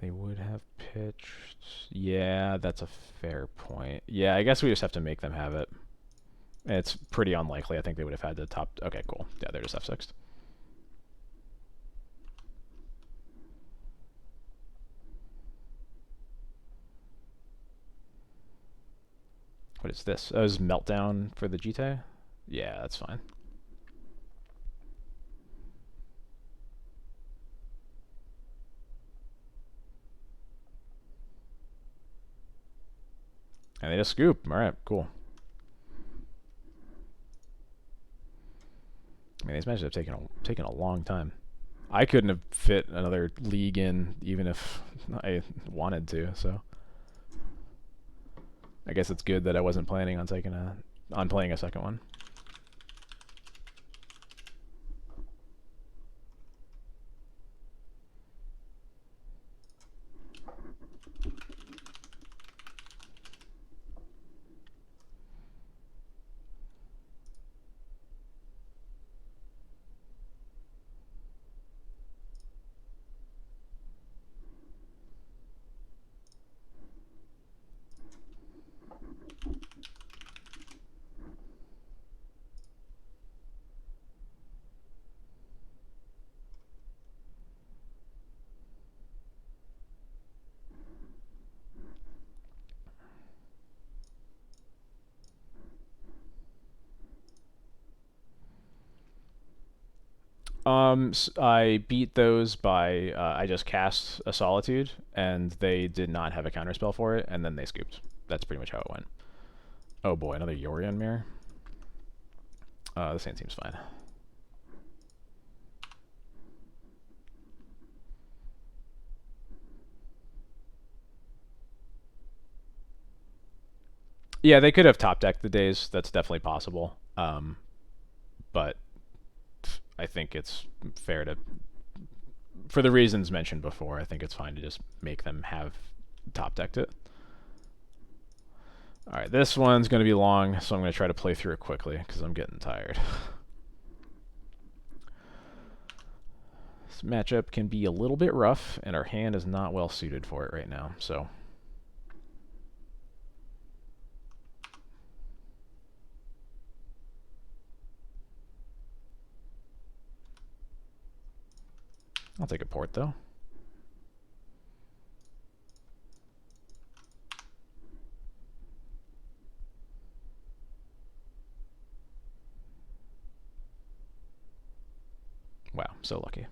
They would have pitched... Yeah, that's a fair point. Yeah, I guess we just have to make them have it. It's pretty unlikely. I think they would have had the top... Okay, cool. Yeah, they're just F6'd. What is this? Oh, is Meltdown for the GT? Yeah, that's fine. And they just scoop. Alright, cool. I mean, these matches have taken a long time. I couldn't have fit another league in even if I wanted to, so I guess it's good that I wasn't planning on playing a second one. I beat those by I just cast a Solitude, and they did not have a counterspell for it, and then they scooped. That's pretty much how it went. Oh boy, another Yorion mirror. This hand seems fine. Yeah, they could have top decked the days. That's definitely possible. But I think it's fair to, for the reasons mentioned before, I think it's fine to just make them have top decked it. Alright, this one's going to be long, so I'm going to try to play through it quickly, because I'm getting tired. This matchup can be a little bit rough, and our hand is not well suited for it right now, so... I'll take a port, though. Wow, so lucky.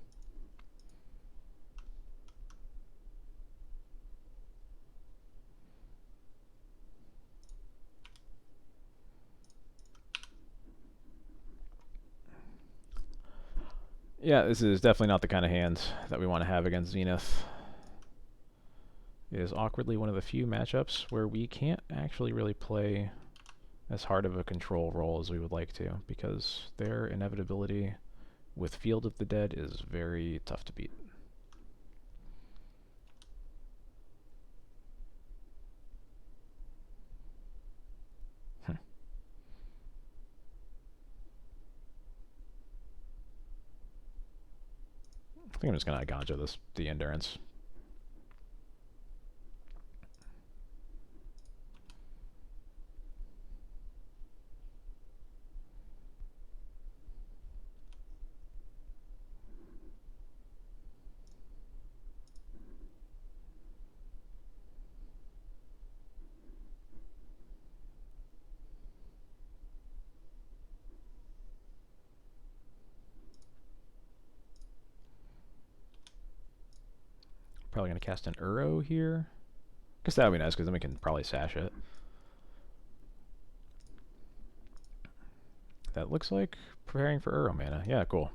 Yeah, this is definitely not the kind of hand that we want to have against Zenith. It is awkwardly one of the few matchups where we can't actually really play as hard of a control role as we would like to, because their inevitability with Field of the Dead is very tough to beat. I think I'm just going to Aganjo the Endurance. Probably going to cast an Uro here. I guess that would be nice, because then we can probably sash it. That looks like preparing for Uro mana. Yeah, cool.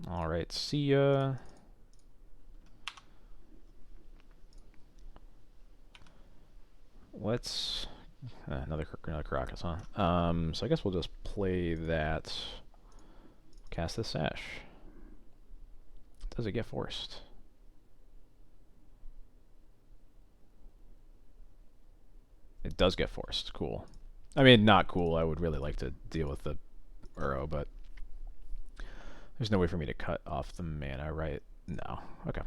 Alright, see ya. Let's... another Caracas, huh? So I guess we'll just play that. Cast the Sash. Does it get forced? It does get forced. Cool. I mean, not cool. I would really like to deal with the Uro, but there's no way for me to cut off the mana, right? No. Okay.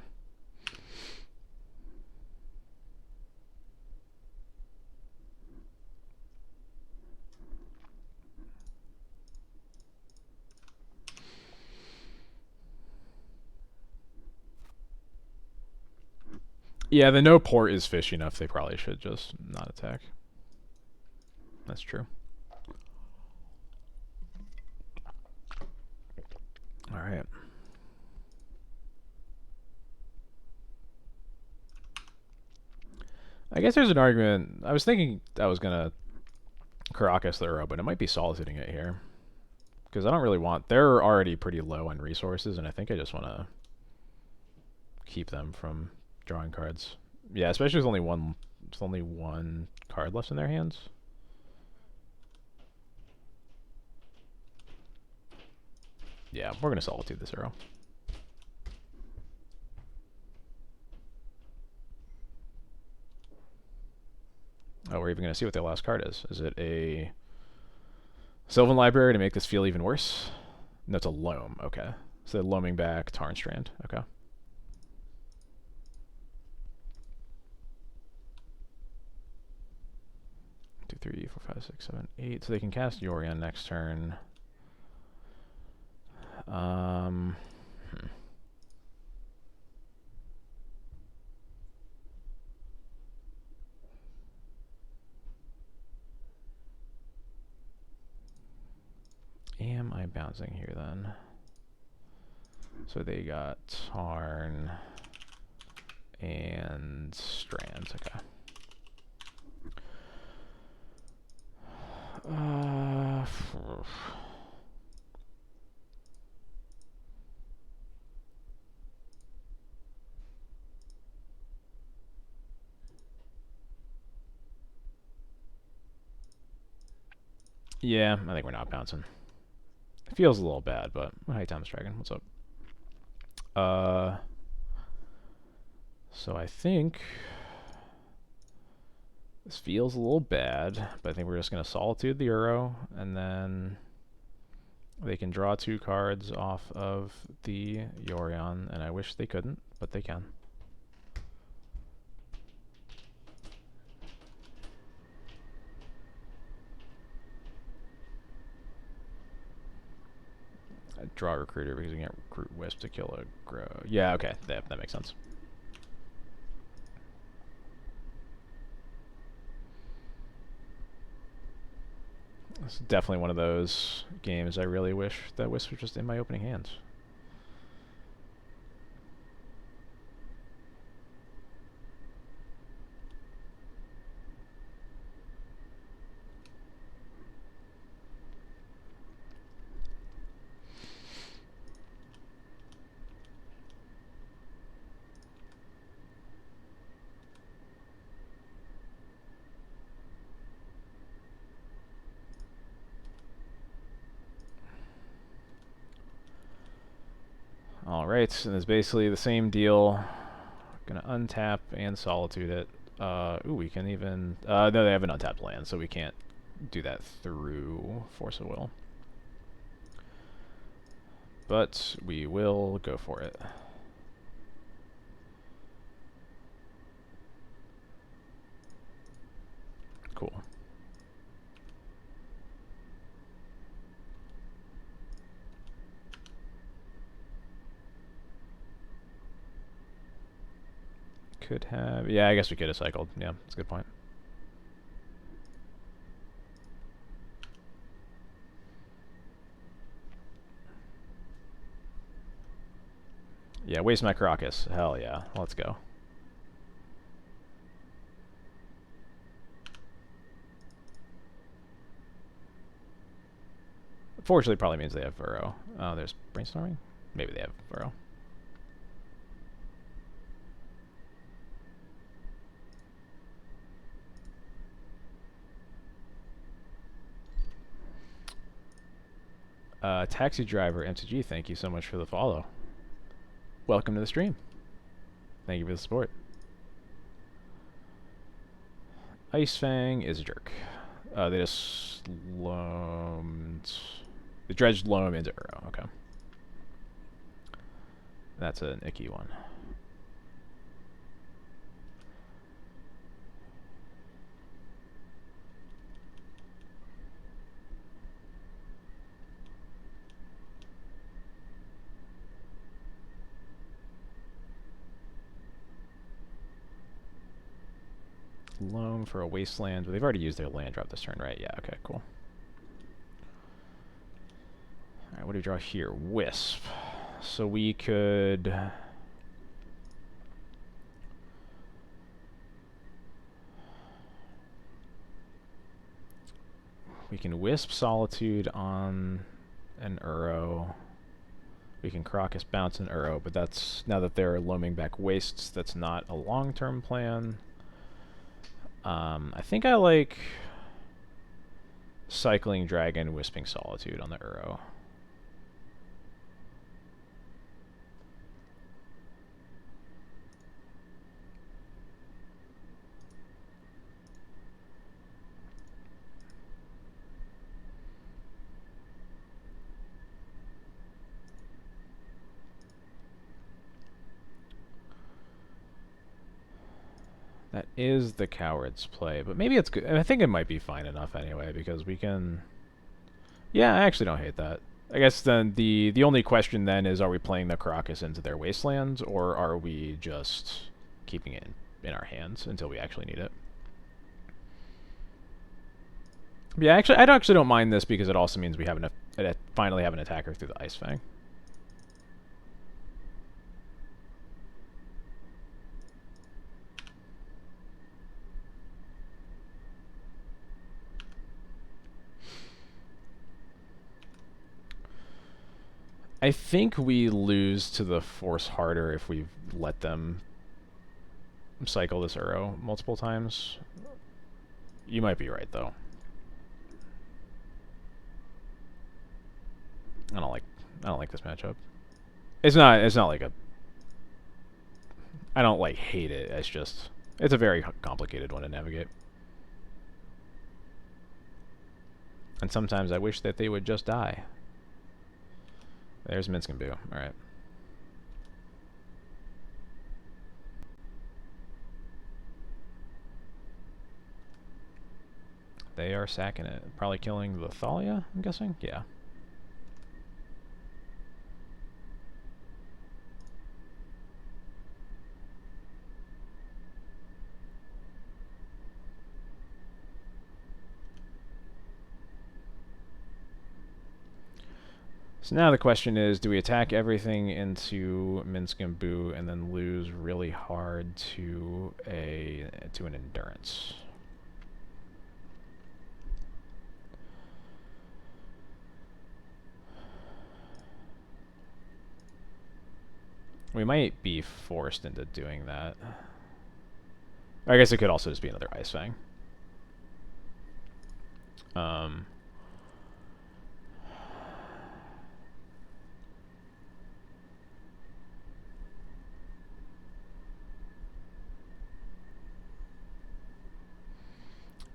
Yeah, the no port is fishy enough. They probably should just not attack. That's true. Alright. I guess there's an argument. I was thinking I was going to Caracas the Uro, but it might be solituting it here. Because I don't really want... They're already pretty low on resources, and I think I just want to keep them from drawing cards. Yeah, especially with only one card left in their hands. Yeah, we're going to solitude this Uro. Oh, we're even going to see what their last card is. Is it a Sylvan Library to make this feel even worse? No, it's a Loam. Okay. So they're loaming back Tarnstrand. Okay. Two, three, four, five, six, seven, eight. So they can cast Yorion next turn. Am I bouncing here then? So they got Tarn and Strands. Okay. Yeah, I think we're not bouncing. It feels a little bad, but hi, Thomas Dragon. What's up? So I think this feels a little bad, but I think we're just going to Solitude the Uro, and then they can draw 2 cards off of the Yorion, and I wish they couldn't, but they can. I draw a Recruiter because you can't recruit Wisp to kill a Grow. Yeah, okay, that makes sense. It's definitely one of those games I really wish that Wisp was just in my opening hands. Alright, and it's basically the same deal. Gonna untap and Solitude it. Ooh, we can even... no, they have an untapped land, so we can't do that through Force of Will. But we will go for it. Cool. Could have... Yeah, I guess we could have cycled. Yeah, that's a good point. Yeah, waste my Caracas. Hell yeah. Let's go. Fortunately, probably means they have Burrow. Oh, there's Brainstorming? Maybe they have Burrow. Taxi Driver MTG, thank you so much for the follow. Welcome to the stream. Thank you for the support. Ice Fang is a jerk. They just loamed... The dredged loam into Uro. Okay. That's an icky one. Loam for a wasteland. They've already used their land drop this turn, right? Yeah, okay, cool. Alright, what do we draw here? Wisp. So we could... We can Wisp Solitude on an Uro. We can Crocus bounce an Uro, but that's, now that they're loaming back Wastes, that's not a long-term plan. I think I like Cycling Dragon, Wisping Solitude on the Uro. That is the Coward's play, but maybe it's good. I think it might be fine enough anyway, because we can... Yeah, I actually don't hate that. I guess then the only question then is, are we playing the Crocus into their Wastelands, or are we just keeping it in our hands until we actually need it? Yeah, actually, I actually don't mind this because it also means we have finally have an attacker through the Ice Fang. I think we lose to the Force harder if we let them cycle this Uro multiple times. You might be right, though. I don't like this matchup. It's not like a... I don't like hate it. It's just, it's a very complicated one to navigate. And sometimes I wish that they would just die. There's Minsk and Boo. Alright. They are sacking it. Probably killing the Thalia, I'm guessing? Yeah. So now the question is, do we attack everything into Minsk and Boo and then lose really hard to an Endurance? We might be forced into doing that. I guess it could also just be another Ice Fang.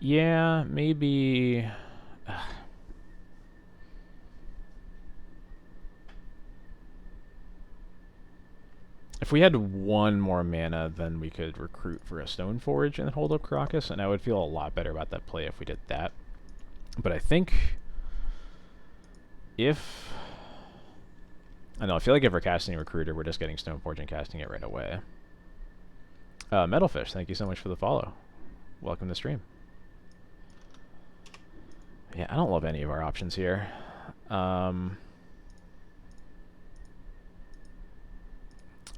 Yeah, maybe... If we had one more mana, then we could recruit for a Stoneforge and hold up Crocus, and I would feel a lot better about that play if we did that. But I think... if... I know, I feel like if we're casting Recruiter, we're just getting Stoneforge and casting it right away. Metalfish, thank you so much for the follow. Welcome to the stream. Yeah, I don't love any of our options here. I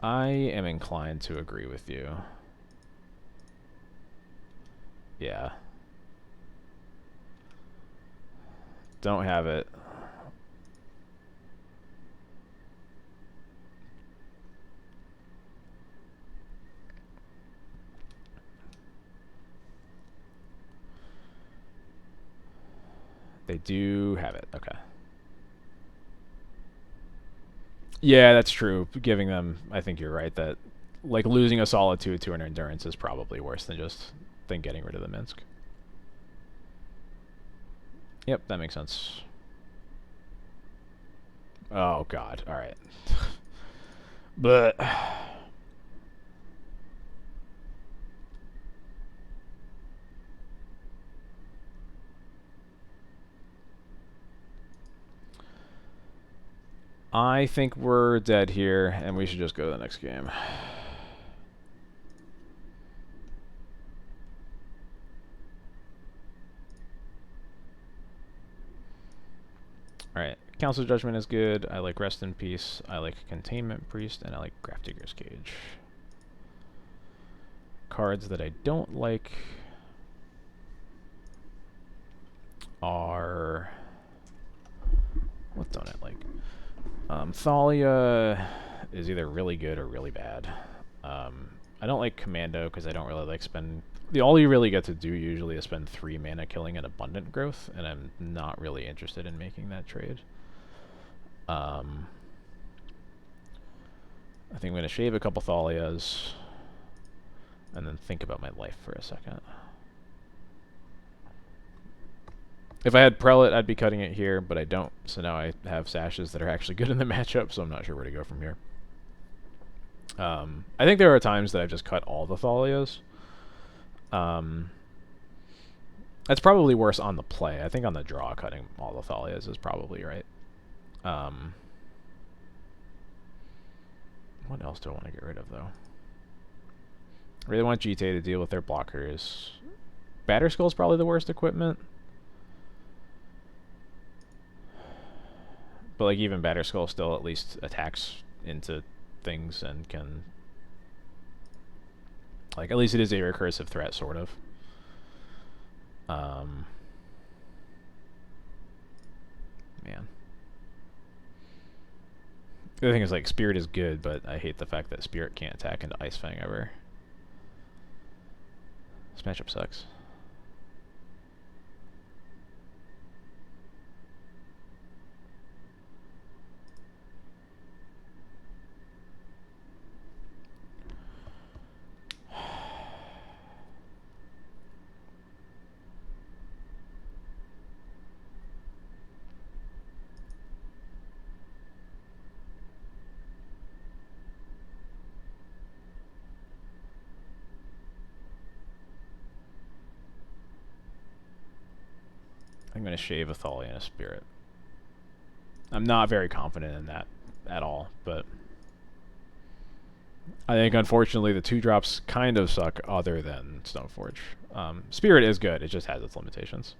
am inclined to agree with you. Yeah. Don't have it. They do have it. Okay. Yeah, that's true. Giving them, I think you're right, that like losing a Solitude to an Endurance is probably worse than getting rid of the Minsk. Yep, that makes sense. Oh god, alright. But I think we're dead here, and we should just go to the next game. Alright, Council Judgment is good. I like Rest in Peace. I like Containment Priest, and I like Grafdigger's Cage. Cards that I don't like are... What don't I like? Thalia is either really good or really bad. I don't like Commando because I don't really like spend... All you really get to do usually is spend 3 mana killing an Abundant Growth, and I'm not really interested in making that trade. I think I'm going to shave a couple Thalias, and then think about my life for a second. If I had Prelate, I'd be cutting it here, but I don't, so now I have Sashes that are actually good in the matchup, so I'm not sure where to go from here. I think there are times that I've just cut all the Thalias. That's probably worse on the play. I think on the draw, cutting all the Thalias is probably right. What else do I want to get rid of, though? I really want GTA to deal with their blockers. Batterskull's probably the worst equipment. But like even Batterskull still at least attacks into things and can... Like, at least it is a recursive threat, sort of. Man. The other thing is, like, Spirit is good, but I hate the fact that Spirit can't attack into Ice Fang ever. This matchup sucks. I'm going to shave a Thalia and a Spirit. I'm not very confident in that at all, but I think unfortunately the 2-drops kind of suck other than Stoneforge. Spirit is good, it just has its limitations.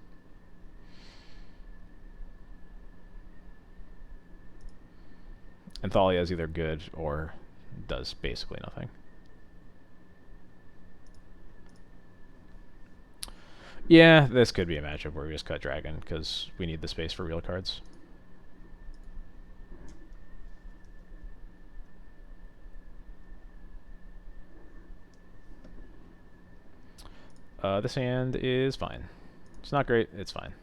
And Thalia is either good or does basically nothing. Yeah, this could be a matchup where we just cut Dragon, because we need the space for real cards. This hand is fine. It's not great, it's fine.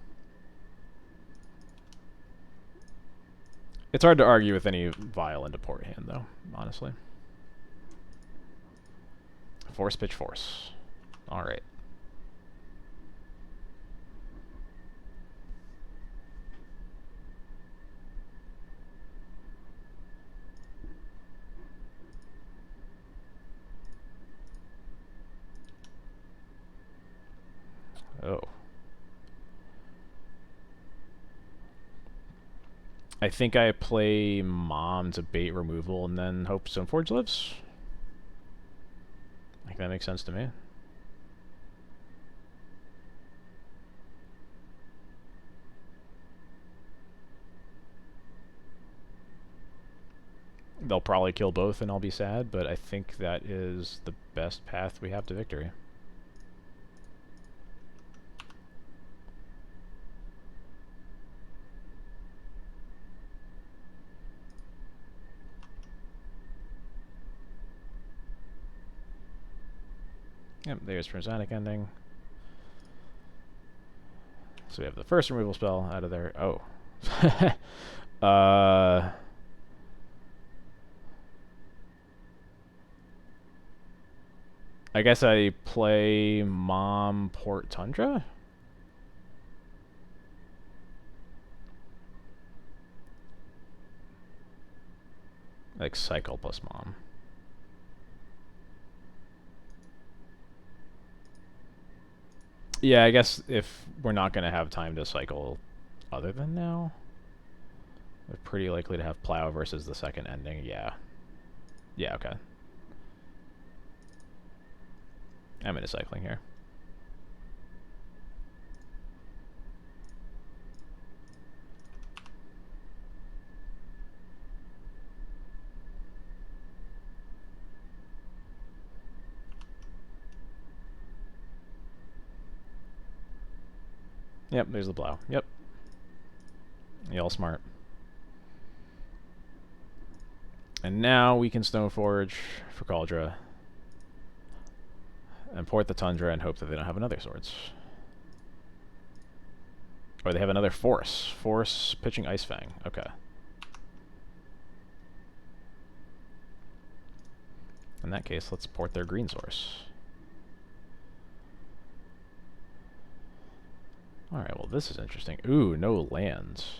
It's hard to argue with any Vile into Port hand, though, honestly. Force Pitch Force. Alright. Oh. I think I play Mom to bait removal and then hope Stoneforge lives. I think that makes sense to me. They'll probably kill both and I'll be sad, but I think that is the best path we have to victory. Yep, there's Prismatic Ending. So we have the first removal spell out of there. Oh. I guess I play Mom Port Tundra? Like Cycle plus Mom. Yeah, I guess if we're not going to have time to cycle other than now, we're pretty likely to have Plow versus the second ending. Yeah. Yeah, okay. I'm into cycling here. Yep, there's the plow. Yep. Y'all smart. And now we can Stoneforge for Cauldra. And port the Tundra and hope that they don't have another Swords. Or they have another Force. Force pitching Ice Fang. Okay. In that case, let's port their green source. Alright, well this is interesting. Ooh, no lands.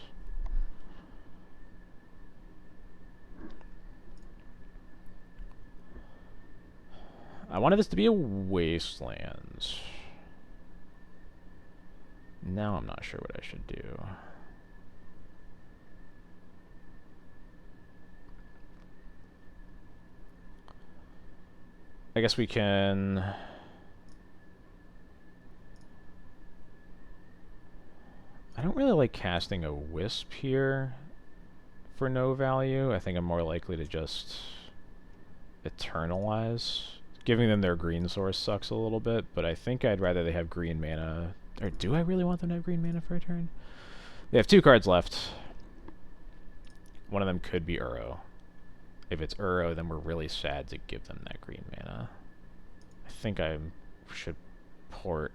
I wanted this to be a wasteland. Now I'm not sure what I should do. I guess we can... I don't really like casting a Wisp here for no value. I think I'm more likely to just Eternalize. Giving them their green source sucks a little bit, but I think I'd rather they have green mana. Or do I really want them to have green mana for a turn? They have 2 cards left. One of them could be Uro. If it's Uro, then we're really sad to give them that green mana. I think I should port...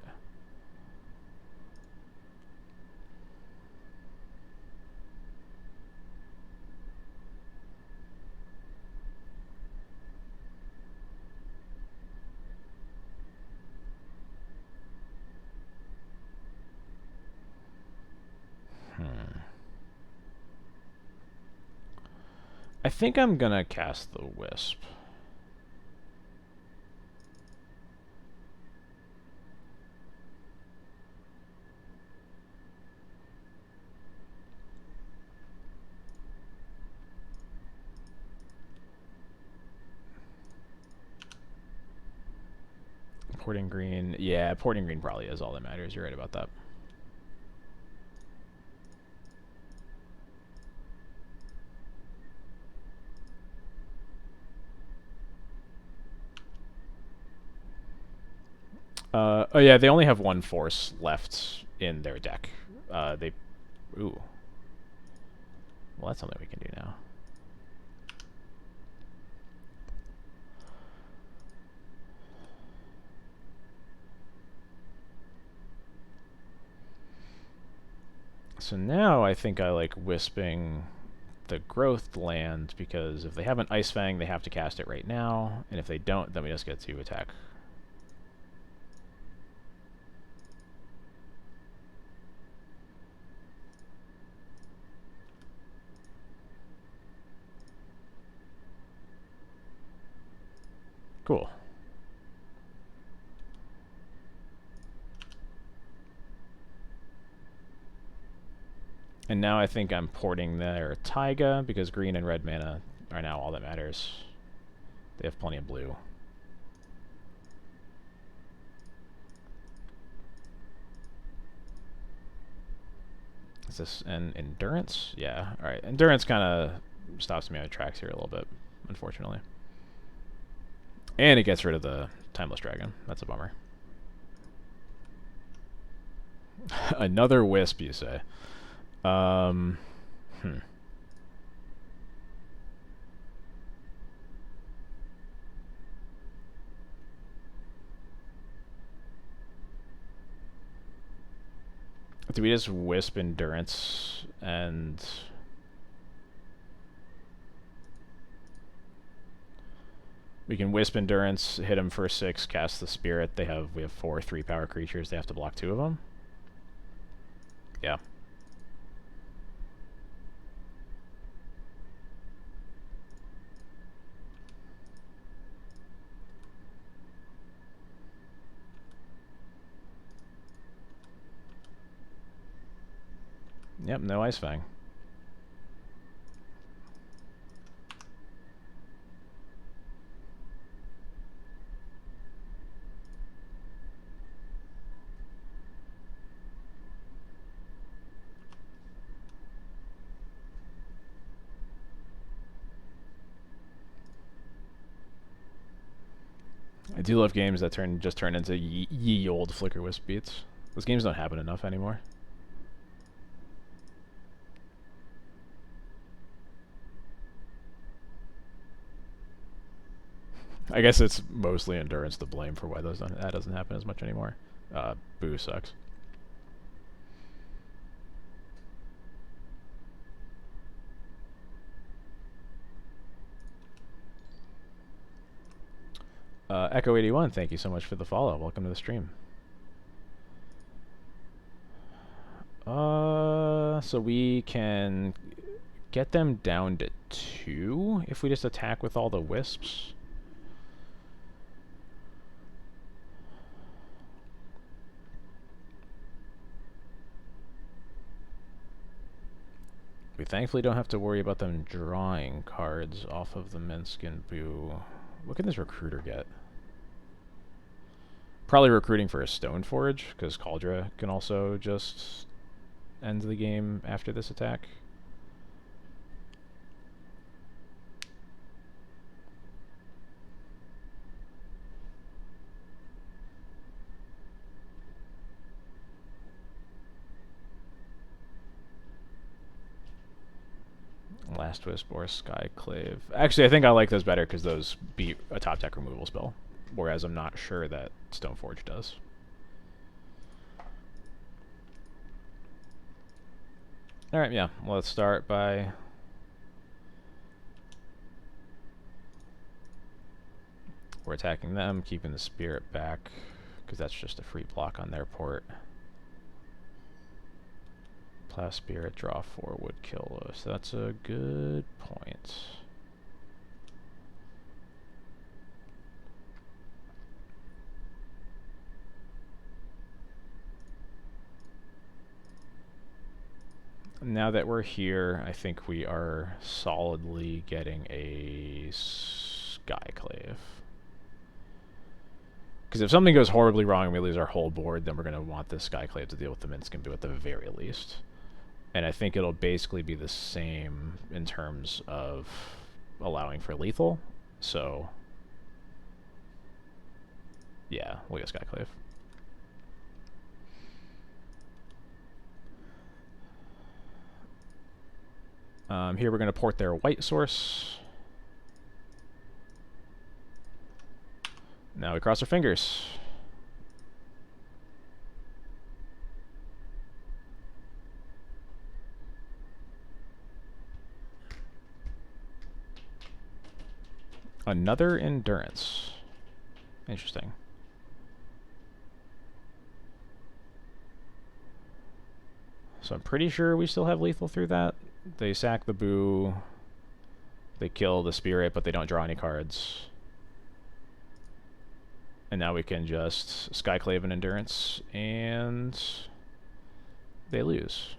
I think I'm gonna cast the Wisp. Porting green. Yeah, porting green probably is all that matters. You're right about that. Oh yeah, they only have 1 force left in their deck. Ooh. Well, that's something we can do now. So now I think I like wisping the growth land, because if they have an Ice Fang, they have to cast it right now, and if they don't, then we just get to attack. Cool. And now I think I'm porting their Taiga, because green and red mana are now all that matters. They have plenty of blue. Is this an Endurance? Yeah, alright. Endurance kind of stops me on the tracks here a little bit, unfortunately. And it gets rid of the Timeless Dragon. That's a bummer. Another Wisp, you say? Do we just Wisp Endurance and... We can Wisp Endurance, hit them for 6, cast the Spirit. We have 4 3-power creatures. They have to block 2 of them. Yeah. Yep, no Ice Fang. I do love games that just turn into ye old Flicker Wisp beats. Those games don't happen enough anymore. I guess it's mostly endurance to blame for why that doesn't happen as much anymore. Boo sucks. Echo81, thank you so much for the follow. Welcome to the stream. So we can get them down to 2 if we just attack with all the wisps. We thankfully don't have to worry about them drawing cards off of the Minskin Boo. What can this recruiter get? Probably recruiting for a Stoneforge, because Cauldra can also just end the game after this attack. Last Wisp or Skyclave. Actually, I think I like those better because those beat a top deck removal spell, whereas I'm not sure that Stoneforge does. Alright, yeah. Let's start by... We're attacking them, keeping the Spirit back, because that's just a free block on their port. Plow Spirit, draw 4 would kill us. That's a good point. Now that we're here, I think we are solidly getting a Skyclave. Because if something goes horribly wrong and we lose our whole board, then we're going to want this Skyclave to deal with the Minskin Boo at the very least. And I think it'll basically be the same in terms of allowing for lethal. So, yeah, we'll get Skyclave. Here we're going to port their white source. Now we cross our fingers. Another endurance. Interesting. So I'm pretty sure we still have lethal through that. They sack the Boo. They kill the Spirit, but they don't draw any cards. And now we can just Skyclave and Endurance, and they lose.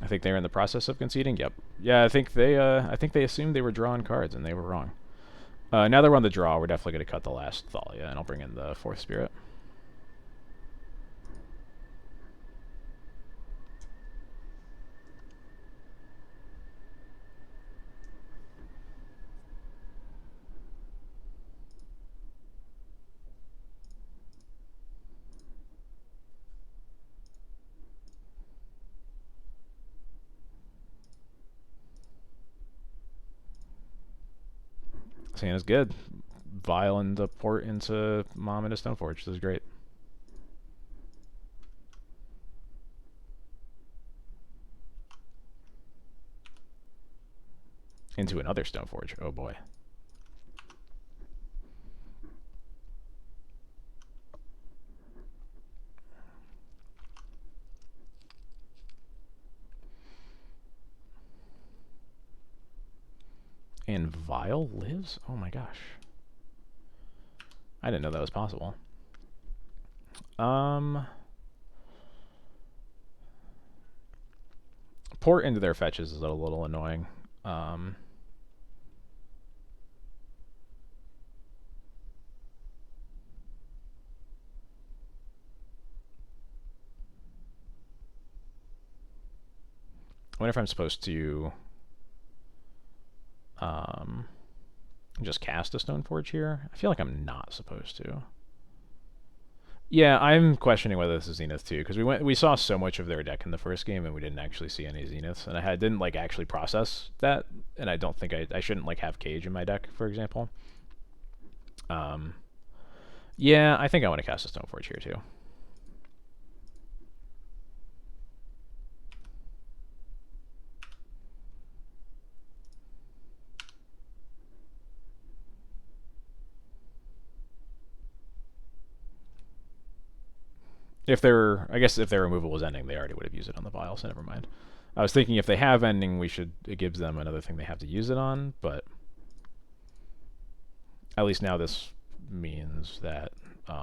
I think they're in the process of conceding. Yep. Yeah, I think they assumed they were drawing cards, and they were wrong. Now that we're on the draw, we're definitely going to cut the last Thalia, and I'll bring in the 4th Spirit. Santa's good. Vile and the port into Mom into Stoneforge. This is great. Into another Stoneforge. Oh boy. And Vile lives? Oh my gosh. I didn't know that was possible. Port into their fetches is a little annoying. I wonder if I'm supposed to just cast a Stoneforge here. I feel like I'm not supposed to. Yeah, I'm questioning whether this is Zenith too, because we saw so much of their deck in the first game, and we didn't actually see any Zeniths, and didn't like actually process that, and I don't think I shouldn't like have Cage in my deck, for example. Um, yeah, I think I want to cast a Stoneforge here too. I guess if their removal was ending, they already would have used it on the vial, so never mind. I was thinking if they have ending, it gives them another thing they have to use it on, but at least now this means that, what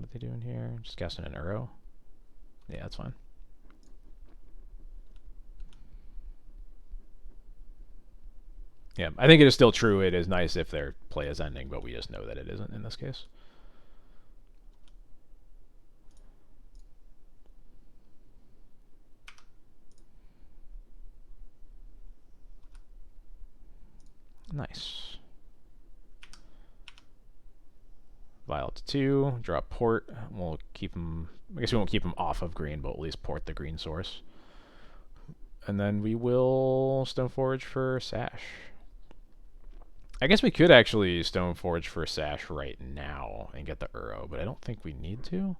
are they doing here? Just casting an Uro? Yeah, that's fine. Yeah, I think it is still true. It is nice if their play is ending, but we just know that it isn't in this case. Nice. Vial to 2, draw port. We'll keep them. I guess we won't keep them off of green, but at least port the green source. And then we will Stoneforge for Sash. I guess we could actually Stoneforge for Sash right now and get the Uro, but I don't think we need to.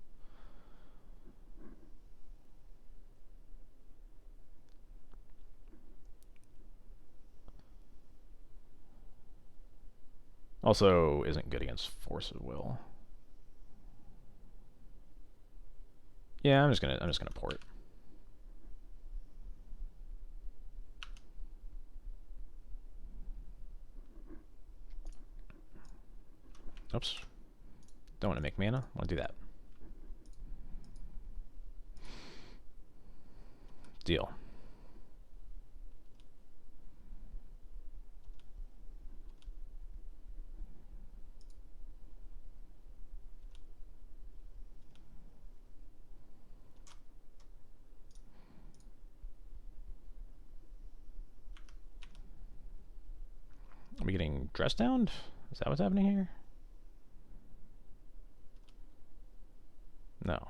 Also, isn't good against Force of Will. Yeah, I'm just gonna port. Oops. Don't want to make mana. Want to do that. Deal. Are we getting dressed down? Is that what's happening here? No.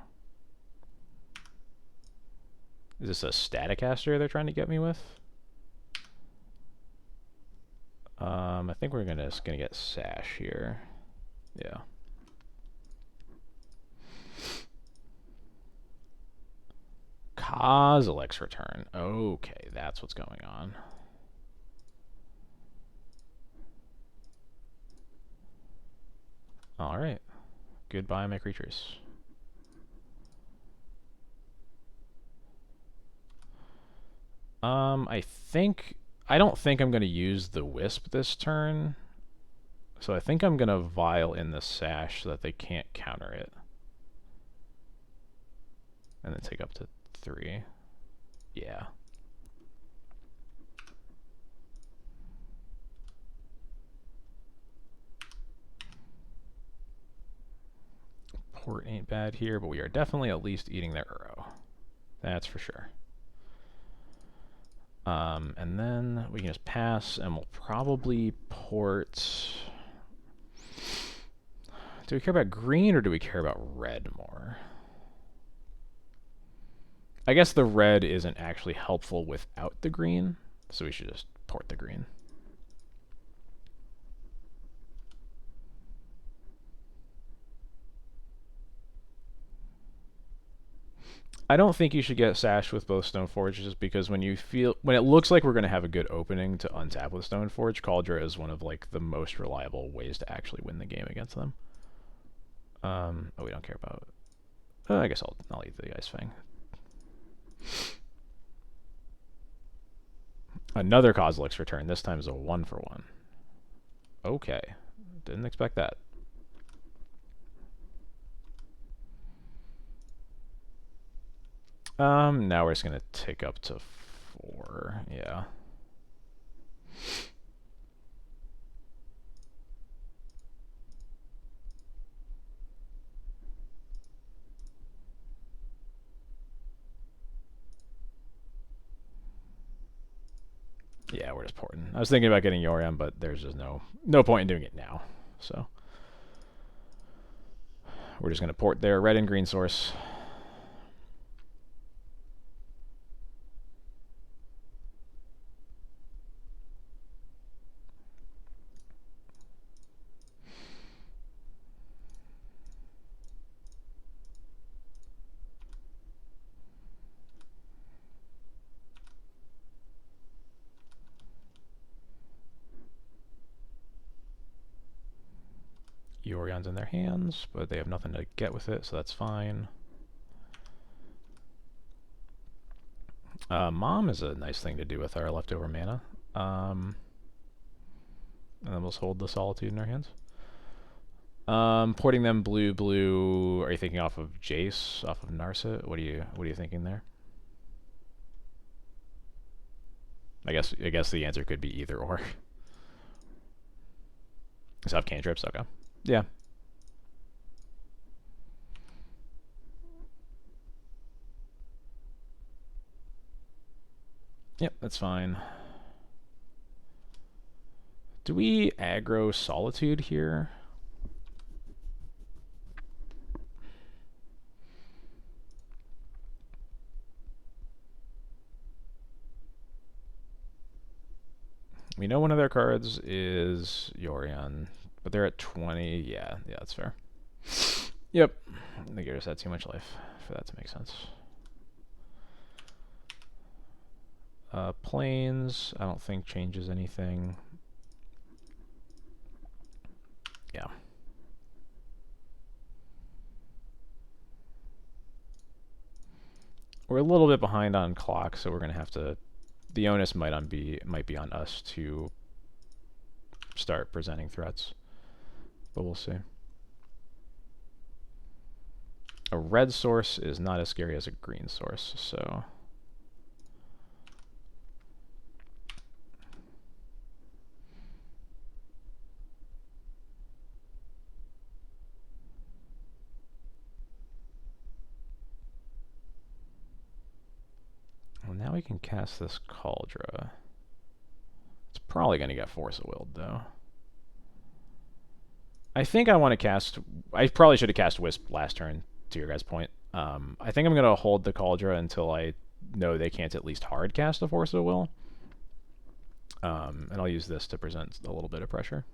Is this a Staticaster they're trying to get me with? I think we're just gonna get Sash here. Yeah. Kozilek's return. Okay, that's what's going on. Alright. Goodbye, my creatures. I don't think I'm going to use the Wisp this turn. So I think I'm going to Vial in the Sash so that they can't counter it. And then take up to 3. Yeah. Port ain't bad here, but we are definitely at least eating their Uro. That's for sure. And then we can just pass, and we'll probably port... Do we care about green, or do we care about red more? I guess the red isn't actually helpful without the green, so we should just port the green. I don't think you should get Sash with both Stoneforges because when it looks like we're going to have a good opening to untap with Stoneforge, Cauldra is one of like the most reliable ways to actually win the game against them. Oh, we don't care about. I guess I'll eat the Ice Fang. Another Kozilek's return. This time is a 1-for-1. Okay, didn't expect that. Now we're just gonna take up to 4. Yeah. Yeah, we're just porting. I was thinking about getting Yorion, but there's just no point in doing it now. So we're just going to port their red and green source. Yorion's in their hands, but they have nothing to get with it, so that's fine. Mom is a nice thing to do with our leftover mana. And then we'll just hold the Solitude in our hands. Porting them blue. Are you thinking off of Jace, off of Narset? What are you thinking there? I guess the answer could be either or. So have cantrips, okay. Yeah. Yep, that's fine. Do we aggro Solitude here? We know one of their cards is Yorion, but they're at 20. Yeah, that's fair. Yep. The Gears had too much life for that to make sense. Planes, I don't think changes anything. Yeah. We're a little bit behind on clock, so we're gonna have to. The onus might be on us to start presenting threats, but we'll see. A red source is not as scary as a green source, so. Well, now we can cast this Cauldron. It's probably going to get Force of Will, though. I think I want to cast. I probably should have cast Wisp last turn, to your guys' point. I think I'm going to hold the Cauldron until I know they can't at least hard cast a Force of Will. And I'll use this to present a little bit of pressure.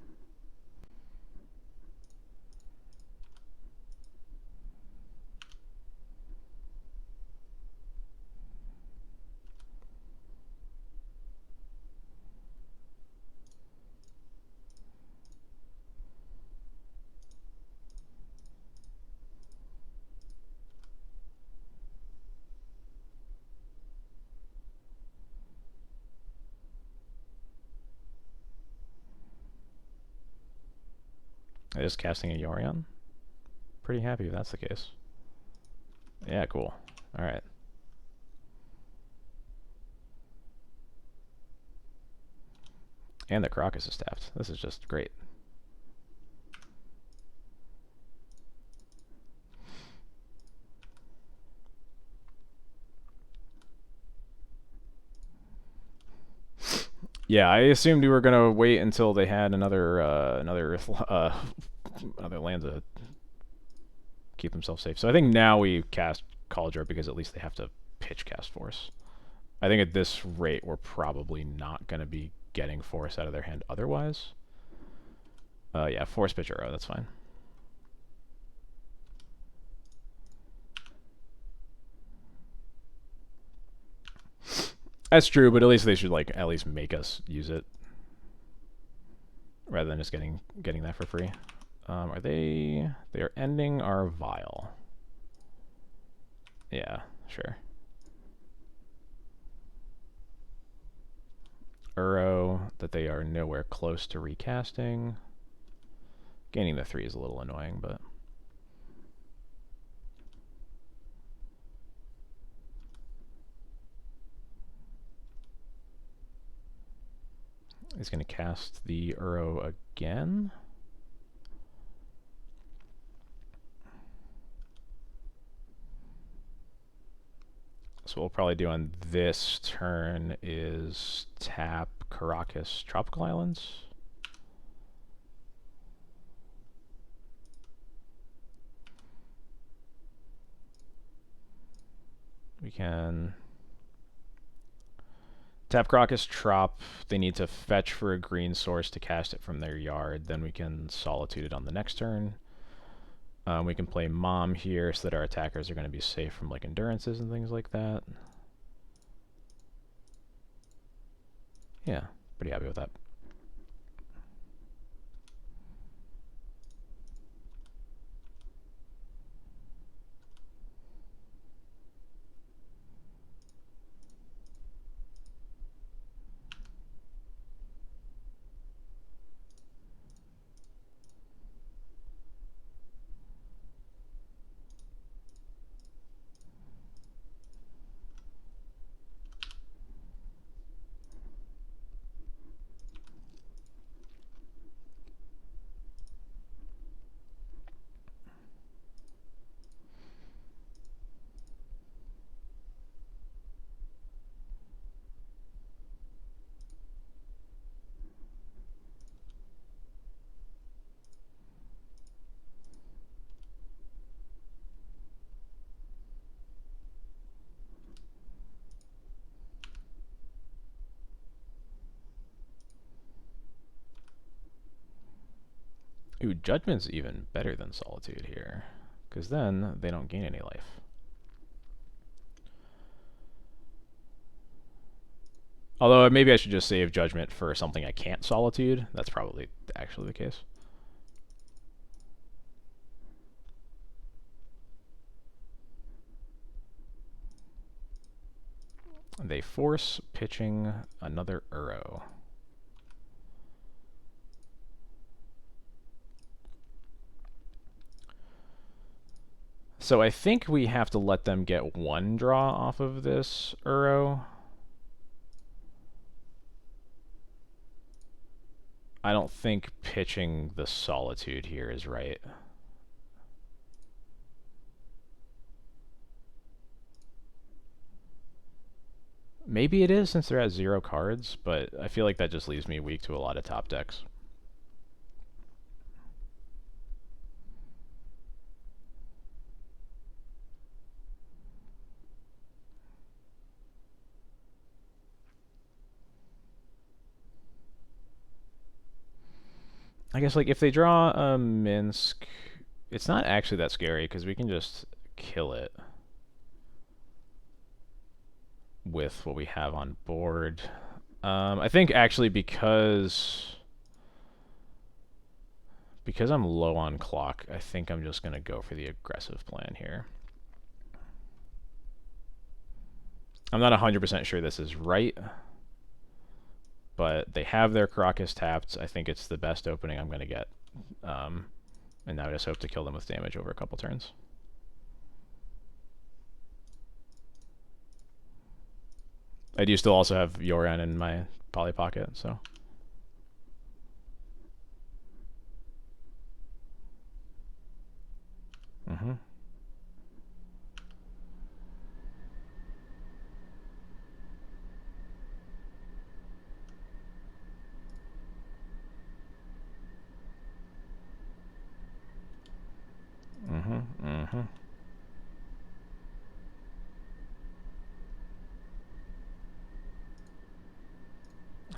Just casting a Yorion. Pretty happy if that's the case. Yeah, cool. Alright. And the Crocus is tapped. This is just great. Yeah, I assumed we were gonna wait until they had another land to keep themselves safe. So I think now we cast Cauldron because at least they have to pitch cast Force. I think at this rate we're probably not gonna be getting Force out of their hand otherwise. Yeah, Force pitch Uro, that's fine. That's true, but at least they should at least make us use it rather than just getting that for free. Are they? They are ending our vial. Yeah, sure. Uro that they are nowhere close to recasting. Gaining the 3 is a little annoying, but. He's going to cast the Uro again. So what we'll probably do on this turn is tap Caracas Tropical Islands. We can tap Crocus, Trop. They need to fetch for a green source to cast it from their yard. Then we can Solitude it on the next turn. We can play Mom here so that our attackers are going to be safe from like endurances and things like that. Yeah, pretty happy with that. Ooh, Judgment's even better than Solitude here, because then they don't gain any life. Although maybe I should just save Judgment for something I can't Solitude. That's probably actually the case. They force pitching another Uro. So I think we have to let them get one draw off of this Uro. I don't think pitching the Solitude here is right. Maybe it is since they're at 0 cards, but I feel like that just leaves me weak to a lot of top decks. I guess like if they draw a Minsk, it's not actually that scary because we can just kill it with what we have on board. I think actually because I'm low on clock, I think I'm just going to go for the aggressive plan here. I'm not 100% sure this is right, but they have their Crocus tapped. I think it's the best opening I'm going to get. And now I just hope to kill them with damage over a couple turns. I do still also have Yorion in my Poly Pocket, so... Mm-hmm. Mm-hmm. Mm-hmm.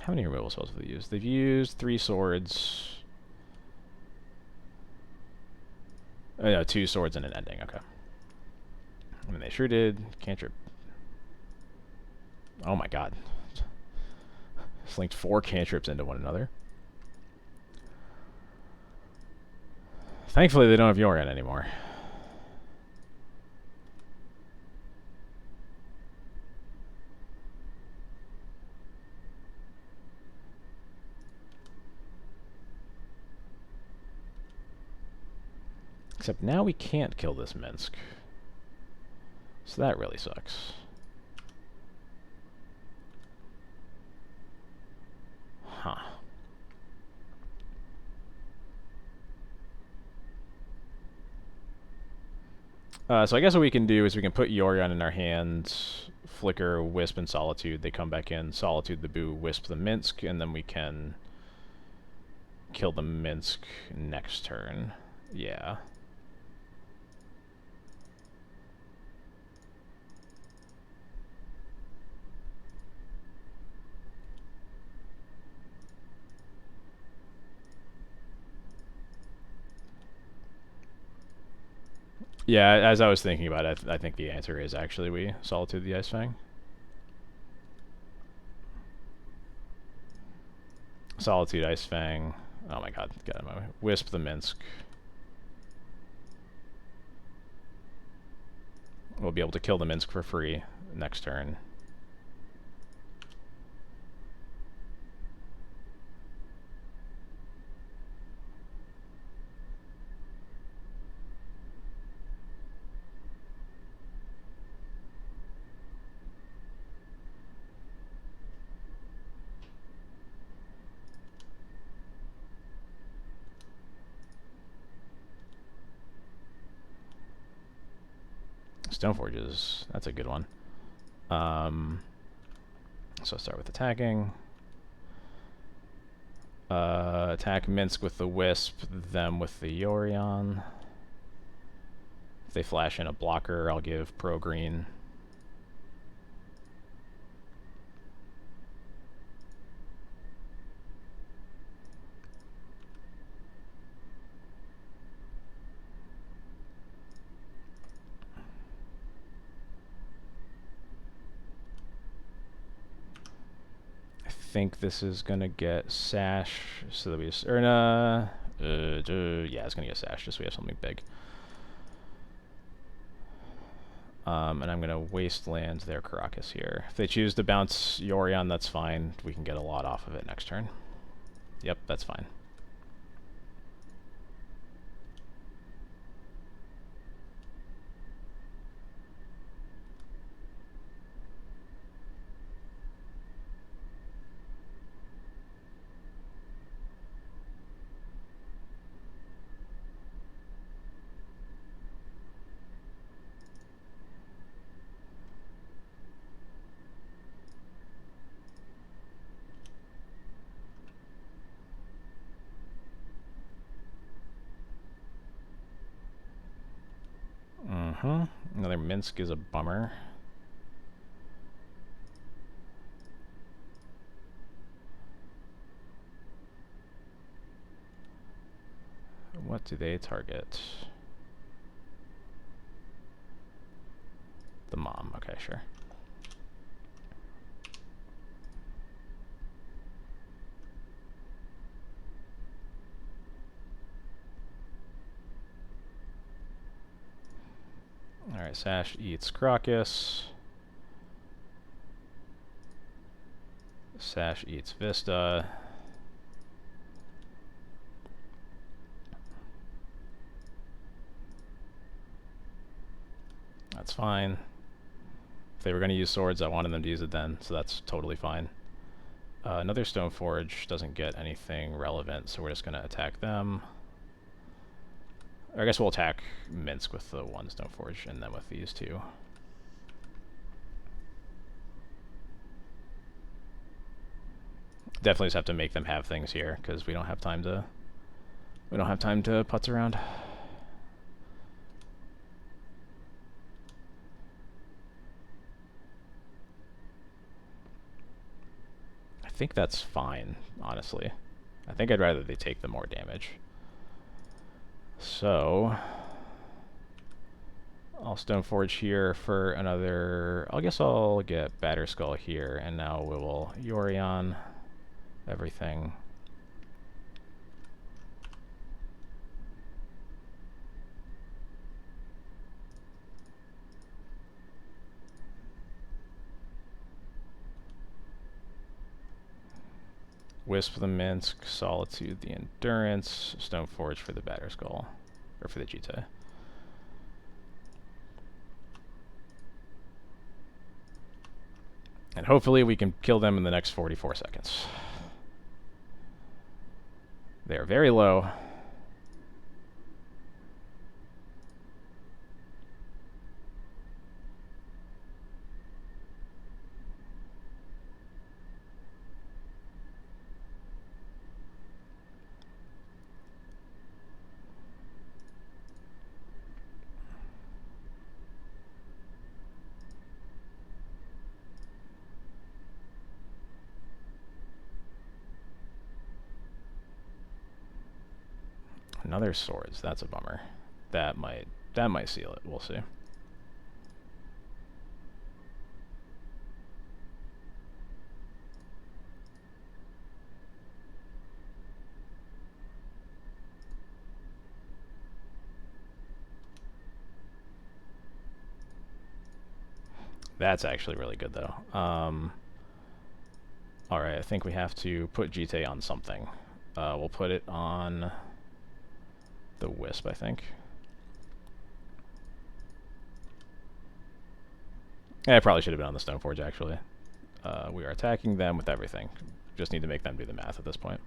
How many removal spells have they used? They've used 3 swords. Oh, no, 2 swords and an ending, okay. I mean, they sure did. Cantrip. Oh my god. Just linked 4 cantrips into one another. Thankfully, they don't have Yorion anymore. Except now we can't kill this Minsk. So that really sucks. Huh. So I guess what we can do is we can put Yorion in our hands, Flicker, Wisp, and Solitude. They come back in, Solitude the Boo, Wisp the Minsk, and then we can kill the Minsk next turn. Yeah. Yeah, as I was thinking about it, I think the answer is actually we Solitude the Ice Fang. Solitude Ice Fang. Oh my god, get out of my way. Wisp the Minsk. We'll be able to kill the Minsk for free next turn. Stoneforges, that's a good one. So start with attacking. Attack Minsk with the Wisp, them with the Yorion. If they flash in a blocker, I'll give pro green. I think this is gonna get Sash, so that we just, or yeah, it's gonna get Sash, just so we have something big. And I'm gonna wasteland their Caracas here. If they choose to bounce Yorion, that's fine. We can get a lot off of it next turn. Yep, that's fine. Another Minsk is a bummer. What do they target? The mom. Okay, sure. Alright, Sash eats Crocus. Sash eats Vista. That's fine. If they were going to use swords, I wanted them to use it then, so that's totally fine. Another Stoneforge doesn't get anything relevant, so we're just going to attack them. Or I guess we'll attack Minsk with the one Stoneforge, and then with these two. Definitely just have to make them have things here, because we don't have time to putz around. I think that's fine, honestly. I think I'd rather they take the more damage. So I'll Stoneforge here for another. I guess I'll get Batterskull here, and now we will Yorion everything. Wisp the Minsk, Solitude the Endurance, Stoneforge for the Batterskull, or for the Jita. And hopefully we can kill them in the next 44 seconds. They are very low. Another swords, that's a bummer. That might That might seal it. We'll see. That's actually really good, though. Alright, I think we have to put GT on something. We'll put it on the Wisp, I think. Yeah, I probably should have been on the Stoneforge, actually. We are attacking them with everything. Just need to make them do the math at this point.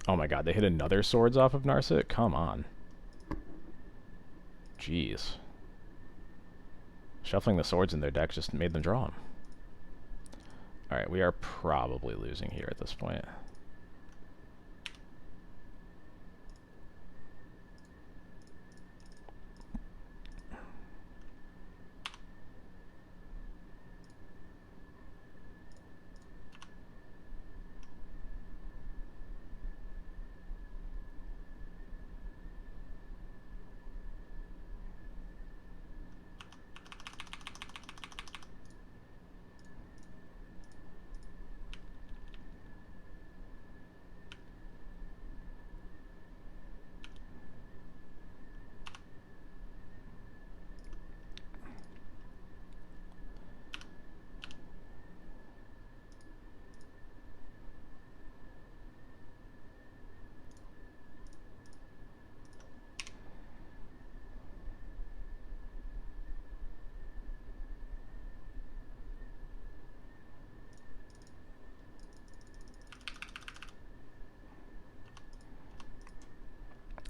Oh my god, they hit another swords off of Narset? Come on. Jeez. Shuffling the swords in their deck just made them draw them. Alright, we are probably losing here at this point.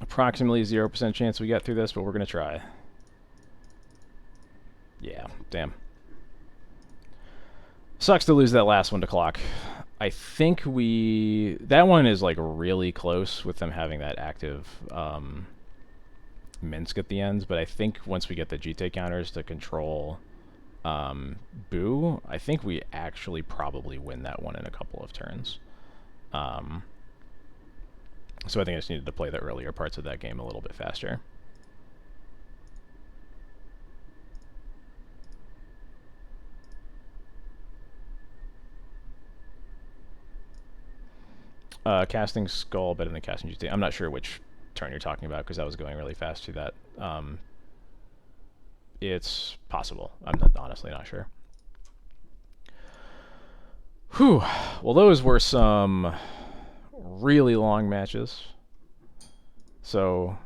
Approximately 0% chance we get through this, but we're going to try. Yeah, damn. Sucks to lose that last one to clock. I think we... That one is, like, really close with them having that active Minsk at the end, but I think once we get the GT counters to control Boo, I think we actually probably win that one in a couple of turns. So I think I just needed to play the earlier parts of that game a little bit faster. Casting Skull better than casting GT. I'm not sure which turn you're talking about because I was going really fast through that. It's possible. I'm honestly not sure. Whew. Well, those were some really long matches. So,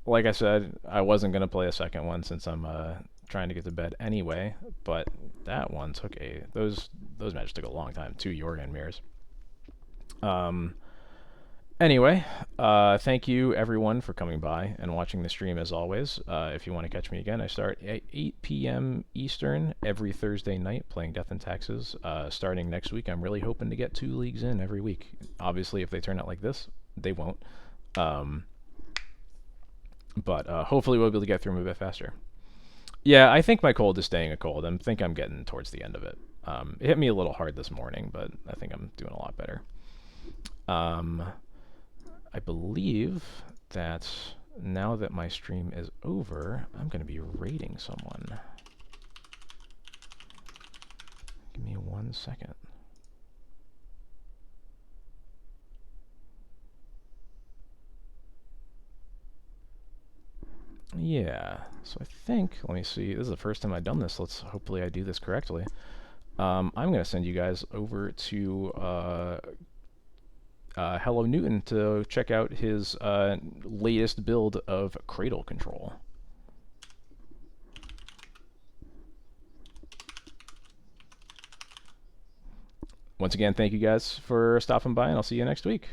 like I said, I wasn't going to play a second one since I'm trying to get to bed anyway, but that one took those matches took a long time. 2 Yorion mirrors. Anyway, thank you everyone for coming by and watching the stream as always. If you want to catch me again, I start at 8 p.m. Eastern every Thursday night playing Death and Taxes. Starting next week, I'm really hoping to get 2 leagues in every week. Obviously, if they turn out like this, they won't. But hopefully we'll be able to get through them a bit faster. Yeah, I think my cold is staying a cold. I think I'm getting towards the end of it. It hit me a little hard this morning, but I think I'm doing a lot better. I believe that now that my stream is over, I'm going to be raiding someone. Give me 1 second. Yeah, so I think, let me see, this is the first time I've done this. Hopefully I do this correctly. I'm going to send you guys over to Hello Newton to check out his latest build of Cradle Control. Once again, thank you guys for stopping by, and I'll see you next week.